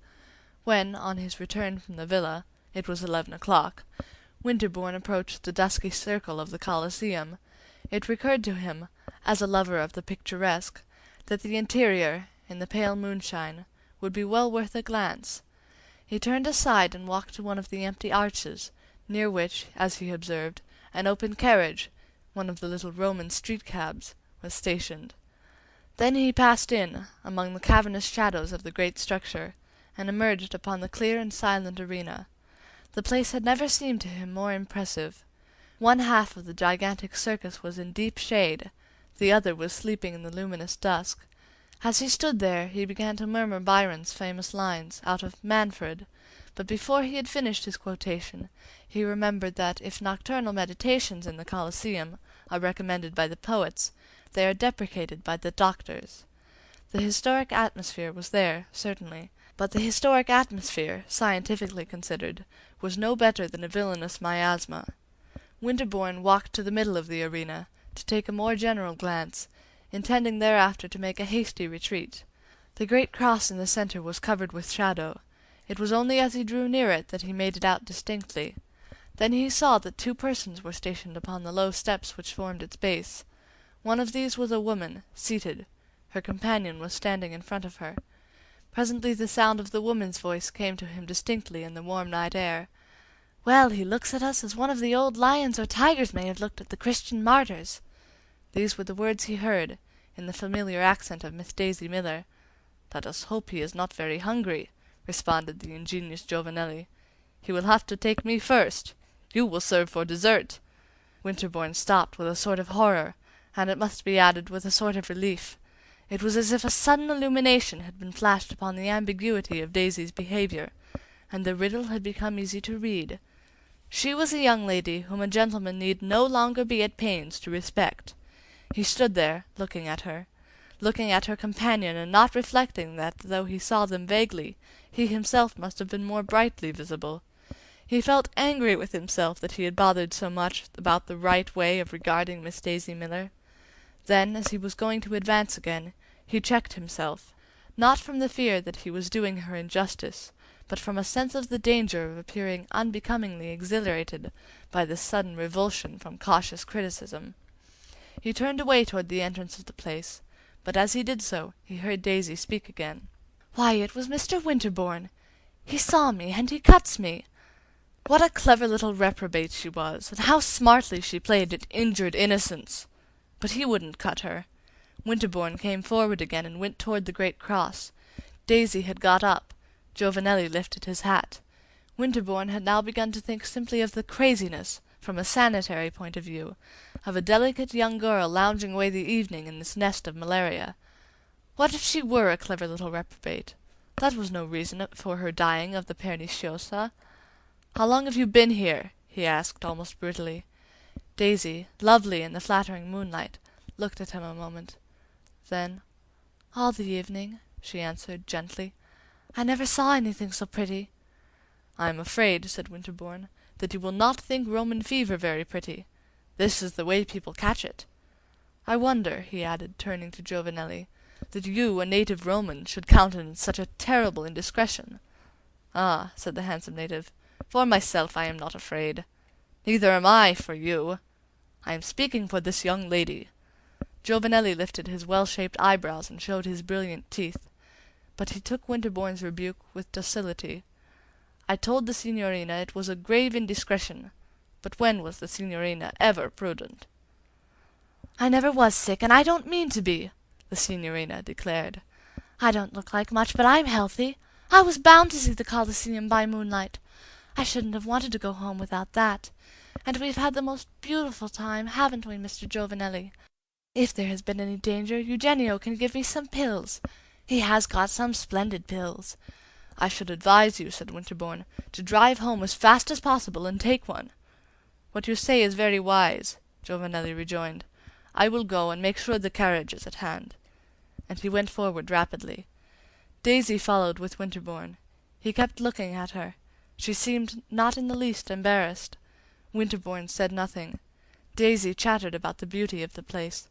[SPEAKER 3] When, on his return from the villa, it was 11 o'clock, Winterbourne approached the dusky circle of the Colosseum, it recurred to him, as a lover of the picturesque, that the interior, in the pale moonshine, would be well worth a glance. He turned aside and walked to one of the empty arches, near which, as he observed, an open carriage, one of the little Roman street cabs, was stationed. Then he passed in, among the cavernous shadows of the great structure, and emerged upon the clear and silent arena. The place had never seemed to him more impressive. One half of the gigantic circus was in deep shade, the other was sleeping in the luminous dusk. As he stood there, he began to murmur Byron's famous lines out of Manfred, but before he had finished his quotation, he remembered that if nocturnal meditations in the Colosseum are recommended by the poets, they are deprecated by the doctors. The historic atmosphere was there, certainly, but the historic atmosphere, scientifically considered, was no better than a villainous miasma. Winterbourne walked to the middle of the arena, to take a more general glance, intending thereafter to make a hasty retreat. The great cross in the center was covered with shadow. It was only as he drew near it that he made it out distinctly. Then he saw that 2 persons were stationed upon the low steps which formed its base. One of these was a woman, seated. Her companion was standing in front of her. Presently the sound of the woman's voice came to him distinctly in the warm night air. "Well, he looks at us as one of the old lions or tigers may have looked at the Christian martyrs." These were the words he heard, in the familiar accent of Miss Daisy Miller. "Let us hope he is not very hungry," responded the ingenious Giovanelli. "He will have to take me first. You will serve for dessert." Winterbourne stopped with a sort of horror, and it must be added with a sort of relief. It was as if a sudden illumination had been flashed upon the ambiguity of Daisy's behavior, and the riddle had become easy to read. She was a young lady whom a gentleman need no longer be at pains to respect. He stood there, looking at her companion, and not reflecting that, though he saw them vaguely, he himself must have been more brightly visible. He felt angry with himself that he had bothered so much about the right way of regarding Miss Daisy Miller. Then, as he was going to advance again, he checked himself, not from the fear that he was doing her injustice, but from a sense of the danger of appearing unbecomingly exhilarated by this sudden revulsion from cautious criticism. He turned away toward the entrance of the place, but as he did so he heard Daisy speak again. "Why, it was Mr. Winterbourne. He saw me, and he cuts me." What a clever little reprobate she was, and how smartly she played at injured innocence! But he wouldn't cut her. Winterbourne came forward again and went toward the great cross. Daisy had got up. Giovanelli lifted his hat. Winterbourne had now begun to think simply of the craziness, from a sanitary point of view, of a delicate young girl lounging away the evening in this nest of malaria. What if she were a clever little reprobate? That was no reason for her dying of the perniciosa. "How long have you been here?" he asked almost brutally. Daisy, lovely in the flattering moonlight, looked at him a moment. Then, "All the evening," she answered gently. "I never saw anything so pretty." "I am afraid," said Winterbourne, that you will not think Roman fever very pretty. This is the way people catch it. I wonder," he added, turning to Giovanelli, "that you, a native Roman, should countenance such a terrible indiscretion." "Ah," said the handsome native, "for myself I am not afraid. Neither am I for you. I am speaking for this young lady." Giovanelli lifted his well-shaped eyebrows and showed his brilliant teeth, but he took Winterbourne's rebuke with docility. "I told the signorina it was a grave indiscretion, but when was the signorina ever prudent?"
[SPEAKER 2] "I never was sick, and I don't mean to be," the signorina declared. "I don't look like much, but I'm healthy. I was bound to see the Colosseum by moonlight. I shouldn't have wanted to go home without that. And we've had the most beautiful time, haven't we, Mr. Giovanelli? If there has been any danger, Eugenio can give me some pills. He has got some splendid pills."
[SPEAKER 3] "I should advise you," said Winterbourne, "to drive home as fast as possible and take one." "What you say is very wise," Giovanelli rejoined. "I will go and make sure the carriage is at hand." And he went forward rapidly. Daisy followed with Winterbourne. He kept looking at her. She seemed not in the least embarrassed. Winterbourne said nothing. Daisy chattered about the beauty of the place.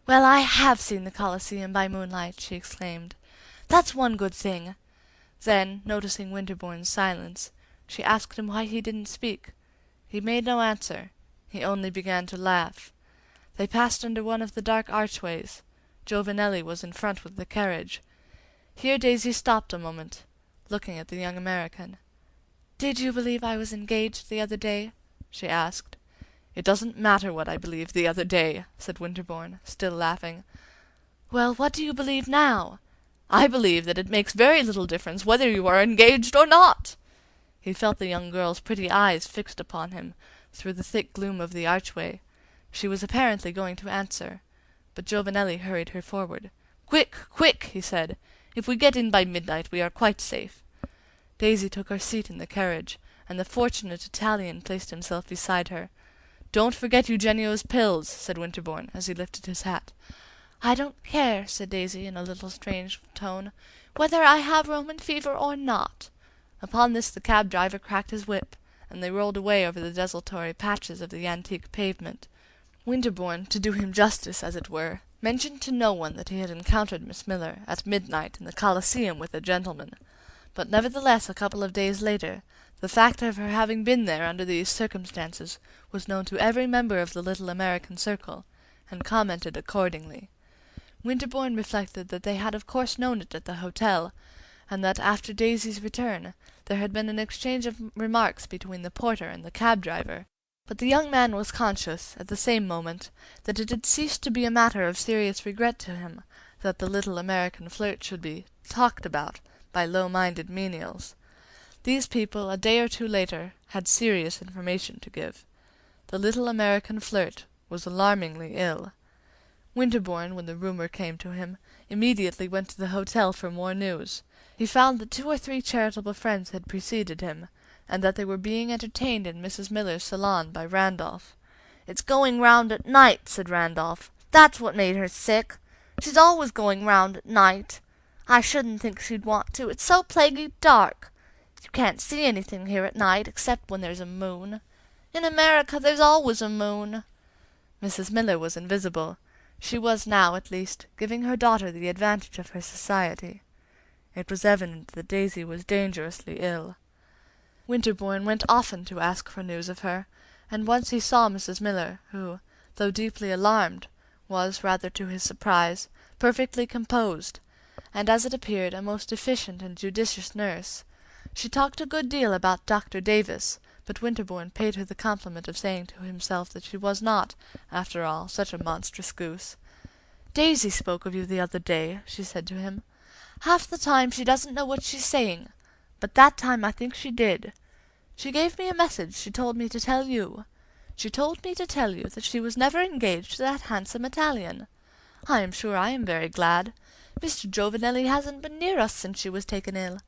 [SPEAKER 2] "Well, I have seen the Colosseum by moonlight," she exclaimed. "That's one good thing."
[SPEAKER 3] Then, noticing Winterbourne's silence, she asked him why he didn't speak. He made no answer. He only began to laugh. They passed under one of the dark archways. Giovanelli was in front with the carriage. Here Daisy stopped a moment, looking at the young American.
[SPEAKER 2] "Did you believe I was engaged the other day?"
[SPEAKER 3] she asked. "It doesn't matter what I believed the other day," said Winterbourne, still laughing.
[SPEAKER 2] "Well, what do you believe now?"
[SPEAKER 3] "I believe that it makes very little difference whether you are engaged or not." He felt the young girl's pretty eyes fixed upon him through the thick gloom of the archway. She was apparently going to answer, but Giovanelli hurried her forward. "Quick, quick!" he said. "If we get in by midnight we are quite safe." Daisy took her seat in the carriage, and the fortunate Italian placed himself beside her. "Don't forget Eugenio's pills," said Winterbourne, as he lifted his hat.
[SPEAKER 2] "I don't care," said Daisy in a little strange tone, "whether I have Roman fever or not."
[SPEAKER 3] Upon this the cab driver cracked his whip, and they rolled away over the desultory patches of the antique pavement. Winterbourne, to do him justice as it were, mentioned to no one that he had encountered Miss Miller at midnight in the Colosseum with a gentleman, but nevertheless a couple of days later the fact of her having been there under these circumstances was known to every member of the little American circle, and commented accordingly. Winterbourne reflected that they had of course known it at the hotel, and that after Daisy's return there had been an exchange of remarks between the porter and the cab driver, but the young man was conscious, at the same moment, that it had ceased to be a matter of serious regret to him that the little American flirt should be talked about by low-minded menials. These people, a day or two later, had serious information to give. The little American flirt was alarmingly ill. Winterbourne, when the rumor came to him, immediately went to the hotel for more news. He found that 2 or 3 charitable friends had preceded him, and that they were being entertained in Mrs. Miller's salon by Randolph.
[SPEAKER 7] "It's going round at night," said Randolph. "That's what made her sick. She's always going round at night. I shouldn't think she'd want to. It's so plaguey dark. You can't see anything here at night, except when there's a moon. In America there's always a moon."
[SPEAKER 3] Mrs. Miller was invisible. She was now, at least, giving her daughter the advantage of her society. It was evident that Daisy was dangerously ill. Winterbourne went often to ask for news of her, and once he saw Mrs. Miller, who, though deeply alarmed, was, rather to his surprise, perfectly composed, and, as it appeared, a most efficient and judicious nurse. She talked a good deal about Dr. Davis, but Winterbourne paid her the compliment of saying to himself that she was not, after all, such a monstrous goose. "Daisy spoke of you the other day," she said to him.
[SPEAKER 2] "Half the time she doesn't know what she's saying, but that time I think she did. She gave me a message she told me to tell you. She told me to tell you that she was never engaged to that handsome Italian. I am sure I am very glad. Mr. Giovanelli hasn't been near us since she was taken ill.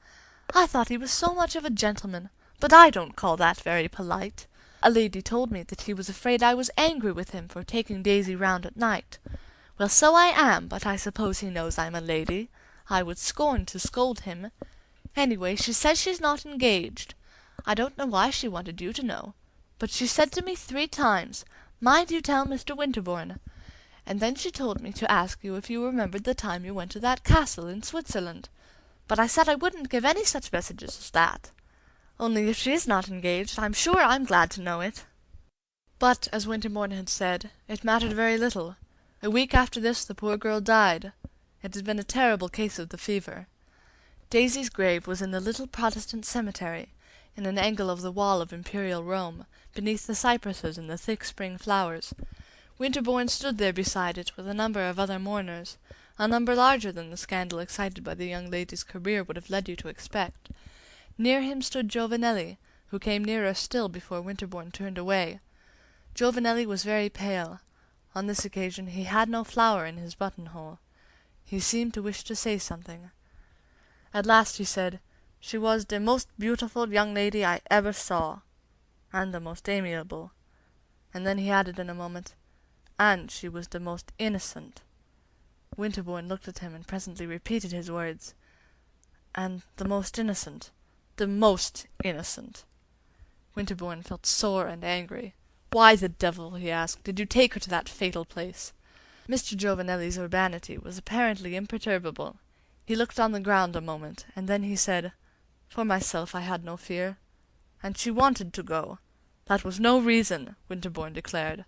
[SPEAKER 2] I thought he was so much of a gentleman, but I don't call that very polite. A lady told me that he was afraid I was angry with him for taking Daisy round at night. Well, so I am, but I suppose he knows I'm a lady. I would scorn to scold him. Anyway, she says she's not engaged.
[SPEAKER 3] I don't know why she wanted you to know, but she said to me 3 times, 'Mind you tell Mr. Winterbourne.' And then she told me to ask you if you remembered the time you went to that castle in Switzerland. But I said I wouldn't give any such messages as that. Only if she is not engaged, I'm sure I'm glad to know it."
[SPEAKER 2] But, as Winterbourne had said, it mattered very little. A week after this the poor girl died. It had been a terrible case of the fever. Daisy's grave was in the little Protestant cemetery, in an angle of the wall of Imperial Rome, beneath the cypresses and the thick spring flowers. Winterbourne stood there beside it with a number of other mourners, a number larger than the scandal excited by the young lady's career would have led you to expect. Near him stood Giovanelli, who came nearer still before Winterbourne turned away. Giovanelli was very pale. On this occasion he had no flower in his buttonhole. He seemed to wish to say something. At last he said, "She was the most beautiful young lady I ever saw, and the most amiable." And then he added in a moment, "And she was the most innocent." Winterbourne looked at him and presently repeated his words, "And the most innocent, the most innocent." Winterbourne felt sore and angry. "Why the devil," he asked, "did you take her to that fatal place?" Mr. Giovanelli's urbanity was apparently imperturbable. He looked on the ground a moment, and then he said, "For myself I had no fear. And she wanted to go. That was no reason," Winterbourne declared.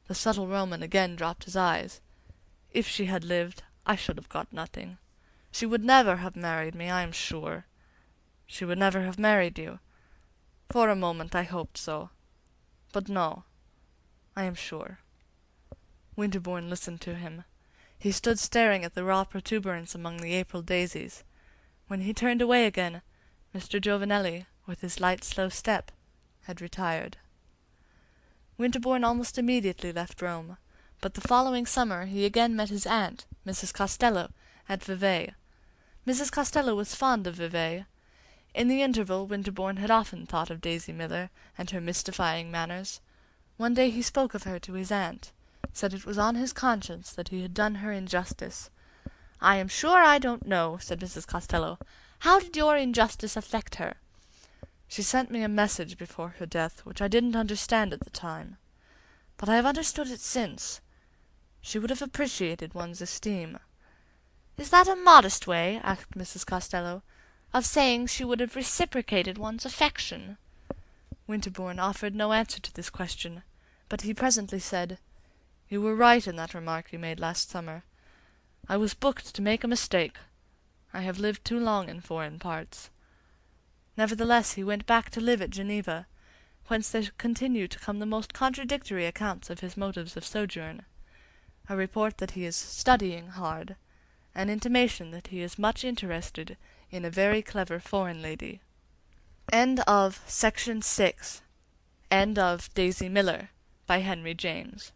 [SPEAKER 2] The subtle Roman again dropped his eyes. "If she had lived, I should have got nothing. She would never have married me, I am sure." "She would never have married you?" "For a moment I hoped so. But no, I am sure." Winterbourne listened to him. He stood staring at the raw protuberance among the April daisies. When he turned away again, Mr. Giovanelli, with his light, slow step, had retired. Winterbourne almost immediately left Rome, but the following summer he again met his aunt, Mrs. Costello, at Vevey. Mrs. Costello was fond of Vevey. In the interval Winterbourne had often thought of Daisy Miller and her mystifying manners. One day he spoke of her to his aunt, said it was on his conscience that he had done her injustice. "I am sure I don't know," said Mrs. Costello. "How did your injustice affect her?" "She sent me a message before her death, which I didn't understand at the time. But I have understood it since. She would have appreciated one's esteem."
[SPEAKER 7] "Is that a modest way," asked Mrs. Costello, "of saying she would have reciprocated one's affection?"
[SPEAKER 2] Winterbourne offered no answer to this question, but he presently said, "You were right in that remark you made last summer. I was booked to make a mistake. I have lived too long in foreign parts." Nevertheless he went back to live at Geneva, whence there continued to come the most contradictory accounts of his motives of sojourn. A report that he is studying hard, an intimation that he is much interested in a very clever foreign lady. End of Section 6. End of Daisy Miller by Henry James.